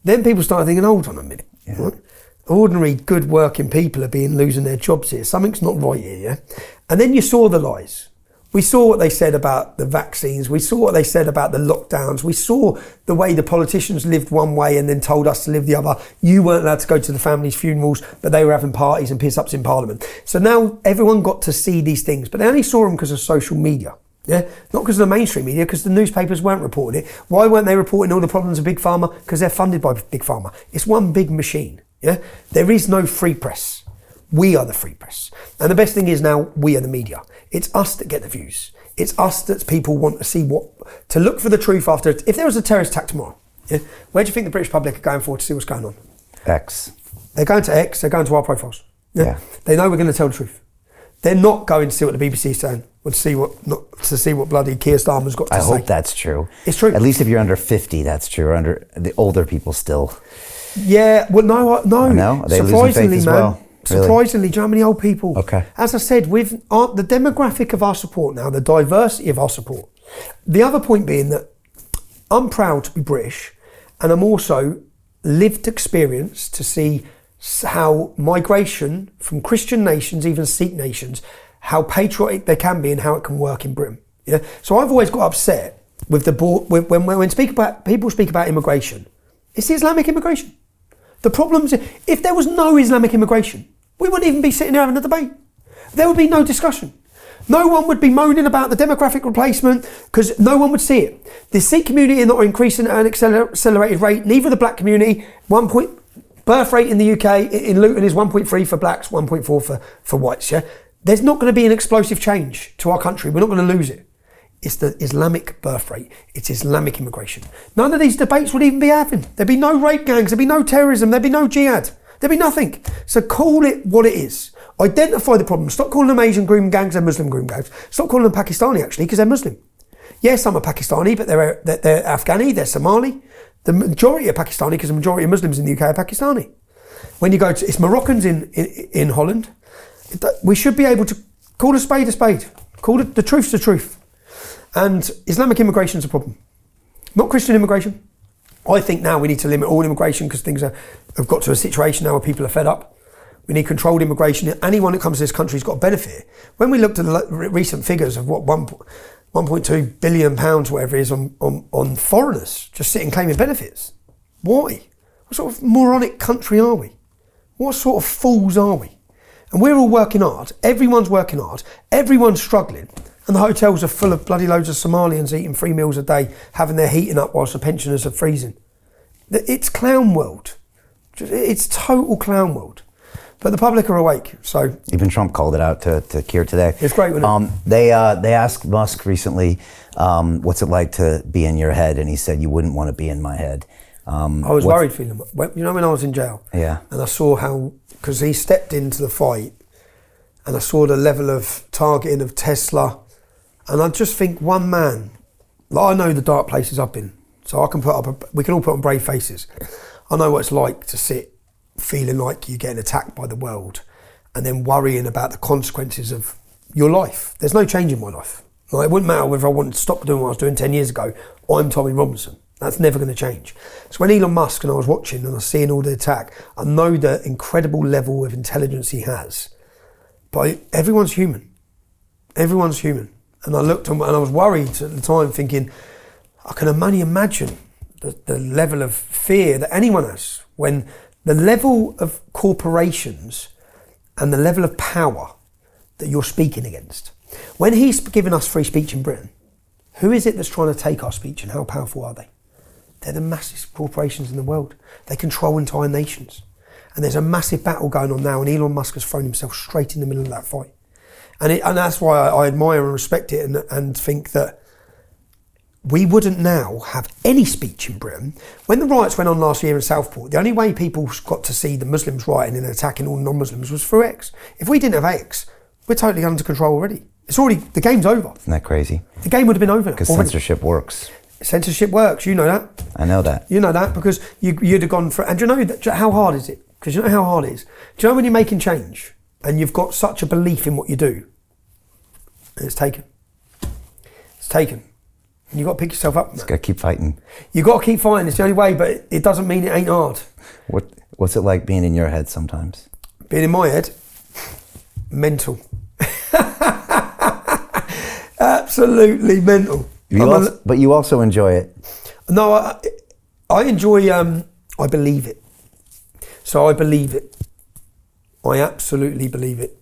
then people started thinking, hold on a minute, right? Ordinary good working people are losing their jobs here. Something's not right here, yeah? And then you saw the lies. We saw what they said about the vaccines. We saw what they said about the lockdowns. We saw the way the politicians lived one way and then told us to live the other. You weren't allowed to go to the family's funerals, but they were having parties and piss-ups in Parliament. So now everyone got to see these things, but they only saw them because of social media. Yeah, not because of the mainstream media, because the newspapers weren't reporting it. Why weren't they reporting all the problems of Big Pharma? Because they're funded by Big Pharma. It's one big machine. Yeah, there is no free press. We are the free press. And the best thing is now we are the media. It's us that get the views. It's us that people want to see to look for the truth after. If there was a terrorist attack tomorrow, yeah, where do you think the British public are going for to see what's going on? X. They're going to X, they're going to our profiles. Yeah. They know we're going to tell the truth. They're not going to see what the BBC is saying or to see what bloody Keir Starmer's got to say. I hope that's true. It's true. At least if you're under 50, that's true. Or under the older people still. Yeah, well, no. No, they lose faith as well. Really? Surprisingly, do you know how many old people? Okay. As I said, with the demographic of our support now, the diversity of our support. The other point being that I'm proud to be British, and I'm also lived experience to see how migration from Christian nations, even Sikh nations, how patriotic they can be and how it can work in Britain. Yeah. So I've always got upset with when people speak about immigration. It's the Islamic immigration. The problem is, if there was no Islamic immigration, we wouldn't even be sitting here having a debate. There would be no discussion. No one would be moaning about the demographic replacement because no one would see it. The Sikh community are not increasing at an accelerated rate, neither the black community. Birth rate in the UK, in Luton, is 1.3 for blacks, 1.4 for whites. Yeah, there's not going to be an explosive change to our country. We're not going to lose it. It's the Islamic birth rate. It's Islamic immigration. None of these debates would even be happening. There'd be no rape gangs. There'd be no terrorism. There'd be no jihad. There'd be nothing. So call it what it is. Identify the problem. Stop calling them Asian grooming gangs and Muslim grooming gangs. Stop calling them Pakistani, actually, because they're Muslim. Yes, some are Pakistani, but they're Afghani, they're Somali. The majority are Pakistani because the majority of Muslims in the UK are Pakistani. When you go to, it's Moroccans in Holland. We should be able to call a spade a spade. Call it the truth's the truth. And Islamic immigration is a problem. Not Christian immigration. I think now we need to limit all immigration because things have got to a situation now where people are fed up. We need controlled immigration. Anyone that comes to this country has got to benefit. When we looked at the recent figures of what 1.2 billion pounds, whatever it is, on foreigners just sitting claiming benefits. Why? What sort of moronic country are we? What sort of fools are we? And we're all working hard. Everyone's working hard. Everyone's struggling. And the hotels are full of bloody loads of Somalians eating 3 meals a day, having their heating up whilst the pensioners are freezing. It's clown world. It's total clown world. But the public are awake, so... Even Trump called it out to Keir today. It's great, wasn't it? They asked Musk recently, what's it like to be in your head? And he said, you wouldn't want to be in my head. I was worried feeling... You know when I was in jail? Yeah. And I saw how... Because he stepped into the fight, and I saw the level of targeting of Tesla, and I just think one man... Like, I know the dark places I've been, so I can we can all put on brave faces. I know what it's like to sit feeling like you're getting attacked by the world and then worrying about the consequences of your life. There's no change in my life. Like, it wouldn't matter whether I wanted to stop doing what I was doing 10 years ago. I'm Tommy Robinson. That's never going to change. So when Elon Musk, and I was watching and I was seeing all the attack, I know the incredible level of intelligence he has. But everyone's human. Everyone's human. And I looked and I was worried at the time, thinking, I can only imagine the level of fear that anyone has when the level of corporations and the level of power that you're speaking against. When he's giving us free speech in Britain, who is it that's trying to take our speech and how powerful are they? They're the massive corporations in the world. They control entire nations. And there's a massive battle going on now, and Elon Musk has thrown himself straight in the middle of that fight. And that's why I admire and respect it and think that we wouldn't now have any speech in Britain. When the riots went on last year in Southport, the only way people got to see the Muslims rioting and attacking all non-Muslims was through X. If we didn't have X, we're totally under control already. The game's over. Isn't that crazy? The game would have been over. Because censorship works. Censorship works, you know that. I know that. You know that because you'd have gone for... And do you know how hard is it? Because you know how hard it is. Do you know when you're making change and you've got such a belief in what you do, and it's taken. It's taken. And you've got to pick yourself up. You've got to keep fighting. You've got to keep fighting. It's the only way, but it doesn't mean it ain't hard. What's it like being in your head sometimes? Being in my head? Mental. Absolutely mental. But you also enjoy it. No, I enjoy, I believe it. So I believe it. I absolutely believe it.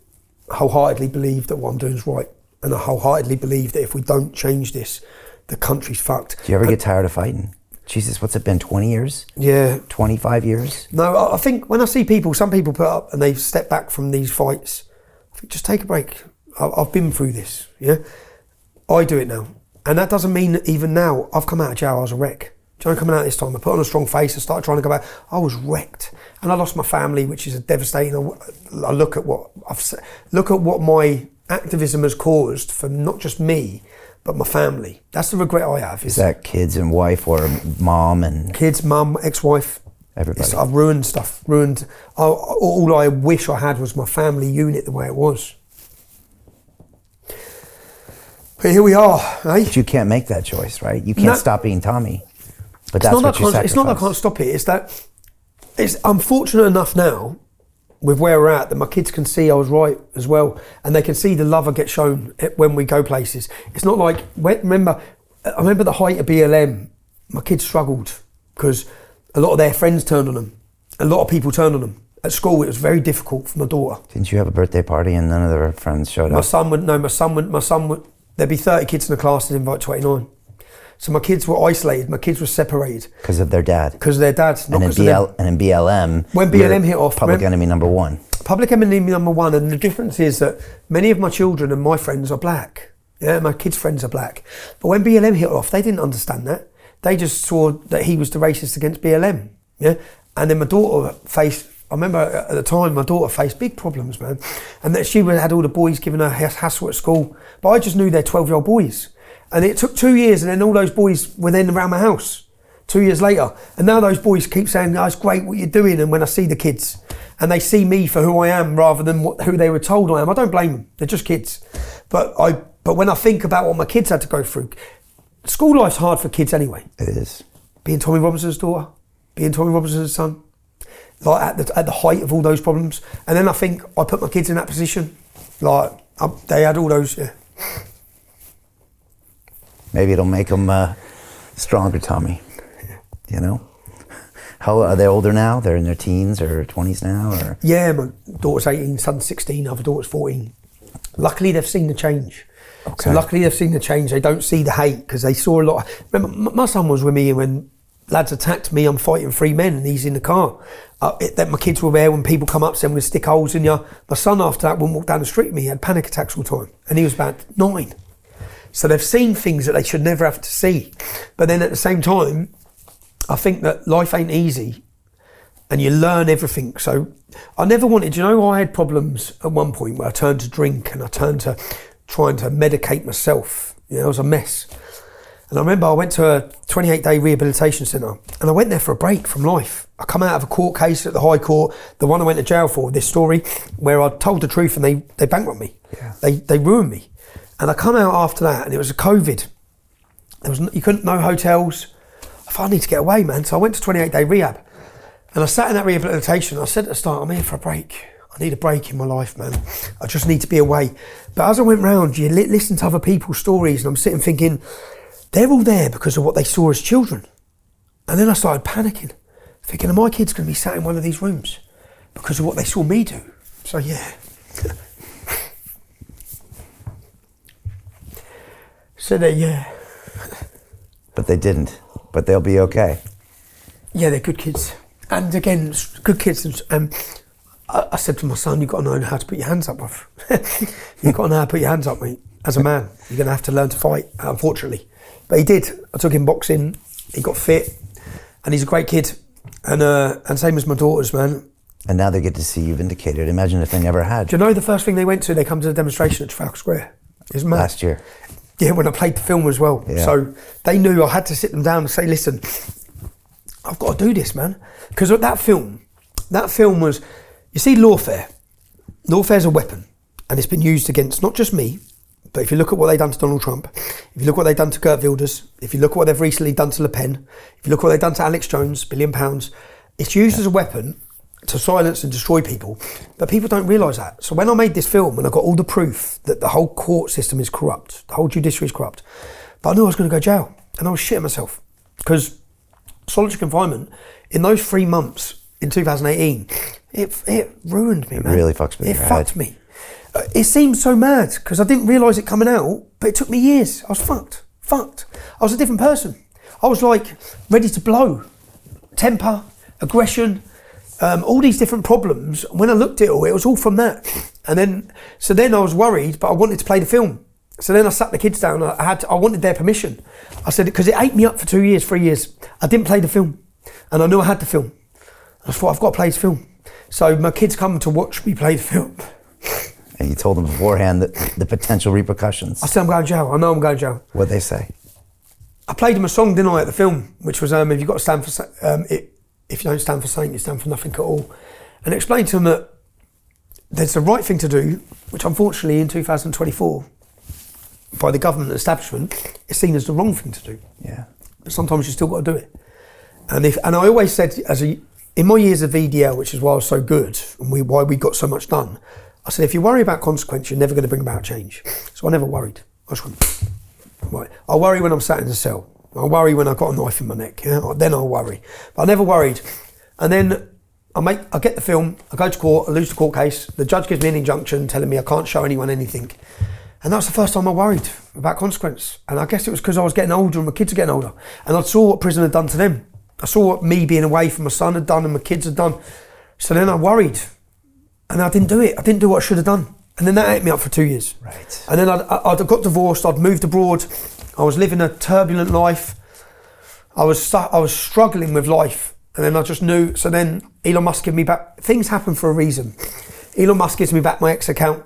Wholeheartedly believe that what I'm doing is right. And I wholeheartedly believe that if we don't change this, the country's fucked. Do you ever get tired of fighting? Jesus, what's it been, 20 years? Yeah. 25 years? No, I think when I see people, some people put up and they step back from these fights, I think just take a break. I've been through this, yeah? I do it now. And that doesn't mean that even now, I've come out of jail, I was a wreck. Do you know, coming out this time, I put on a strong face, I started trying to go back, I was wrecked. And I lost my family, which is devastating. I look at what my activism has caused for not just me, but my family. That's the regret I have. Is that kids and wife or mom and... Kids, mum, ex-wife. Everybody. I've ruined stuff, all I wish I had was my family unit the way it was. But here we are, eh? But you can't make that choice, right? You can't stop being Tommy. But that's what you sacrifice. It's not that I can't stop it. It's that I'm fortunate enough now with where we're at that my kids can see I was right as well, and they can see the love I get shown when we go places. It's not like I remember the height of BLM. My kids struggled because a lot of their friends turned on them. A lot of people turned on them. At school, it was very difficult for my daughter. Didn't you have a birthday party and none of their friends showed up? My son would. There'd be 30 kids in the class and invite 29. So my kids were isolated. My kids were separated because of their dad. Because of their dads. And in BLM, when BLM hit off, public enemy number one. Public enemy number one, and the difference is that many of my children and my friends are black. Yeah, my kids' friends are black. But when BLM hit off, they didn't understand that. They just saw that he was the racist against BLM. Yeah, and then my daughter faced. I remember at the time my daughter faced big problems, man, and that she had all the boys giving her hassle at school. But I just knew they're 12-year-old boys, and it took 2 years, and then all those boys were then around my house 2 years later, and now those boys keep saying, "Oh, it's great what you're doing." And when I see the kids, and they see me for who I am rather than who they were told I am, I don't blame them. They're just kids. But when I think about what my kids had to go through, school life's hard for kids anyway. It is. Being Tommy Robinson's daughter, being Tommy Robinson's son. Like at the height of all those problems, and then I think I put my kids in that position. Like they had all those. Yeah. Maybe it'll make them stronger, Tommy. You know, how are they older now? They're in their teens or 20s now, or? Yeah, my daughter's 18, son's 16, other daughter's 14. Luckily, they've seen the change. Okay. So luckily, they've seen the change. They don't see the hate because they saw a lot. Remember, my son was with me when lads attacked me. I'm fighting 3 men, and he's in the car. That my kids were there when people come up saying, "We'll stick holes in you." My son after that wouldn't walk down the street with me. He had panic attacks all the time, and he was about 9. So they've seen things that they should never have to see. But then at the same time, I think that life ain't easy, and you learn everything. So I never wanted. You know, I had problems at one point where I turned to drink and I turned to trying to medicate myself. You know, it was a mess. And I remember I went to a 28-day rehabilitation centre, and I went there for a break from life. I come out of a court case at the High Court, the one I went to jail for, this story, where I told the truth and they bankrupted me. Yeah. They ruined me. And I come out after that, and it was a COVID. You couldn't, no hotels. I thought, I need to get away, man. So I went to 28-day rehab. And I sat in that rehabilitation. I said at the start, I'm here for a break. I need a break in my life, man. I just need to be away. But as I went round, you listen to other people's stories, and I'm sitting thinking, they're all there because of what they saw as children. And then I started panicking, thinking, are my kids going to be sat in one of these rooms because of what they saw me do? So yeah. So they, yeah. But they didn't. But they'll be okay. Yeah, they're good kids. And again, good kids. I said to my son, you've got to know how to put your hands up, bruv. You've got to know how to put your hands up, mate. As a man, you're going to have to learn to fight, unfortunately. But he did. I took him boxing. He got fit, and he's a great kid. And same as my daughters, man. And now they get to see you vindicated. Imagine if they never had. Do you know the first thing they went to? They come to the demonstration at Trafalgar Square. It's mad. Last year. Yeah, when I played the film as well. Yeah. So they knew I had to sit them down and say, listen, I've got to do this, man. Because that film was, you see, lawfare. Lawfare's a weapon, and it's been used against not just me, but if you look at what they've done to Donald Trump, if you look what they've done to Geert Wilders, if you look what they've recently done to Le Pen, if you look what they've done to Alex Jones, £1 billion, it's used as a weapon, to silence and destroy people, but people don't realise that. So when I made this film and I got all the proof that the whole court system is corrupt, the whole judiciary is corrupt, but I knew I was going to go to jail, and I was shitting myself, because solitary confinement, in those 3 months in 2018, it ruined me, man. It really fucks me. It fucked me. It seemed so mad, because I didn't realise it coming out, but it took me years. I was fucked. I was a different person. I was like ready to blow. Temper, aggression, all these different problems. When I looked at it was all from that. And then I was worried, but I wanted to play the film. So then I sat the kids down. I wanted their permission. I said, because it ate me up for 2 years, 3 years. I didn't play the film, and I knew I had to film. I thought, I've got to play this film. So my kids come to watch me play the film. And you told them beforehand that the potential repercussions. I said, I'm going to jail. I know I'm going to jail. What'd they say? I played them a song, didn't I, at the film, which was, if you've got to stand for, if you don't stand for something, you stand for nothing at all. And explained to them that there's the right thing to do, which unfortunately in 2024, by the government establishment, is seen as the wrong thing to do. Yeah. But sometimes you still got to do it. And I always said, in my years of VDL, which is why I was so good, and why we got so much done, I said, if you worry about consequence, you're never going to bring about change. So I never worried. I just went, right. I worry when I'm sat in the cell. I worry when I've got a knife in my neck. Yeah? Then I'll worry. But I never worried. And then I get the film, I go to court, I lose the court case. The judge gives me an injunction telling me I can't show anyone anything. And that's the first time I worried about consequence. And I guess it was because I was getting older and my kids are getting older. And I saw what prison had done to them. I saw what me being away from my son had done and my kids had done. So then I worried. And I didn't do it. I didn't do what I should have done. And then that ate me up for 2 years. Right. And then I'd got divorced, I'd moved abroad. I was living a turbulent life. I was struggling with life. And then I just knew, so then Elon Musk gave me back, things happen for a reason. Elon Musk gives me back my ex account.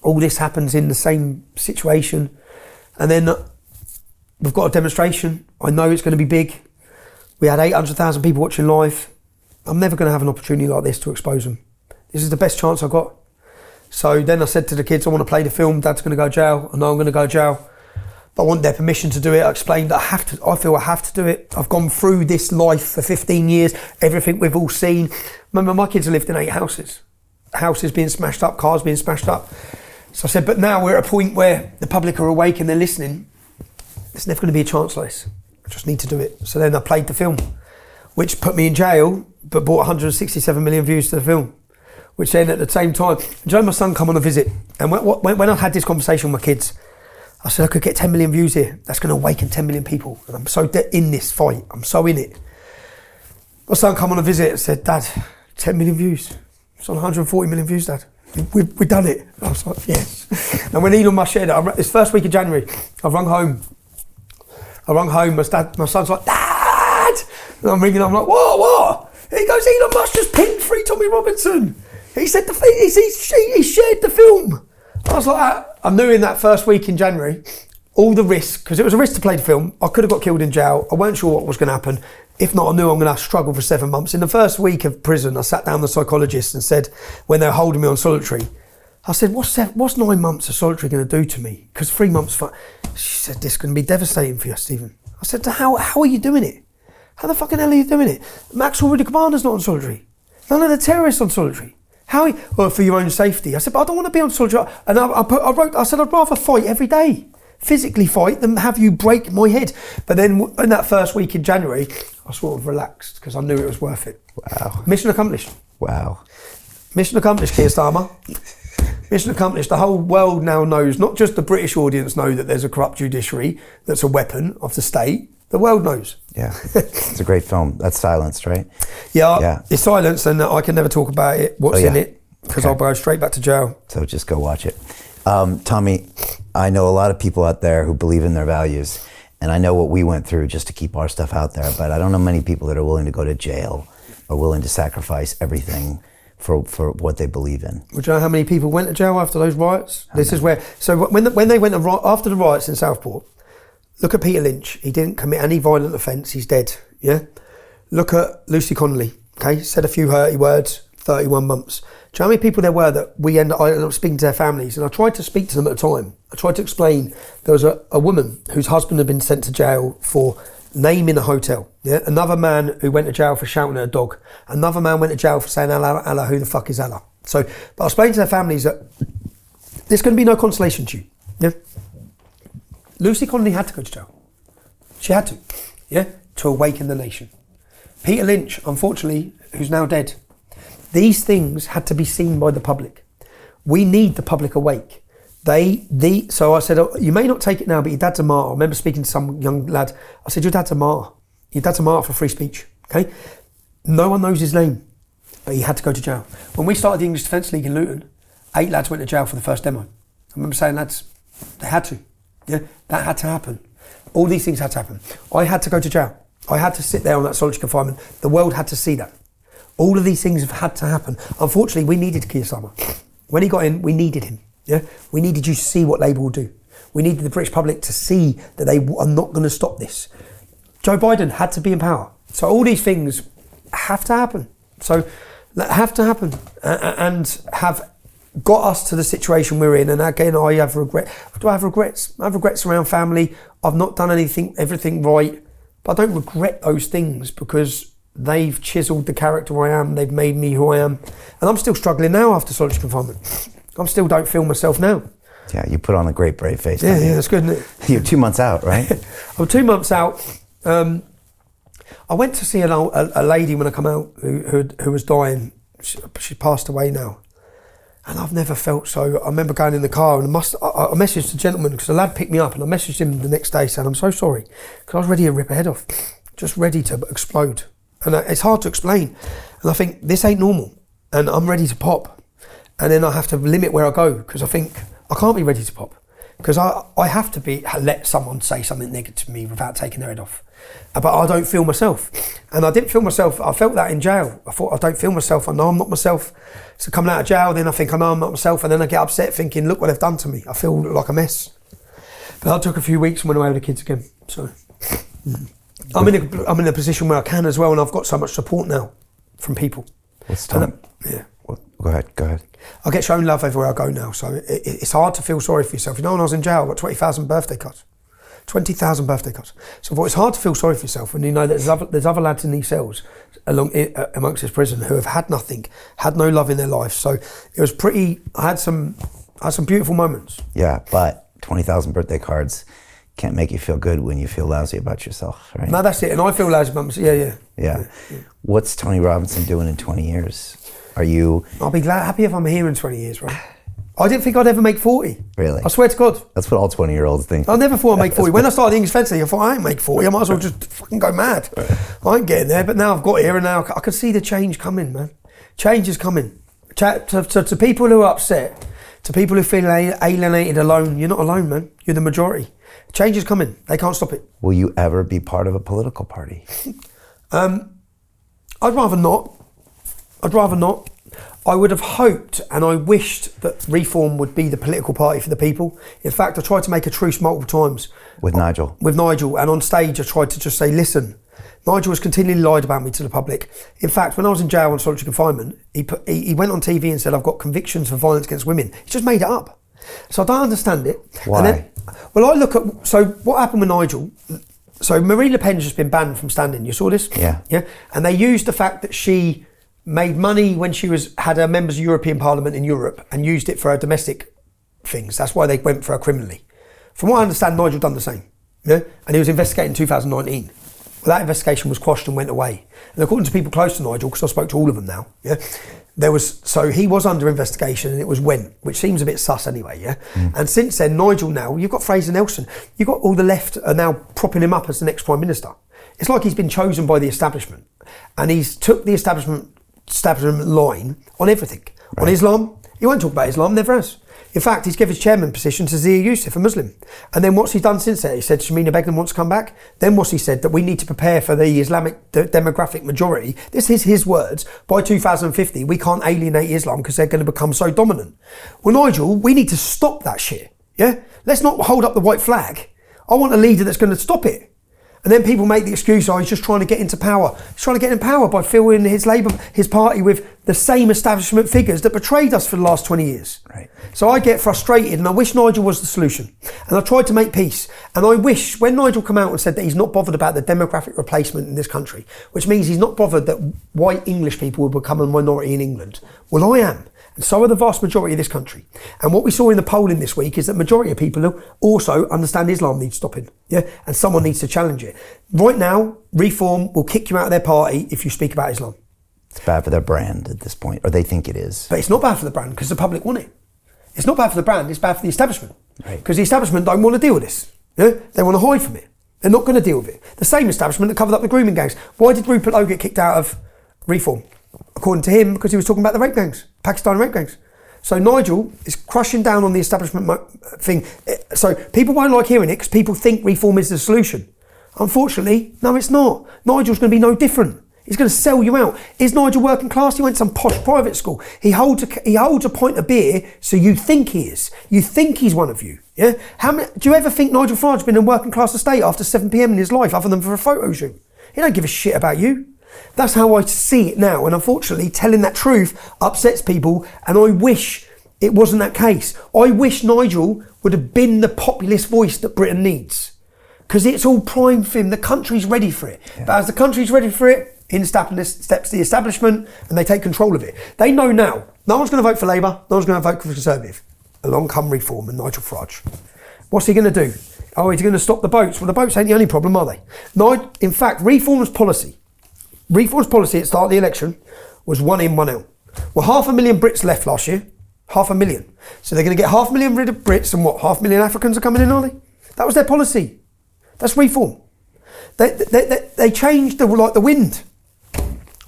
All this happens in the same situation. And then we've got a demonstration. I know it's going to be big. We had 800,000 people watching live. I'm never going to have an opportunity like this to expose them. This is the best chance I got. So then I said to the kids, I want to play the film. Dad's going to go to jail. I know I'm going to go to jail. But I want their permission to do it. I explained that I feel I have to do it. I've gone through this life for 15 years. Everything we've all seen. Remember, my kids have lived in 8 houses. Houses being smashed up, cars being smashed up. So I said, but now we're at a point where the public are awake and they're listening. There's never going to be a chance like this. I just need to do it. So then I played the film, which put me in jail, but brought 167 million views to the film. Which then at the same time, Joe, my son, come on a visit. And when I had this conversation with my kids, I said, I could get 10 million views here. That's going to awaken 10 million people. And I'm so in this fight. I'm so in it. My son come on a visit and said, Dad, 10 million views. It's on 140 million views, Dad. We've done it. I was like, yes. And when Elon Musk shared it, it's first week of January, I rung home. My son's like, Dad! And I'm ringing, I'm like, what? He goes, Elon Musk just pinned free Tommy Robinson. He said he shared the film. I was like, I knew in that first week in January, all the risk, because it was a risk to play the film. I could have got killed in jail. I weren't sure what was going to happen. If not, I knew I'm going to struggle for 7 months. In the first week of prison, I sat down with the psychologist and said, when they were holding me on solitary, I said, what's 9 months of solitary going to do to me? Because 3 months, she said, this is going to be devastating for you, Stephen. I said, how are you doing it? How the fucking hell are you doing it? Maxwell Commander's not on solitary. None of the terrorists on solitary. Well, for your own safety. I said, but I don't want to be on solitary. And I said, I'd rather fight every day, physically fight, than have you break my head. But then in that first week in January, I sort of relaxed because I knew it was worth it. Wow. Mission accomplished. Wow. Mission accomplished, Keir Starmer. Mission accomplished. The whole world now knows, not just the British audience know that there's a corrupt judiciary that's a weapon of the state. The world knows. Yeah, it's a great film. That's silenced, right? Yeah. It's silenced, and I can never talk about it, what's in it, because I'll go straight back to jail. So just go watch it. Tommy, I know a lot of people out there who believe in their values, and I know what we went through just to keep our stuff out there, but I don't know many people that are willing to go to jail or willing to sacrifice everything for what they believe in. Would you know how many people went to jail after those riots? This is where, so when they went after the riots in Southport, look at Peter Lynch. He didn't commit any violent offence. He's dead. Yeah. Look at Lucy Connolly. Okay, said a few hurty words. 31 months. Do you know how many people there were that I ended up speaking to their families? And I tried to speak to them at the time. I tried to explain there was a woman whose husband had been sent to jail for naming a hotel. Yeah, another man who went to jail for shouting at a dog. Another man went to jail for saying Allah, Allah, who the fuck is Allah? So, but I explained to their families that there's going to be no consolation to you. Yeah, Lucy Connolly had to go to jail. She had to, yeah, to awaken the nation. Peter Lynch, unfortunately, who's now dead. These things had to be seen by the public. We need the public awake. So I said, oh, you may not take it now, but your dad's a martyr. I remember speaking to some young lad. I said, your dad's a martyr. Your dad's a martyr for free speech, okay? No one knows his name, but he had to go to jail. When we started the English Defence League in Luton, 8 lads went to jail for the first demo. I remember saying, lads, they had to. Yeah, that had to happen. All these things had to happen. I had to go to jail. I had to sit there on that solitary confinement. The world had to see that. All of these things have had to happen. Unfortunately, we needed Keir Starmer. When he got in, we needed him. Yeah, we needed you to see what Labour will do. We needed the British public to see that they are not going to stop this. Joe Biden had to be in power. So all these things have to happen. So have to happen and have got us to the situation we're in. And again, I have regret. Do I have regrets? I have regrets around family. I've not done everything right, but I don't regret those things because they've chiseled the character I am. They've made me who I am. And I'm still struggling now after solitary confinement. I still don't feel myself now. Yeah, you put on a great brave face. Yeah, that's good, isn't it? You're 2 months out, right? I'm 2 months out. I went to see a lady when I come out who was dying. She passed away now. And I've never felt so. I remember going in the car and I messaged the gentleman because the lad picked me up and I messaged him the next day saying, I'm so sorry. Because I was ready to rip her head off. Just ready to explode. And it's hard to explain. And I think this ain't normal. And I'm ready to pop. And then I have to limit where I go because I think I can't be ready to pop. Because I have to let someone say something negative to me without taking their head off. But I don't feel myself. And I didn't feel myself. I felt that in jail. I thought I don't feel myself. I know I'm not myself. So coming out of jail, then I think I know I'm not myself. And then I get upset thinking, look what they've done to me. I feel like a mess. But I took a few weeks and went away with the kids again. So I'm in a position where I can as well. And I've got so much support now from people. What's time? Yeah. Go ahead. I get shown love everywhere I go now, so it's hard to feel sorry for yourself. You know, when I was in jail, I got 20,000 birthday cards. 20,000 birthday cards. So I thought it's hard to feel sorry for yourself when you know that there's other lads in these cells amongst this prison who have had nothing, had no love in their life. So it was pretty. I had some beautiful moments. Yeah, but 20,000 birthday cards can't make you feel good when you feel lousy about yourself, right? No, that's it. And I feel lousy about myself. Yeah. What's Tony Robinson doing in 20 years? I'll be happy if I'm here in 20 years, right? I didn't think I'd ever make 40. Really? I swear to God. That's what all 20-year-olds think. I never thought I'd make 40. When I started the English Defence League, I thought I ain't make 40. I might as well just fucking go mad. I ain't getting there, but now I've got here and now I can see the change coming, man. Change is coming. To people who are upset, to people who feel alienated, alone, you're not alone, man. You're the majority. Change is coming. They can't stop it. Will you ever be part of a political party? I'd rather not. I would have hoped and I wished that Reform would be the political party for the people. In fact, I tried to make a truce multiple times. With Nigel? With Nigel. And on stage, I tried to just say, listen, Nigel has continually lied about me to the public. In fact, when I was in jail on solitary confinement, he went on TV and said, I've got convictions for violence against women. He just made it up. So I don't understand it. Why? I look at, so what happened with Nigel? So Marine Le Pen's just been banned from standing. You saw this? Yeah. Yeah. And they used the fact that she made money when she had her members of European Parliament in Europe and used it for her domestic things. That's why they went for her criminally. From what I understand, Nigel done the same. Yeah? And he was investigated in 2019. Well, that investigation was quashed and went away. And according to people close to Nigel, because I spoke to all of them now, yeah, so he was under investigation and it was went, which seems a bit sus anyway, yeah? And since then, Nigel now, you've got Fraser Nelson, you've got all the left are now propping him up as the next Prime Minister. It's like he's been chosen by the establishment and he's took the establishment line on everything. Right. On Islam, he won't talk about Islam, never has. In fact, he's given his chairman position to Zia Youssef, a Muslim. And then what's he done since then? He said Shamina Begum wants to come back. Then what's he said? That we need to prepare for the Islamic demographic majority. This is his words. By 2050, we can't alienate Islam because they're going to become so dominant. Well, Nigel, we need to stop that shit. Yeah? Let's not hold up the white flag. I want a leader that's going to stop it. And then people make the excuse, he's just trying to get into power. He's trying to get in power by filling his party with the same establishment figures that betrayed us for the last 20 years. Right. So I get frustrated and I wish Nigel was the solution. And I tried to make peace. And I wish, when Nigel came out and said that he's not bothered about the demographic replacement in this country, which means he's not bothered that white English people will become a minority in England. Well, I am. And so are the vast majority of this country. And what we saw in the polling this week is that majority of people also understand Islam needs stopping. Yeah, and someone needs to challenge it. Right now, Reform will kick you out of their party if you speak about Islam. It's bad for their brand at this point, or they think it is. But it's not bad for the brand because the public want it. It's not bad for the brand, it's bad for the establishment. Because the establishment don't want to deal with this. Yeah? They want to hide from it. They're not going to deal with it. The same establishment that covered up the grooming gangs. Why did Rupert Lowe get kicked out of Reform? According to him, because he was talking about the rape gangs, Pakistani rape gangs. So Nigel is crushing down on the establishment thing. So people won't like hearing it because people think Reform is the solution. Unfortunately, no, it's not. Nigel's going to be no different. He's going to sell you out. Is Nigel working class? He went to some posh private school. He holds a pint of beer, so you think he is. You think he's one of you. Yeah. Do you ever think Nigel Farage's been in working class estate after 7 p.m. in his life, other than for a photo shoot? He don't give a shit about you. That's how I see it now. And unfortunately, telling that truth upsets people. And I wish it wasn't that case. I wish Nigel would have been the populist voice that Britain needs. Because it's all primed for him. The country's ready for it. Yeah. But as the country's ready for it, in steps the establishment and they take control of it. They know now, no one's going to vote for Labour, no one's going to vote for Conservative. Along come Reform and Nigel Farage. What's he going to do? Oh, he's going to stop the boats. Well, the boats ain't the only problem, are they? No, in fact, Reform's policy at the start of the election was 1 in, 1 out. Well, 500,000 Brits left last year. 500,000. So they're going to get 500,000 rid of Brits and what, 500,000 Africans are coming in, are they? That was their policy. That's Reform. They changed the wind.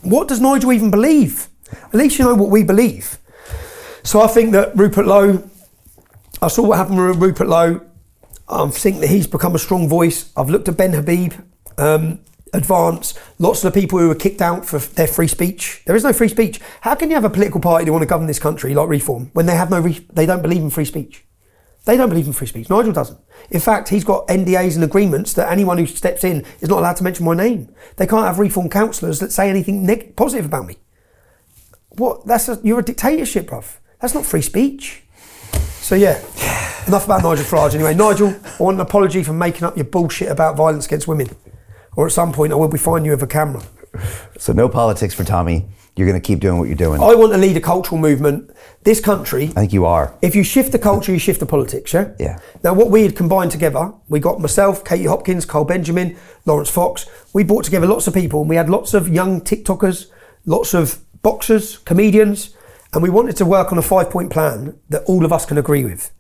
What does Nigel even believe? At least you know what we believe. So I think that Rupert Lowe, I saw what happened with Rupert Lowe. I think that he's become a strong voice. I've looked at Ben Habib, Advance, lots of the people who were kicked out for their free speech. There is no free speech. How can you have a political party that want to govern this country like Reform when they have they don't believe in free speech? They don't believe in free speech. Nigel doesn't. In fact, he's got NDAs and agreements that anyone who steps in is not allowed to mention my name. They can't have Reform councillors that say anything positive about me. What? You're a dictatorship, bruv. That's not free speech. So yeah, enough about Nigel Farage anyway. Nigel, I want an apology for making up your bullshit about violence against women. Or at some point I will be finding you with a camera. So no politics for Tommy. You're going to keep doing what you're doing. I want to lead a cultural movement. This country... I think you are. If you shift the culture, you shift the politics, yeah? Yeah. Now, what we had combined together, we got myself, Katie Hopkins, Cole Benjamin, Lawrence Fox. We brought together lots of people and we had lots of young TikTokers, lots of boxers, comedians, and we wanted to work on a 5-point plan that all of us can agree with.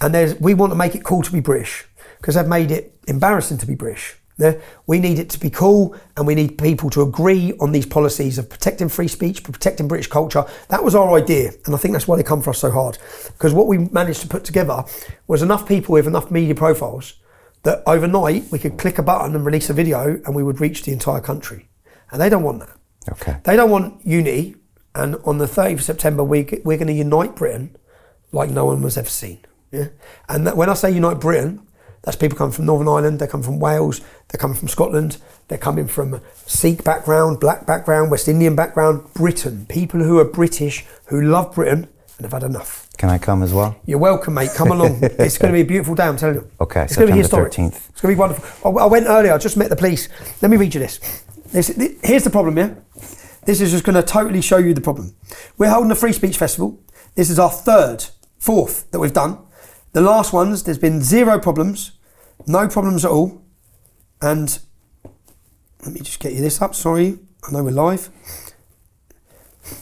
And we want to make it cool to be British because they've made it embarrassing to be British. Yeah? We need it to be cool and we need people to agree on these policies of protecting free speech, protecting British culture. That was our idea and I think that's why they come for us so hard. Because what we managed to put together was enough people with enough media profiles that overnight we could click a button and release a video and we would reach the entire country. And they don't want that. Okay. They don't want unity, and on the 30th of September we're going to unite Britain like no one has ever seen. Yeah? And when I say unite Britain, that's people coming from Northern Ireland, they come from Wales, they're coming from Scotland, they're coming from Sikh background, black background, West Indian background, Britain. People who are British, who love Britain and have had enough. Can I come as well? You're welcome, mate. Come along. It's going to be a beautiful day, I'm telling you. Okay, it's going to be September historic. 13th. It's going to be wonderful. I went earlier, I just met the police. Let me read you this. Here's the problem, yeah? This is just going to totally show you the problem. We're holding a free speech festival. This is our fourth that we've done. The last ones, there's been zero problems. No problems at all. And let me just get you this up. Sorry, I know we're live.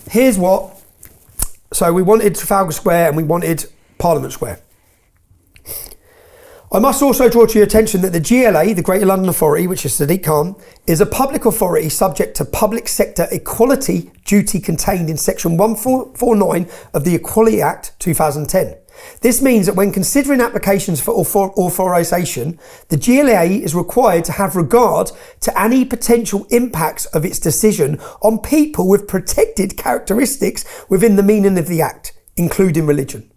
Here's what. So we wanted Trafalgar Square and we wanted Parliament Square. I must also draw to your attention that the GLA, the Greater London Authority, which is Sadiq Khan, is a public authority subject to public sector equality duty contained in section 1449 of the Equality Act 2010. This means that when considering applications for authorisation, the GLA is required to have regard to any potential impacts of its decision on people with protected characteristics within the meaning of the Act, including religion.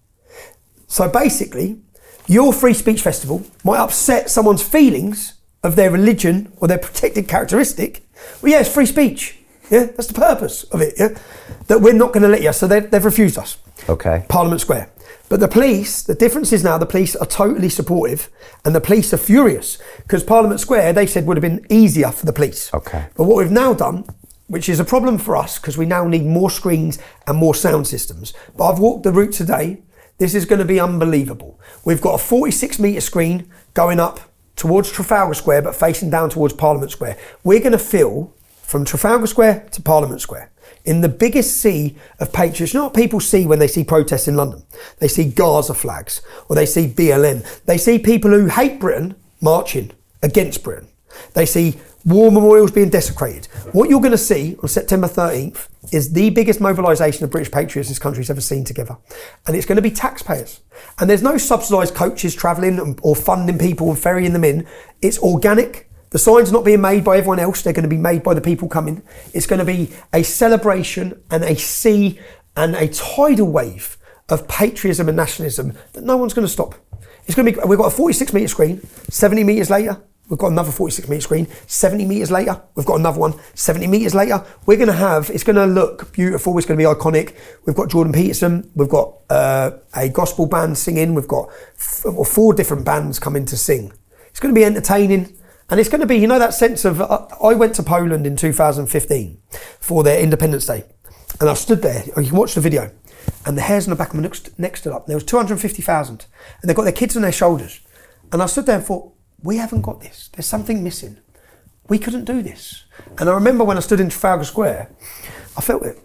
So basically, your free speech festival might upset someone's feelings of their religion or their protected characteristic. Well, yeah, it's free speech. Yeah, that's the purpose of it. Yeah, that we're not going to let you. So they've refused us. Okay. Parliament Square. But the police, the difference is now the police are totally supportive, and the police are furious because Parliament Square, they said, would have been easier for the police. Okay. But what we've now done, which is a problem for us because we now need more screens and more sound systems. But I've walked the route today. This is going to be unbelievable. We've got a 46-metre screen going up towards Trafalgar Square, but facing down towards Parliament Square. We're going to fill from Trafalgar Square to Parliament Square in the biggest sea of patriots. You know what people see when they see protests in London? They see Gaza flags, or they see BLM. They see people who hate Britain marching against Britain. They see war memorials being desecrated. What you're going to see on September 13th is the biggest mobilisation of British patriots this country's ever seen together. And it's going to be taxpayers. And there's no subsidised coaches travelling or funding people and ferrying them in. It's organic. The signs not being made by everyone else. They're going to be made by the people coming. It's going to be a celebration and a sea and a tidal wave of patriotism and nationalism that no one's going to stop. It's going to be, we've got a 46-metre screen, 70 metres later, we've got another 46-metre screen, 70 metres later, we've got another one, 70 metres later. We're going to have, it's going to look beautiful, it's going to be iconic. We've got Jordan Peterson, we've got a gospel band singing, we've got 4 different bands coming to sing. It's going to be entertaining. And it's going to be, you know, that sense of, I went to Poland in 2015 for their Independence Day. And I stood there, you can watch the video, and the hairs on the back of my neck stood up. There was 250,000. And they've got their kids on their shoulders. And I stood there and thought, we haven't got this. There's something missing. We couldn't do this. And I remember when I stood in Trafalgar Square, I felt it.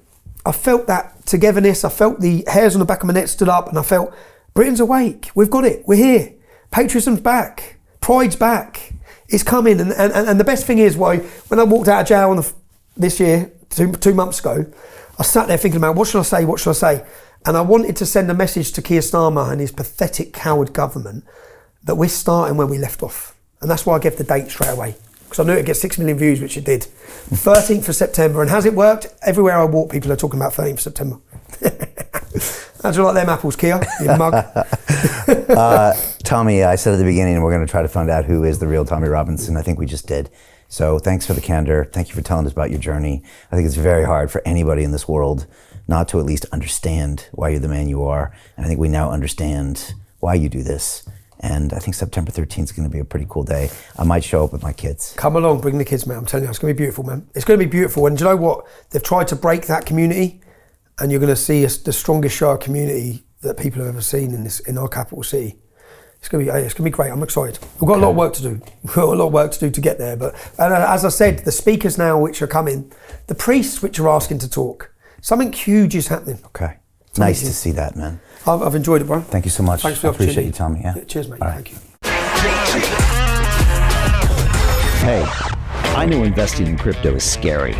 I felt that togetherness. I felt the hairs on the back of my neck stood up, and I felt Britain's awake. We've got it. We're here. Patriotism's back. Pride's back. It's coming, and the best thing is, when I walked out of jail this year, two months ago, I sat there thinking about what should I say, and I wanted to send a message to Keir Starmer and his pathetic coward government that we're starting where we left off, and that's why I gave the date straight away, because I knew it'd get 6 million views, which it did. 13th of September, and has it worked? Everywhere I walk, people are talking about 13th of September. How'd you like them apples, Keir? You mug. Tommy, I said at the beginning, we're going to try to find out who is the real Tommy Robinson. I think we just did. So thanks for the candor. Thank you for telling us about your journey. I think it's very hard for anybody in this world not to at least understand why you're the man you are. And I think we now understand why you do this. And I think September 13th is going to be a pretty cool day. I might show up with my kids. Come along, bring the kids, man. I'm telling you, it's going to be beautiful, man. It's going to be beautiful. And do you know what? They've tried to break that community, and you're going to see the strongest show of community that people have ever seen in our capital city. It's going to be great. I'm excited. We've got a lot of work to do. We've got a lot of work to do to get there. But as I said, the speakers now which are coming, the priests which are asking to talk, something huge is happening. Okay. It's nice to see that, man. I've enjoyed it, bro. Thank you so much. Thanks for the opportunity. Appreciate you, Tommy. Yeah. Cheers, mate. All right. Thank you. Hey, I know investing in crypto is scary.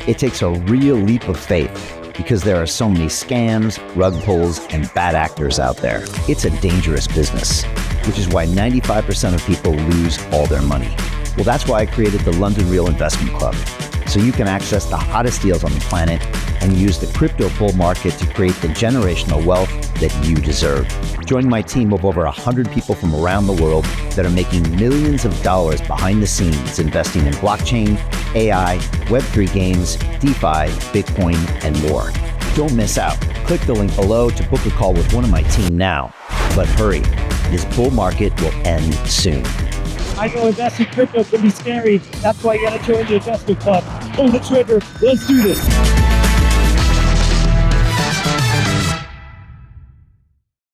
It takes a real leap of faith because there are so many scams, rug pulls, and bad actors out there. It's a dangerous business, which is why 95% of people lose all their money. Well, that's why I created the London Real Investment Club, so you can access the hottest deals on the planet and use the crypto bull market to create the generational wealth that you deserve. Join my team of over 100 people from around the world that are making millions of dollars behind the scenes investing in blockchain, AI, Web3 games, DeFi, Bitcoin, and more. Don't miss out. Click the link below to book a call with one of my team now. But hurry, this bull market will end soon. I know investing in crypto can be scary. That's why you gotta join the investment club. Pull the trigger. Let's do this.